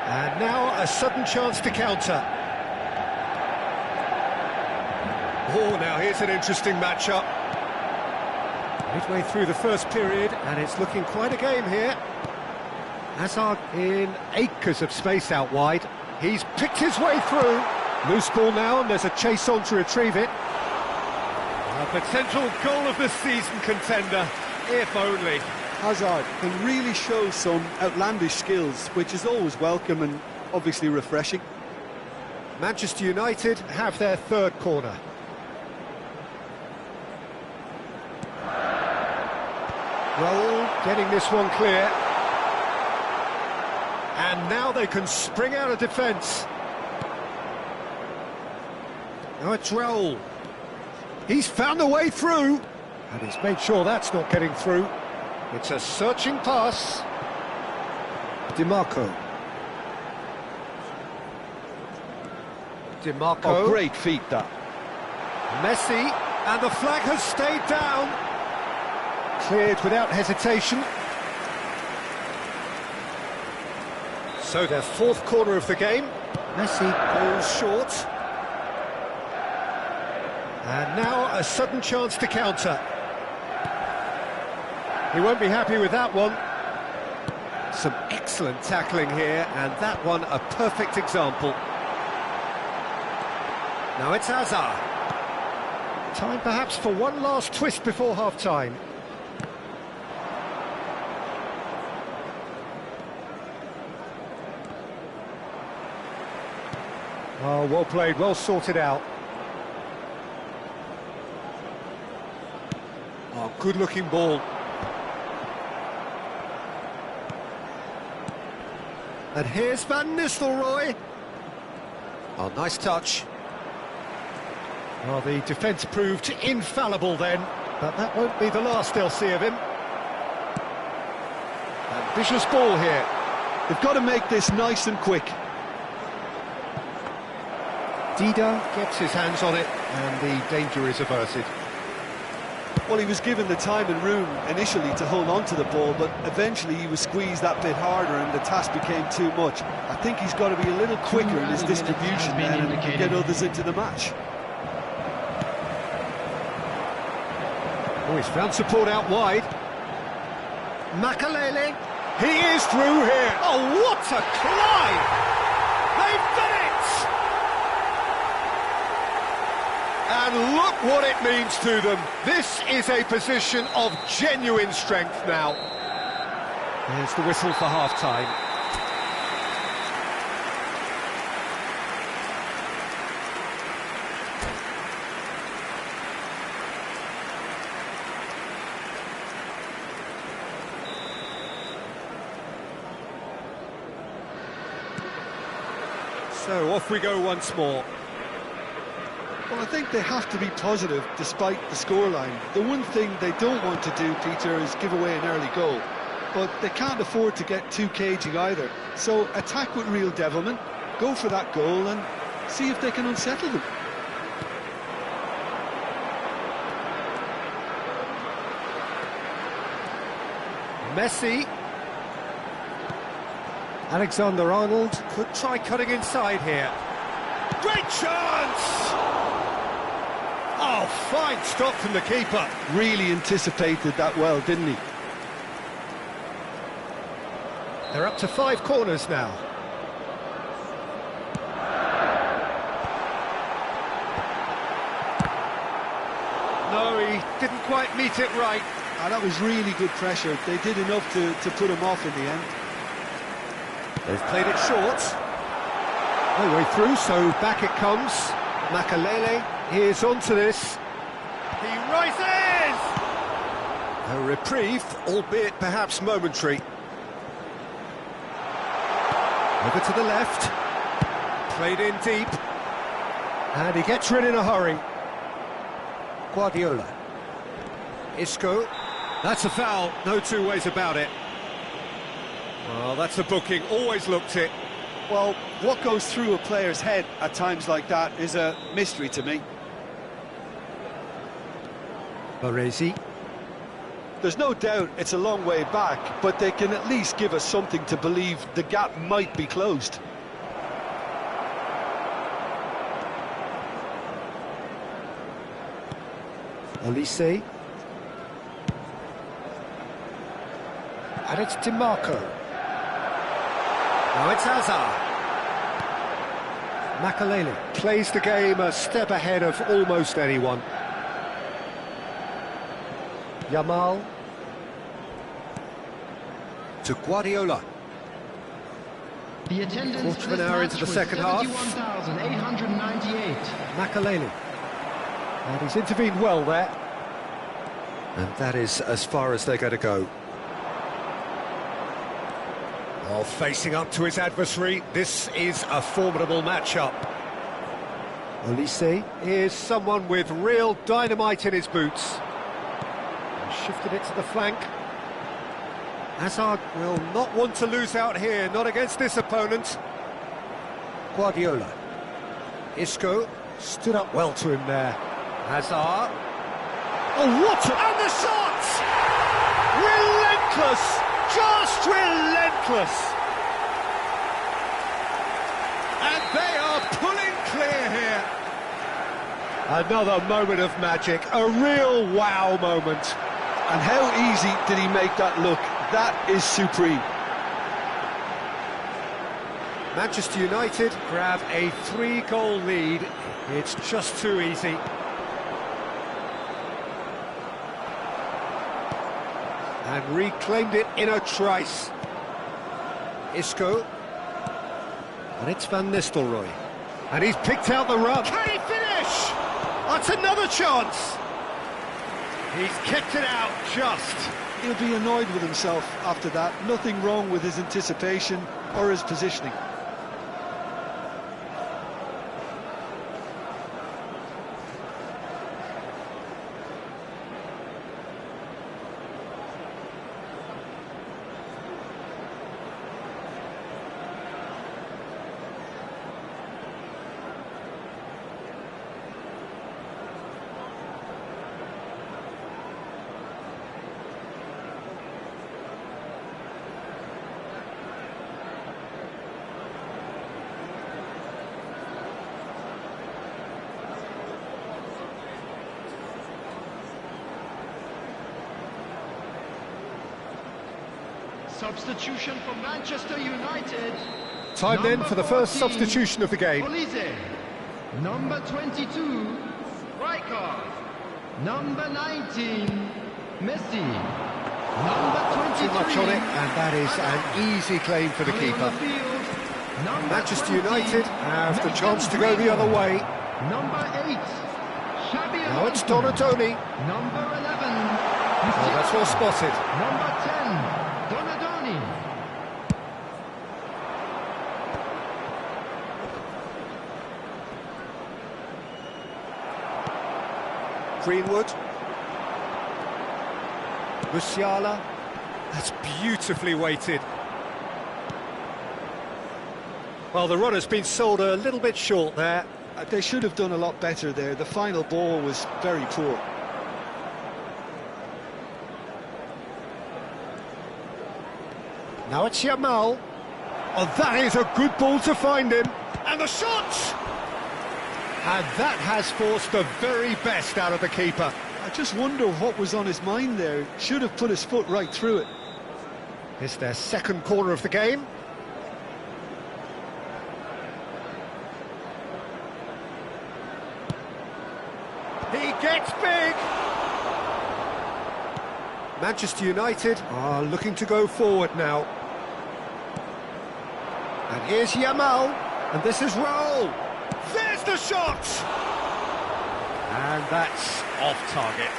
And now a sudden chance to counter. Oh, now here's an interesting matchup. Midway through the first period, and it's looking quite a game here. Hazard in acres of space out wide. He's picked his way through. Loose ball now, and there's a chase on to retrieve it. A potential goal of the season contender, if only. Hazard can really show some outlandish skills, which is always welcome and obviously refreshing. Manchester United have their third corner. Raul getting this one clear. And now they can spring out of defence. Now it's Raul. He's found a way through. And he's made sure that's not getting through. It's a searching pass. DiMarco. DiMarco. Oh, great feat, that. Messi, and the flag has stayed down. Cleared without hesitation. So their fourth corner of the game. Messi goes short. And now a sudden chance to counter. He won't be happy with that one. Some excellent tackling here, and that one a perfect example. Now it's Hazard. Time perhaps for one last twist before half-time. Oh, well played, well sorted out. Oh, good-looking ball. And here's Van Nistelrooy. Oh, nice touch. Well, the defence proved infallible then, but that won't be the last they'll see of him. Ambitious ball here. They've got to make this nice and quick. Dida gets his hands on it, and the danger is averted. Well, he was given the time and room initially to hold on to the ball, but eventually he was squeezed that bit harder and the task became too much. I think he's got to be a little quicker in his distribution then and get others into the match. Oh, he's found support out wide. Makalele, he is through here. Oh, what a climb! They've done it! And look what it means to them. This is a position of genuine strength now. There's the whistle for half-time. So off we go once more. Well, I think they have to be positive despite the scoreline. The one thing they don't want to do, Peter, is give away an early goal. But they can't afford to get too cagey either. So attack with real devilment, go for that goal and see if they can unsettle them. Messi. Alexander-Arnold could try cutting inside here. Great chance! Oh, fine stop from the keeper. Really anticipated that well, didn't he? They're up to 5 corners now. No, he didn't quite meet it right. That was really good pressure. They did enough to put him off in the end. They've played it short. No way through, so back it comes. Makalele is onto this. He rises! A reprieve, albeit perhaps momentary. Over to the left. Played in deep. And he gets rid in a hurry. Guardiola. Isco. That's a foul, no two ways about it. Well, that's a booking, always looked it. Well, what goes through a player's head at times like that is a mystery to me. Baresi. There's no doubt it's a long way back, but they can at least give us something to believe the gap might be closed. Olise. And it's DiMarco. Now it's Hazard. Makalele plays the game a step ahead of almost anyone. Yamal. To Guardiola. The attendance Quarter of an hour into the second half. 71,898. Makalele. And he's intervened well there. And that is as far as they're going to go. Well, facing up to his adversary, this is a formidable matchup. Olise is someone with real dynamite in his boots. Shifted it to the flank. Hazard will not want to lose out here, not against this opponent. Guardiola. Isco stood up well to him there. Hazard. Oh, what a... And the shot! Relentless! Just relentless! And they are pulling clear here. Another moment of magic, a real wow moment. And how easy did he make that look? That is supreme. Manchester United grab a 3-goal lead. It's just too easy. And reclaimed it in a trice. Isco. And it's Van Nistelrooy. And he's picked out the run. Can he finish? That's another chance. He's kept it out just. He'll be annoyed with himself after that. Nothing wrong with his anticipation or his positioning. Substitution for Manchester United. Time then for the first 14, substitution of the game. Olise. Number 22, Rijkaard. Number 19, Messi. Number 23. Too much on it, and that is an easy claim for the keeper. Manchester United have the chance to go the other way. Number 8, Xabi Now it's Alonso. Donadoni. Number 11, Oh, that's well spotted. Number 10, Donadoni. Greenwood. Musiala. That's beautifully weighted. Well, the run has been sold a little bit short there. They should have done a lot better there. The final ball was very poor. Now it's Yamal. Oh, that is a good ball to find him. And the shot! And that has forced the very best out of the keeper. I just wonder what was on his mind there. Should have put his foot right through it. It's their second corner of the game. He gets big. Manchester United are looking to go forward now. And here's Yamal, and this is Raul. There's the shot! And that's off target.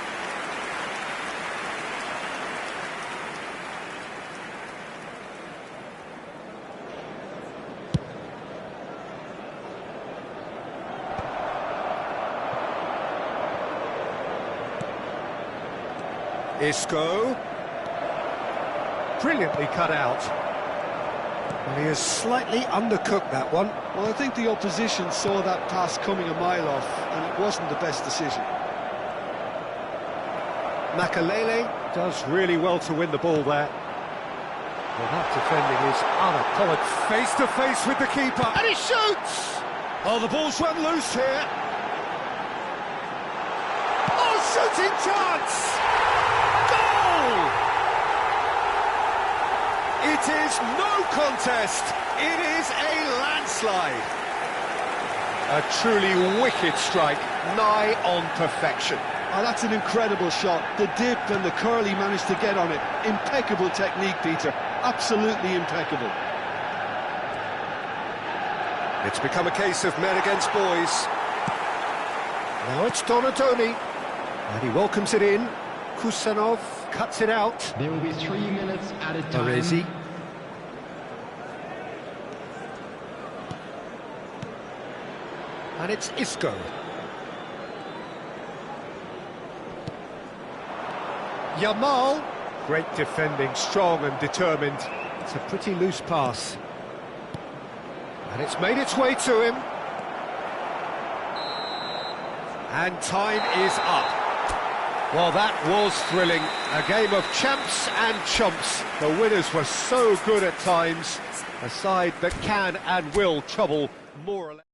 Isco. Brilliantly cut out. Well, he has slightly undercooked that one. Well, I think the opposition saw that pass coming a mile off, and it wasn't the best decision. Makalele does really well to win the ball there. Well, that defending is unapologetic. Face to face with the keeper, and he shoots! Oh, the ball's run loose here. Oh, shooting chance! Goal! It is no contest. It is a landslide. A truly wicked strike, nigh on perfection. Oh, that's an incredible shot. The dip and the curl he managed to get on it. Impeccable technique, Peter. Absolutely impeccable. It's become a case of men against boys. Now it's Donatoni. And he welcomes it in. Kusanov cuts it out. There will be 3 minutes added time. Baresi. And it's Isco. Yamal. Great defending, strong and determined. It's a pretty loose pass. And it's made its way to him. And time is up. Well, that was thrilling. A game of champs and chumps. The winners were so good at times. A side that can and will trouble more or less.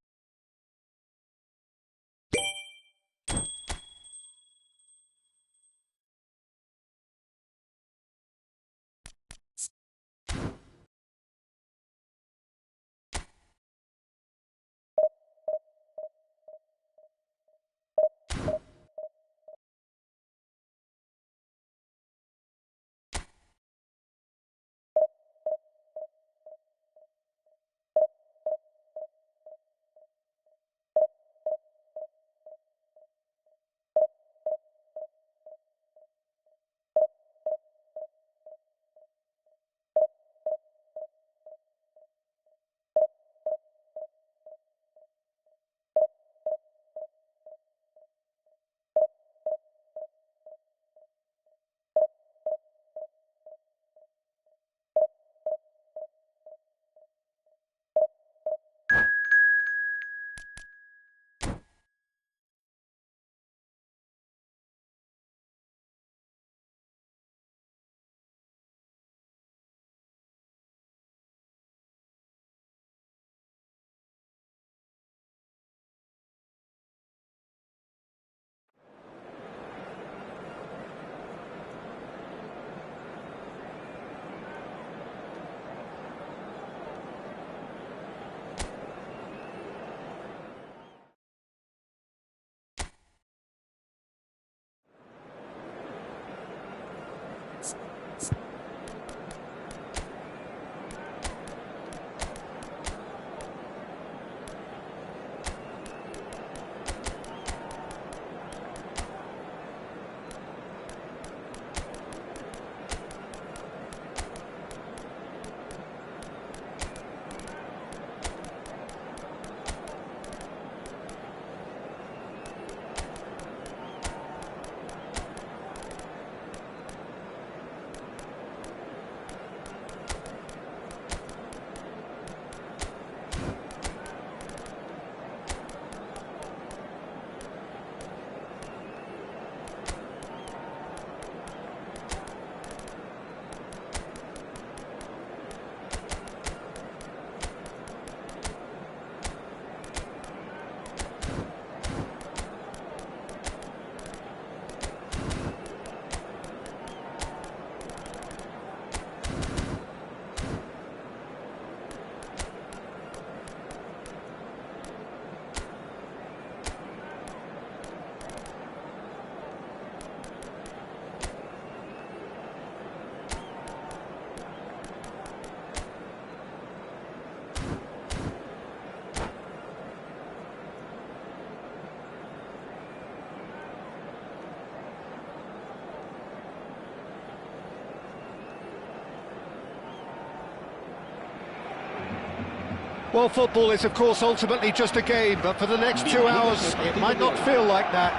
Well, football is, of course, ultimately just a game, but for the next 2 hours, it might not feel like that.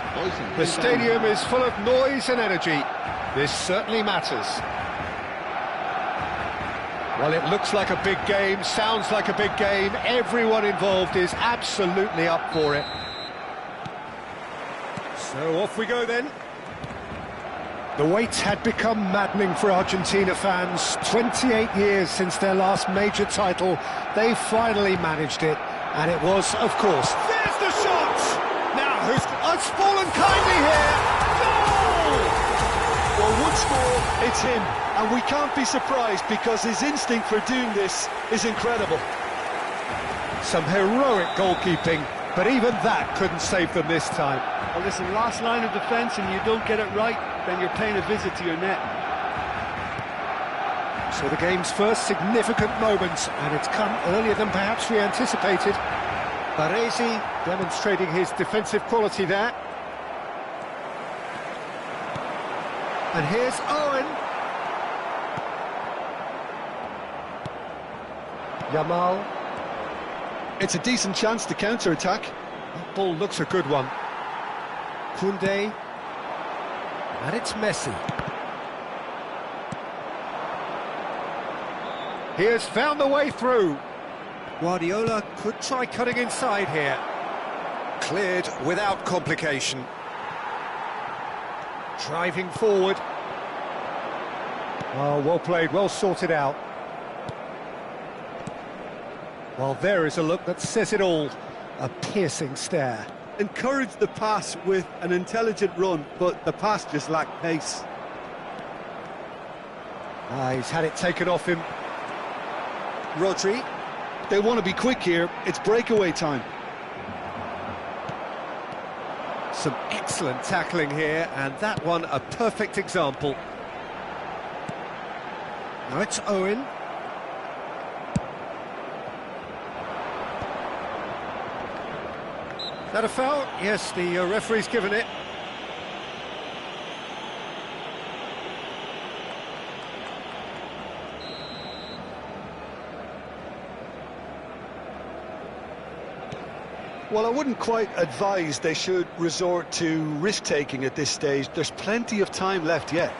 The stadium is full of noise and energy. This certainly matters. Well, it looks like a big game, sounds like a big game. Everyone involved is absolutely up for it. So off we go then. The wait had become maddening for Argentina fans. 28 years since their last major title. They finally managed it, and it was, of course... There's the shot! Now, it's fallen kindly here! Goal! Well, would score, it's him, and we can't be surprised because his instinct for doing this is incredible. Some heroic goalkeeping, but even that couldn't save them this time. Well, listen, last line of defence and you don't get it right, then you're paying a visit to your net. So the game's first significant moment, and it's come earlier than perhaps we anticipated. Baresi demonstrating his defensive quality there. And here's Owen. Yamal. It's a decent chance to counter-attack. That ball looks a good one. Koundé. And it's Messi. He has found the way through. Guardiola could try cutting inside here. Cleared without complication. Driving forward. Oh, well played, well sorted out. Well, there is a look that says it all. A piercing stare. Encouraged the pass with an intelligent run, but the pass just lacked pace. He's had it taken off him. Rodri. They want to be quick here, it's breakaway time. Some excellent tackling here, and that one a perfect example. Now it's Owen. Is that a foul? Yes, the referee's given it. Well, I wouldn't quite advise they should resort to risk-taking at this stage. There's plenty of time left yet.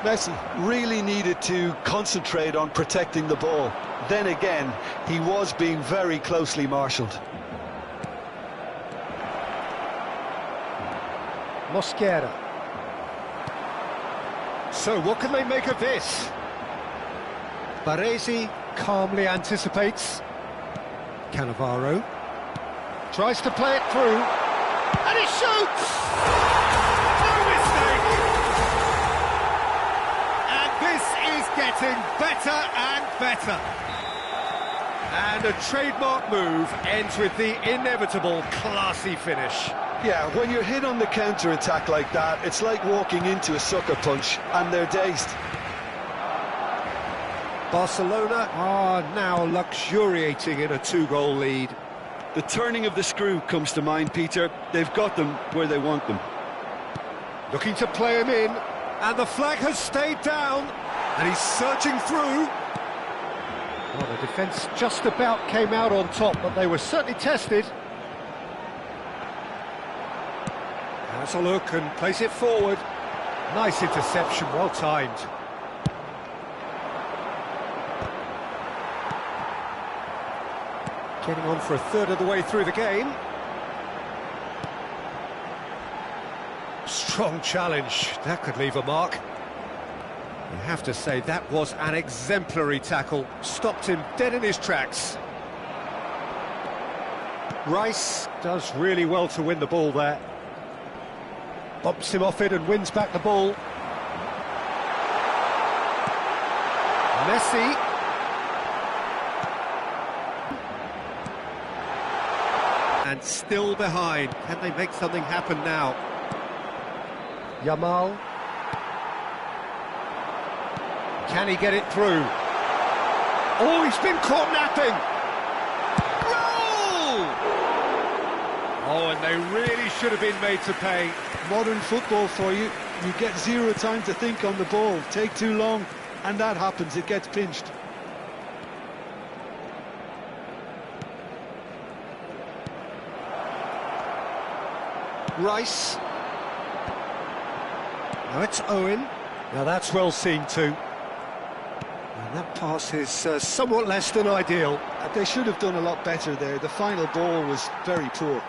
Messi really needed to concentrate on protecting the ball. Then again, he was being very closely marshalled. Mosquera. So what can they make of this? Baresi calmly anticipates. Cannavaro tries to play it through, and he shoots! No mistake! And this is getting better and better. And a trademark move ends with the inevitable classy finish. Yeah, when you're hit on the counter-attack like that, it's like walking into a sucker punch, and they're dazed. Barcelona are now luxuriating in a 2-goal lead. The turning of the screw comes to mind, Peter. They've got them where they want them. Looking to play him in, and the flag has stayed down, and he's searching through. Well, the defence just about came out on top, but they were certainly tested. Has a look and plays it forward. Nice interception, well timed. Getting on for a third of the way through the game. Strong challenge, that could leave a mark. You have to say that was an exemplary tackle. Stopped him dead in his tracks. Rice does really well to win the ball there. Bumps him off it and wins back the ball. Messi. And still behind. Can they make something happen now? Yamal. Can he get it through? Oh, he's been caught napping. Goal! Oh, and they really should have been made to pay. Modern football for you. You get zero time to think on the ball. Take too long, and that happens. It gets pinched. Rice. Now it's Owen. Now that's well seen too. And that pass is somewhat less than ideal. They should have done a lot better there. The final ball was very poor.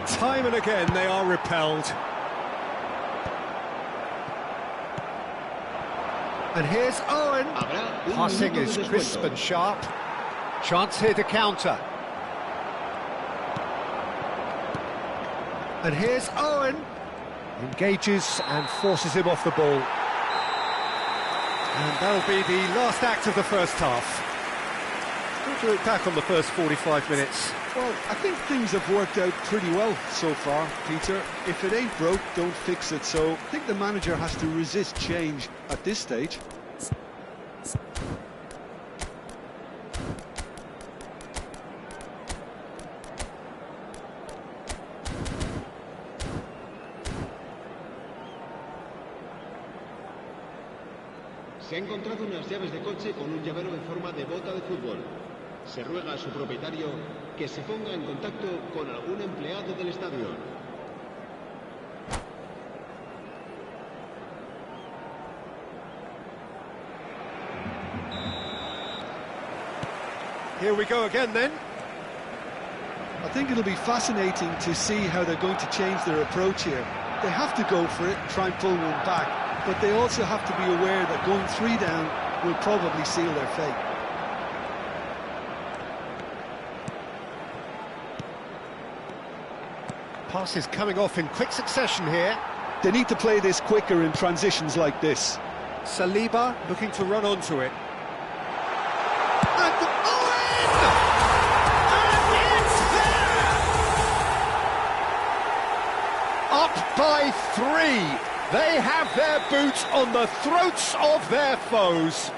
Time and again they are repelled. And here's Owen. Passing is crisp and sharp. Chance here to counter. And here's Owen. Engages and forces him off the ball. And that'll be the last act of the first half. Good to look back on the first 45 minutes. Well, I think things have worked out pretty well so far, Peter. If it ain't broke, don't fix it. So I think the manager has to resist change at this stage. Se ha encontrado unas llaves de coche con un llavero en forma de bota de fútbol. Se ruega a su propietario que se ponga en contacto con algún empleado del estadio. Here we go again then. I think it'll be fascinating to see how they're going to change their approach here. They have to go for it and try and pull one back, but they also have to be aware that going 3 down will probably seal their fate. Passes coming off in quick succession here. They need to play this quicker in transitions like this. Saliba looking to run onto it. And Owen! And it's there! Up by 3. They have their boots on the throats of their foes.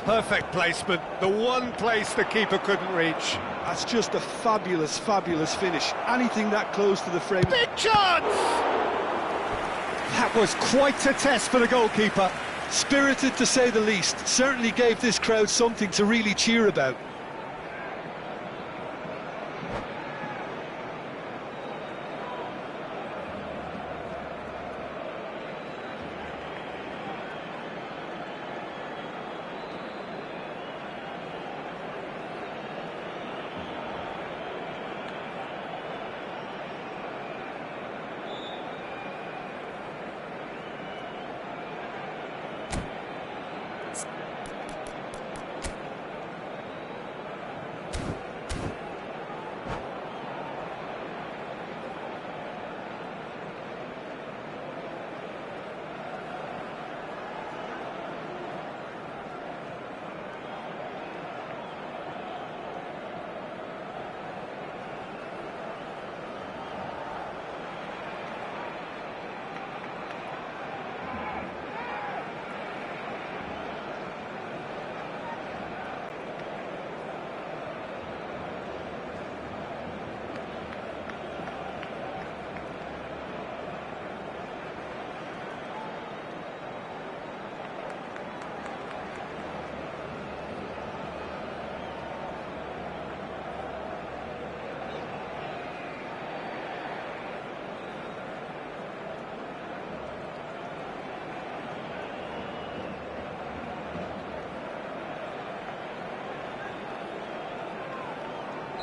Perfect placement, the one place the keeper couldn't reach. That's just a fabulous, fabulous finish. Anything that close to the frame. Big chance! That was quite a test for the goalkeeper. Spirited to say the least. Certainly gave this crowd something to really cheer about.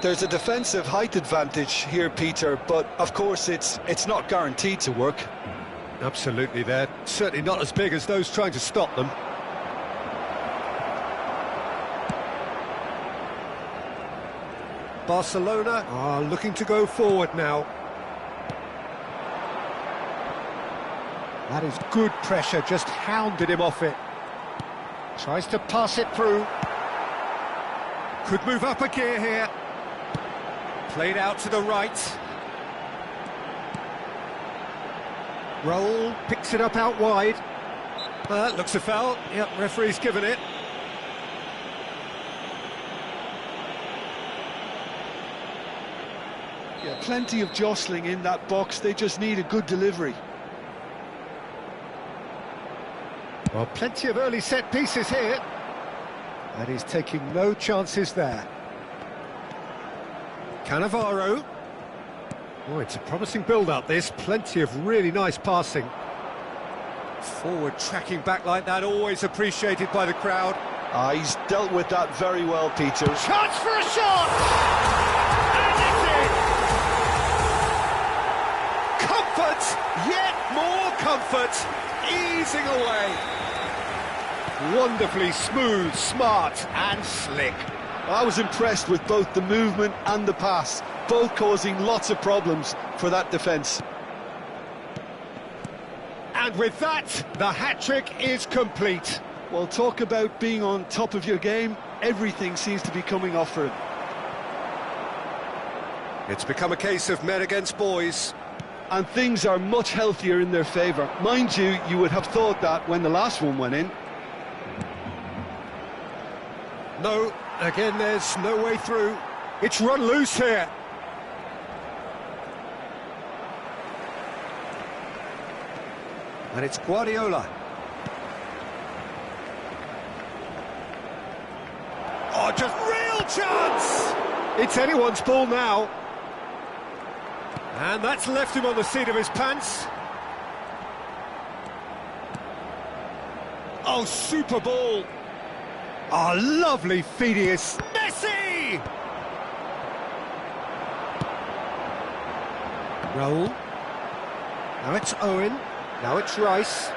There's a defensive height advantage here, Peter, but of course it's not guaranteed to work. Absolutely, they're certainly not as big as those trying to stop them. Barcelona are looking to go forward now. That is good pressure, just hounded him off it. Tries to pass it through. Could move up a gear here. Played out to the right. Raul picks it up out wide. Looks a foul. Yep, referee's given it. Yeah, plenty of jostling in that box. They just need a good delivery. Well, plenty of early set pieces here. And he's taking no chances there. Cannavaro. Oh, it's a promising build-up, this. Plenty of really nice passing. Forward tracking back like that, always appreciated by the crowd. He's dealt with that very well, Peter. Chance for a shot! And it's in! Comfort! Yet more comfort! Easing away. Wonderfully smooth, smart and slick. I was impressed with both the movement and the pass, both causing lots of problems for that defence. And with that, the hat-trick is complete. Well, talk about being on top of your game. Everything seems to be coming off for him. It's become a case of men against boys. And things are much healthier in their favour. Mind you, you would have thought that when the last one went in. No, again, there's no way through. It's run loose here. And it's Guardiola. Oh, just real chance! It's anyone's ball now. And that's left him on the seat of his pants. Oh, super ball. Oh, lovely Phidias. Messi! Raul. Now it's Owen. Now it's Rice.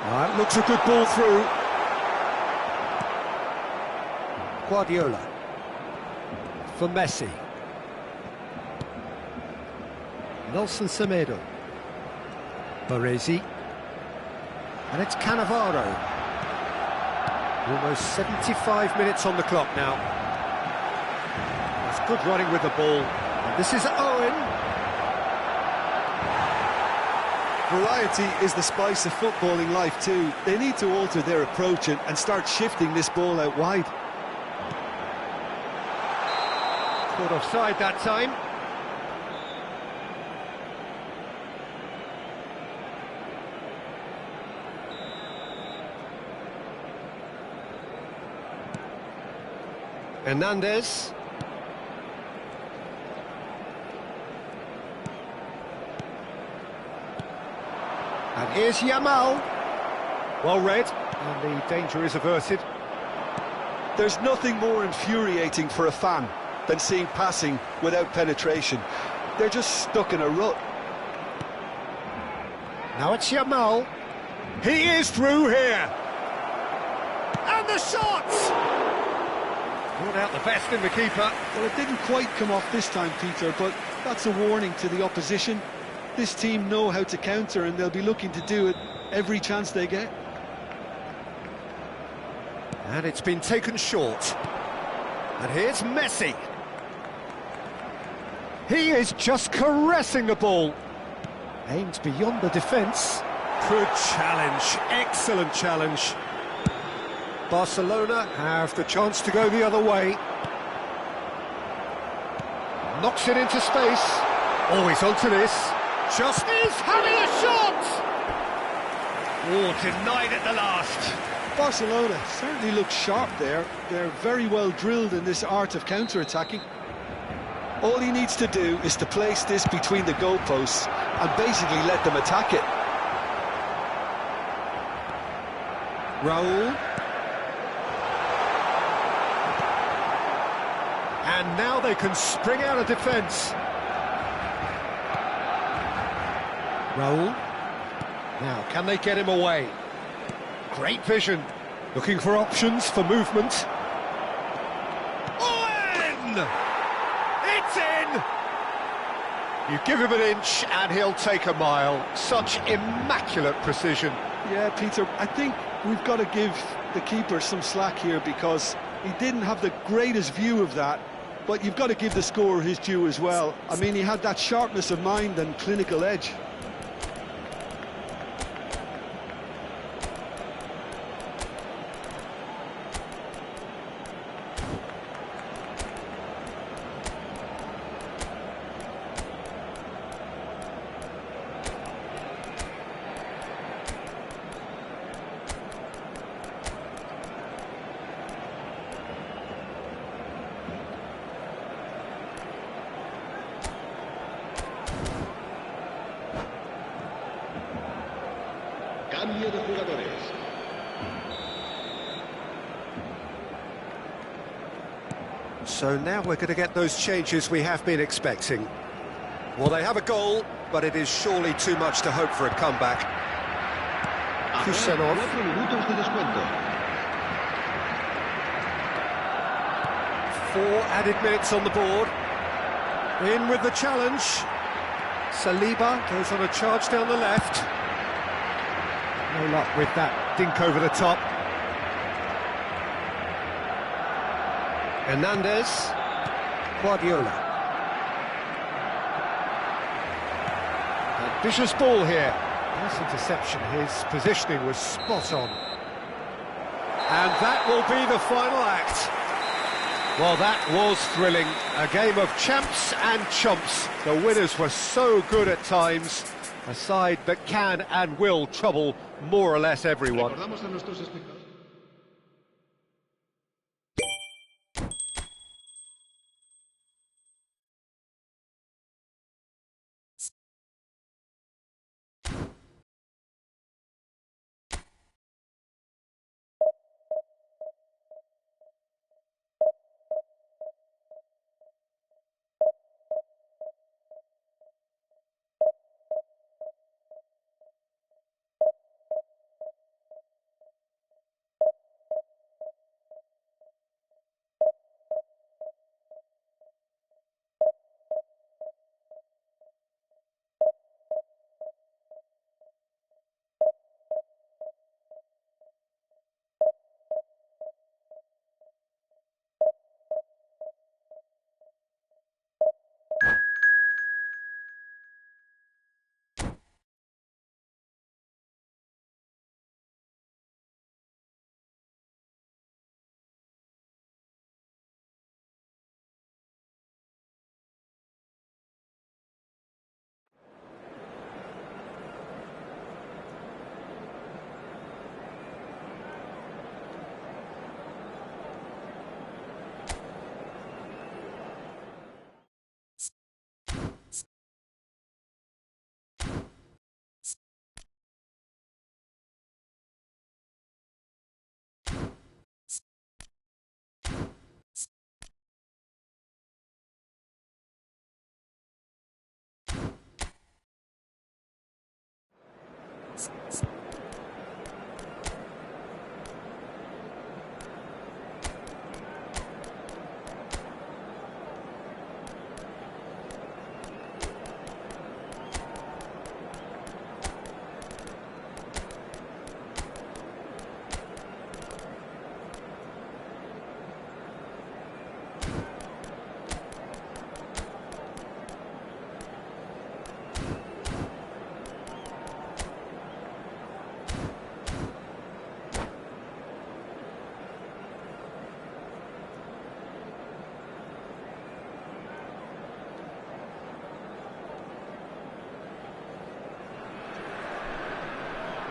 That looks a good ball through. Guardiola. For Messi. Nelson Semedo. Baresi. And it's Cannavaro. Almost 75 minutes on the clock now. That's good running with the ball. And this is Owen. Variety is the spice of footballing life too. They need to alter their approach and start shifting this ball out wide. Caught offside that time. Hernandez. And here's Yamal. Well read, and the danger is averted. There's nothing more infuriating for a fan than seeing passing without penetration. They're just stuck in a rut. Now it's Yamal. He is through here. And the shot! Brought out the best in the keeper. Well, it didn't quite come off this time, Peter, but that's a warning to the opposition. This team know how to counter, and they'll be looking to do it every chance they get. And it's been taken short. And here's Messi. He is just caressing the ball. Aimed beyond the defence. Good challenge, excellent challenge. Barcelona have the chance to go the other way. Knocks it into space. Always onto this. Just is having a shot! Oh, denied at the last. Barcelona certainly look sharp there. They're very well drilled in this art of counter-attacking. All he needs to do is to place this between the goalposts and basically let them attack it. Raul. And now they can spring out of defence. Raul. Now, can they get him away? Great vision. Looking for options for movement. Owen! It's in! You give him an inch and he'll take a mile. Such immaculate precision. Yeah, Peter, I think we've got to give the keeper some slack here because he didn't have the greatest view of that, but you've got to give the scorer his due as well. I mean, he had that sharpness of mind and clinical edge. Cambio de jugadores. So now we're going to get those changes we have been expecting. Well, they have a goal, but it is surely too much to hope for a comeback. Kusanov. 4 minutos de descuento. 4 added minutes on the board. In with the challenge. Saliba goes on a charge down the left. No luck with that dink over the top. Hernandez. Guardiola. Ambitious ball here. Nice interception. His positioning was spot on. And that will be the final act. Well, that was thrilling. A game of champs and chumps. The winners were so good at times. A side that can and will trouble more or less everyone. Recordamos a nuestros espectadores.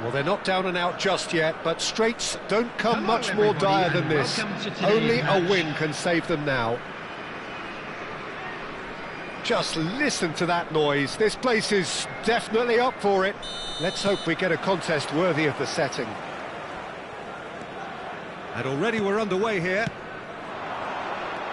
Well, they're not down and out just yet, but straights don't come much more dire than this. Only a win can save them now. Just listen to that noise. This place is definitely up for it. Let's hope we get a contest worthy of the setting. And already we're underway here.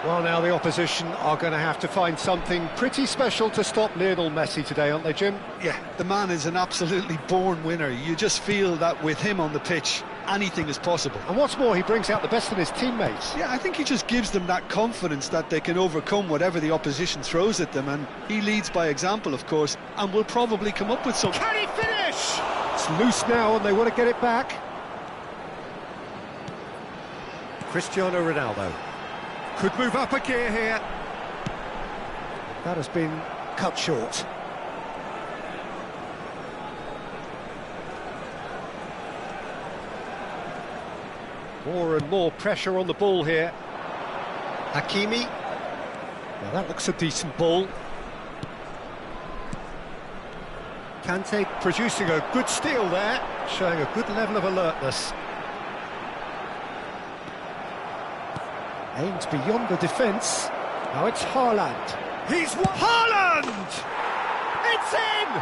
Well, now the opposition are going to have to find something pretty special to stop Lionel Messi today, aren't they, Jim? Yeah, the man is an absolutely born winner. You just feel that with him on the pitch, anything is possible. And what's more, he brings out the best in his teammates. Yeah, I think he just gives them that confidence that they can overcome whatever the opposition throws at them, and he leads by example, of course, and will probably come up with something. Can he finish? It's loose now, and they want to get it back. Cristiano Ronaldo could move up a gear here. That has been cut short. More and more pressure on the ball here. Hakimi. Now that looks a decent ball. Kante producing a good steal there, showing a good level of alertness. Aims beyond the defence. Now it's Haaland. He's Haaland! It's in!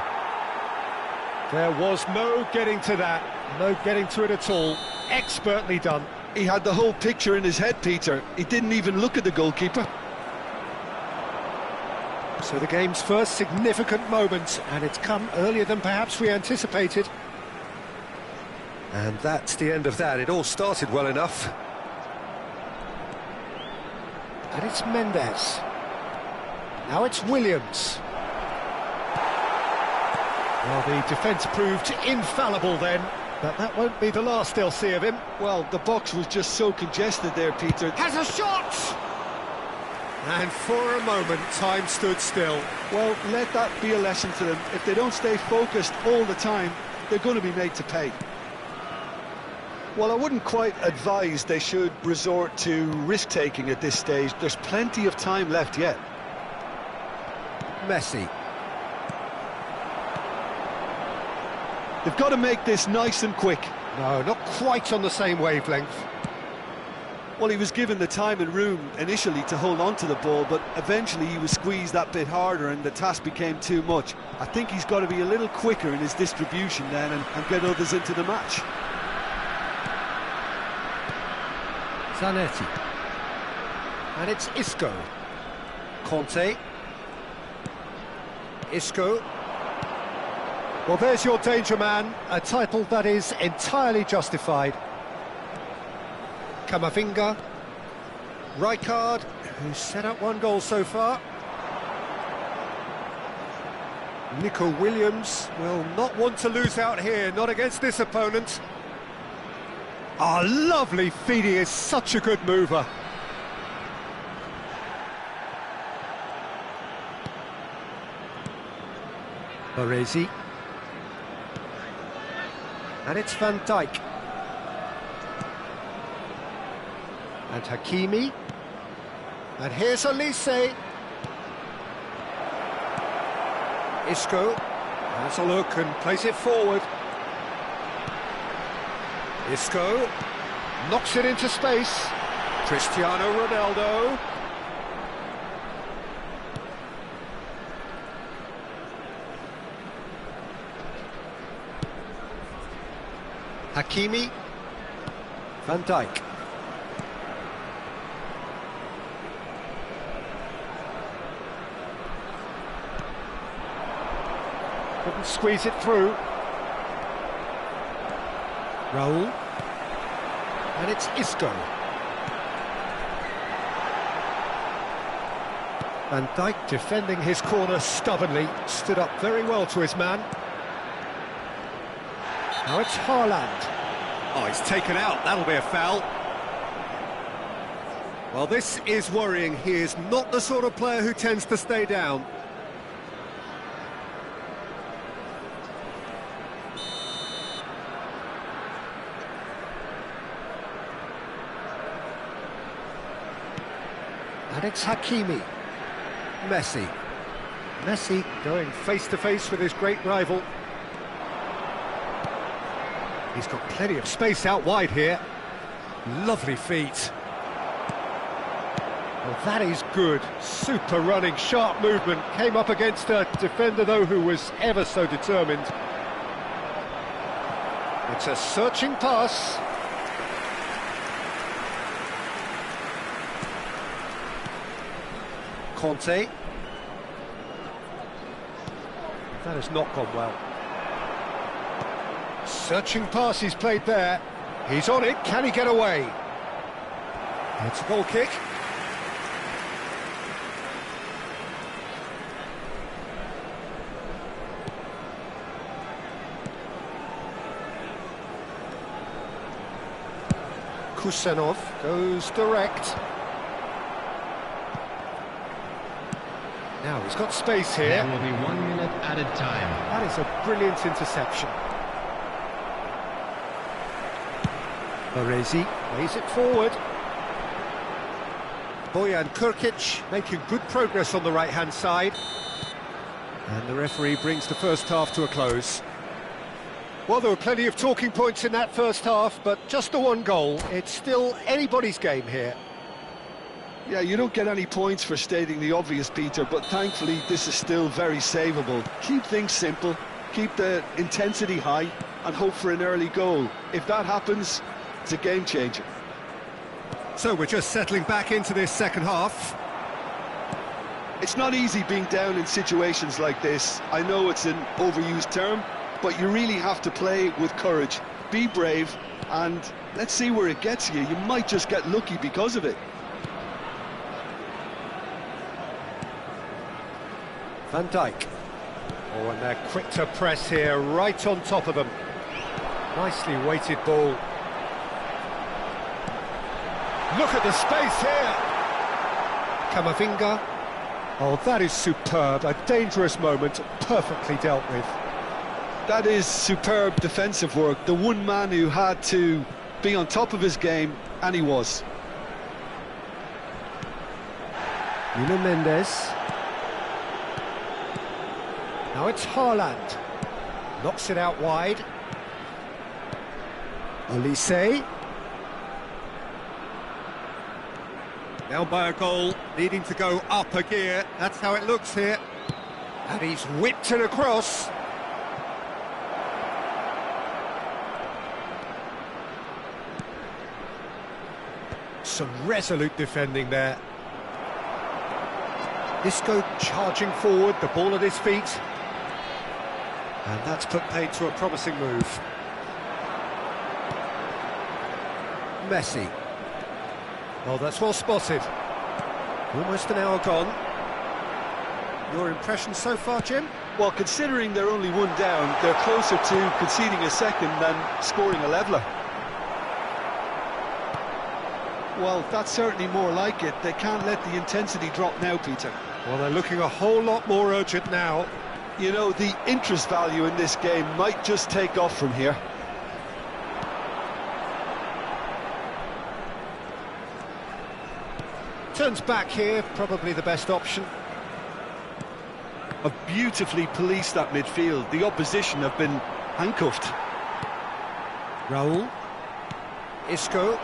There was no getting to that, no getting to it at all. Expertly done. He had the whole picture in his head, Peter. He didn't even look at the goalkeeper. So the game's first significant moment, and it's come earlier than perhaps we anticipated. And that's the end of that. It all started well enough. And it's Mendes. Now it's Williams. Well, the defence proved infallible then, but that won't be the last they'll see of him. Well, the box was just so congested there, Peter. Has a shot! And for a moment, time stood still. Well, let that be a lesson to them. If they don't stay focused all the time, they're going to be made to pay. Well, I wouldn't quite advise they should resort to risk-taking at this stage. There's plenty of time left yet. Messi. They've got to make this nice and quick. No, not quite on the same wavelength. Well, he was given the time and room initially to hold on to the ball, but eventually he was squeezed that bit harder and the task became too much. I think he's got to be a little quicker in his distribution then and get others into the match. Zanetti. And it's Isco. Conte. Isco. Well, there's your danger man, a title that is entirely justified. Camavinga. Rijkaard, who's set up one goal so far. Nico Williams will not want to lose out here, not against this opponent. Ah, lovely feed, he is such a good mover. Baresi. And it's Van Dijk. And Hakimi. And here's Elise. Isco has a look and plays it forward. Isco knocks it into space. Cristiano Ronaldo. Hakimi. Van Dijk. Couldn't squeeze it through. Raul. And it's Isco. Van Dijk defending his corner stubbornly, stood up very well to his man. Now it's Haaland. Oh, he's taken out, that'll be a foul. Well, this is worrying. He is not the sort of player who tends to stay down. And it's Hakimi. Messi. Messi going face-to-face with his great rival. He's got plenty of space out wide here. Lovely feet. Well, that is good. Super running, sharp movement. Came up against a defender, though, who was ever so determined. It's a searching pass. Conte. That has not gone well. Searching pass he's played there. He's on it, can he get away? It's a goal kick. Kusanov goes direct. Now he's got space here. There will be 1 minute added time. That is a brilliant interception. Baresi plays it forward. Bojan Krkić making good progress on the right-hand side. And the referee brings the first half to a close. Well, there were plenty of talking points in that first half, but just the one goal. It's still anybody's game here. Yeah, you don't get any points for stating the obvious, Peter, but thankfully this is still very savable. Keep things simple, keep the intensity high and hope for an early goal. If that happens, it's a game changer. So we're just settling back into this second half. It's not easy being down in situations like this. I know it's an overused term, but you really have to play with courage. Be brave, and let's see where it gets you. You might just get lucky because of it. Van Dijk. Oh, and they're quick to press here, right on top of them. Nicely weighted ball. Look at the space here. Camavinga. Oh, that is superb. A dangerous moment, perfectly dealt with. That is superb defensive work. The one man who had to be on top of his game, and he was. Nuno Mendes. Now it's Haaland. Knocks it out wide. Olise. Down by a goal, needing to go up a gear. That's how it looks here. And he's whipped it across. Some resolute defending there. Isco charging forward, the ball at his feet. And that's put paid to a promising move. Messi. Oh, that's well spotted. Almost an hour gone. Your impression so far, Jim? Well, considering they're only one down, they're closer to conceding a second than scoring a leveller. Well, that's certainly more like it. They can't let the intensity drop now, Peter. Well, they're looking a whole lot more urgent now. You know, the interest value in this game might just take off from here. Turns back here, probably the best option. Have beautifully policed that midfield. The opposition have been handcuffed. Raul. Isco.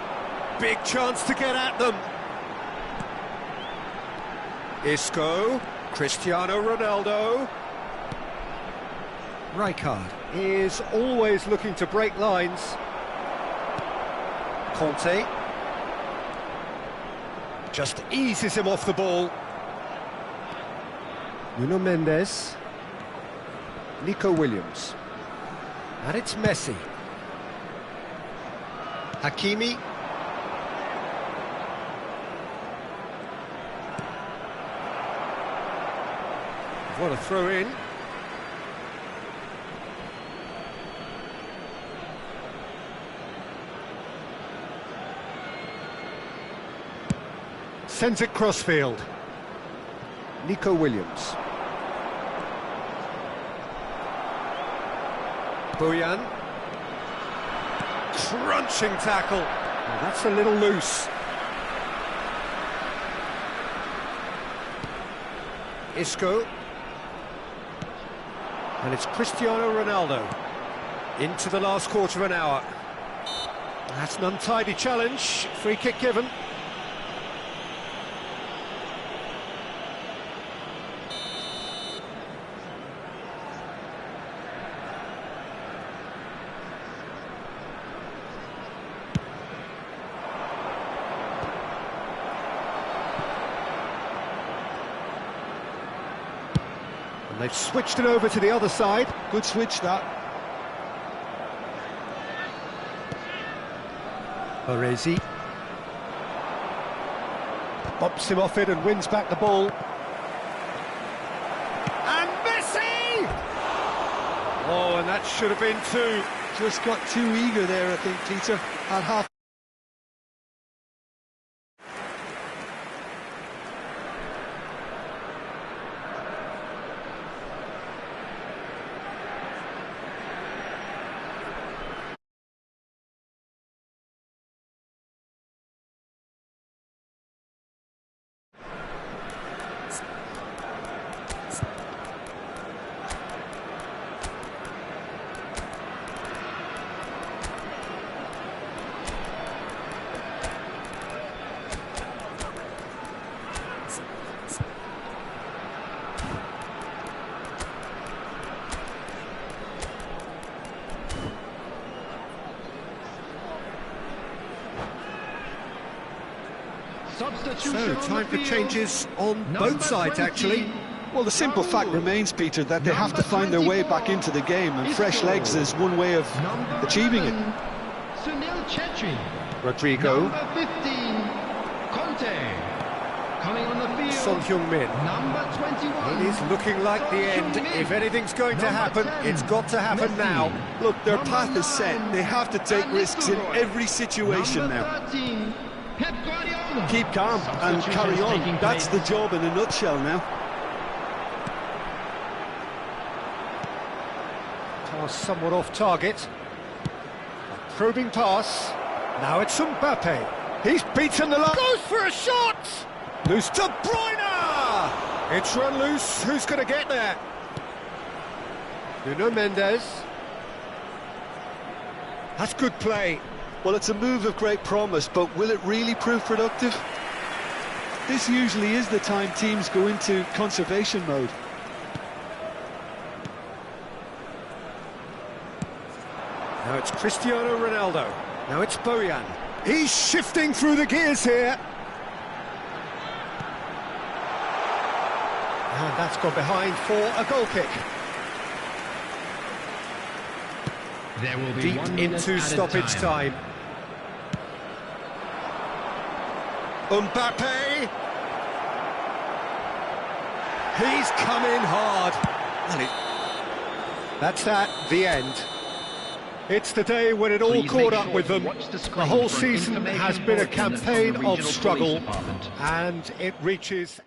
Big chance to get at them. Isco. Cristiano Ronaldo. Rijkaard is always looking to break lines. Conte. Just eases him off the ball. Nuno Mendes. Nico Williams. And it's Messi. Hakimi. What a throw in. Sends it crossfield. Nico Williams. Bojan. Crunching tackle. Oh, that's a little loose. Isco. And it's Cristiano Ronaldo. Into the last quarter of an hour. That's an untidy challenge. Free kick given. And they've switched it over to the other side. Good switch, that. Baresi. Bops him off it and wins back the ball. And Messi! Oh, and that should have been two. Just got too eager there, I think, Peter. At half. So, time for changes on both sides, actually. Well, the simple fact remains, Peter, that they have to find their way back into the game, and fresh legs is one way of achieving it. Rodrigo. Number 15, Conte. Coming on the field, Son Heung-min. number 21. It is looking like the end. If anything's going to happen, it's got to happen now. Look, their path is set. They have to take risks in every situation Number now. 13, Pep Guardiola. Keep calm and carry on. That's the job in a nutshell now. Pass somewhat off target. A probing pass. Now it's Mbappe. He's beaten the line. Goes for a shot! Loose to Bruyne! It's run loose. Who's going to get there? Nuno Mendes. That's good play. Well, it's a move of great promise, but will it really prove productive? This usually is the time teams go into conservation mode. Now it's Cristiano Ronaldo. Now it's Bojan. He's shifting through the gears here. And that's gone behind for a goal kick. There will be Deep 1 minute into added stoppage time. Mbappe. He's come in hard. That's that, the end. It's the day when it all Please caught make up sure with to them. watch the The screen whole for an season information has been a bulletin from the campaign regional of police struggle, department. and it reaches...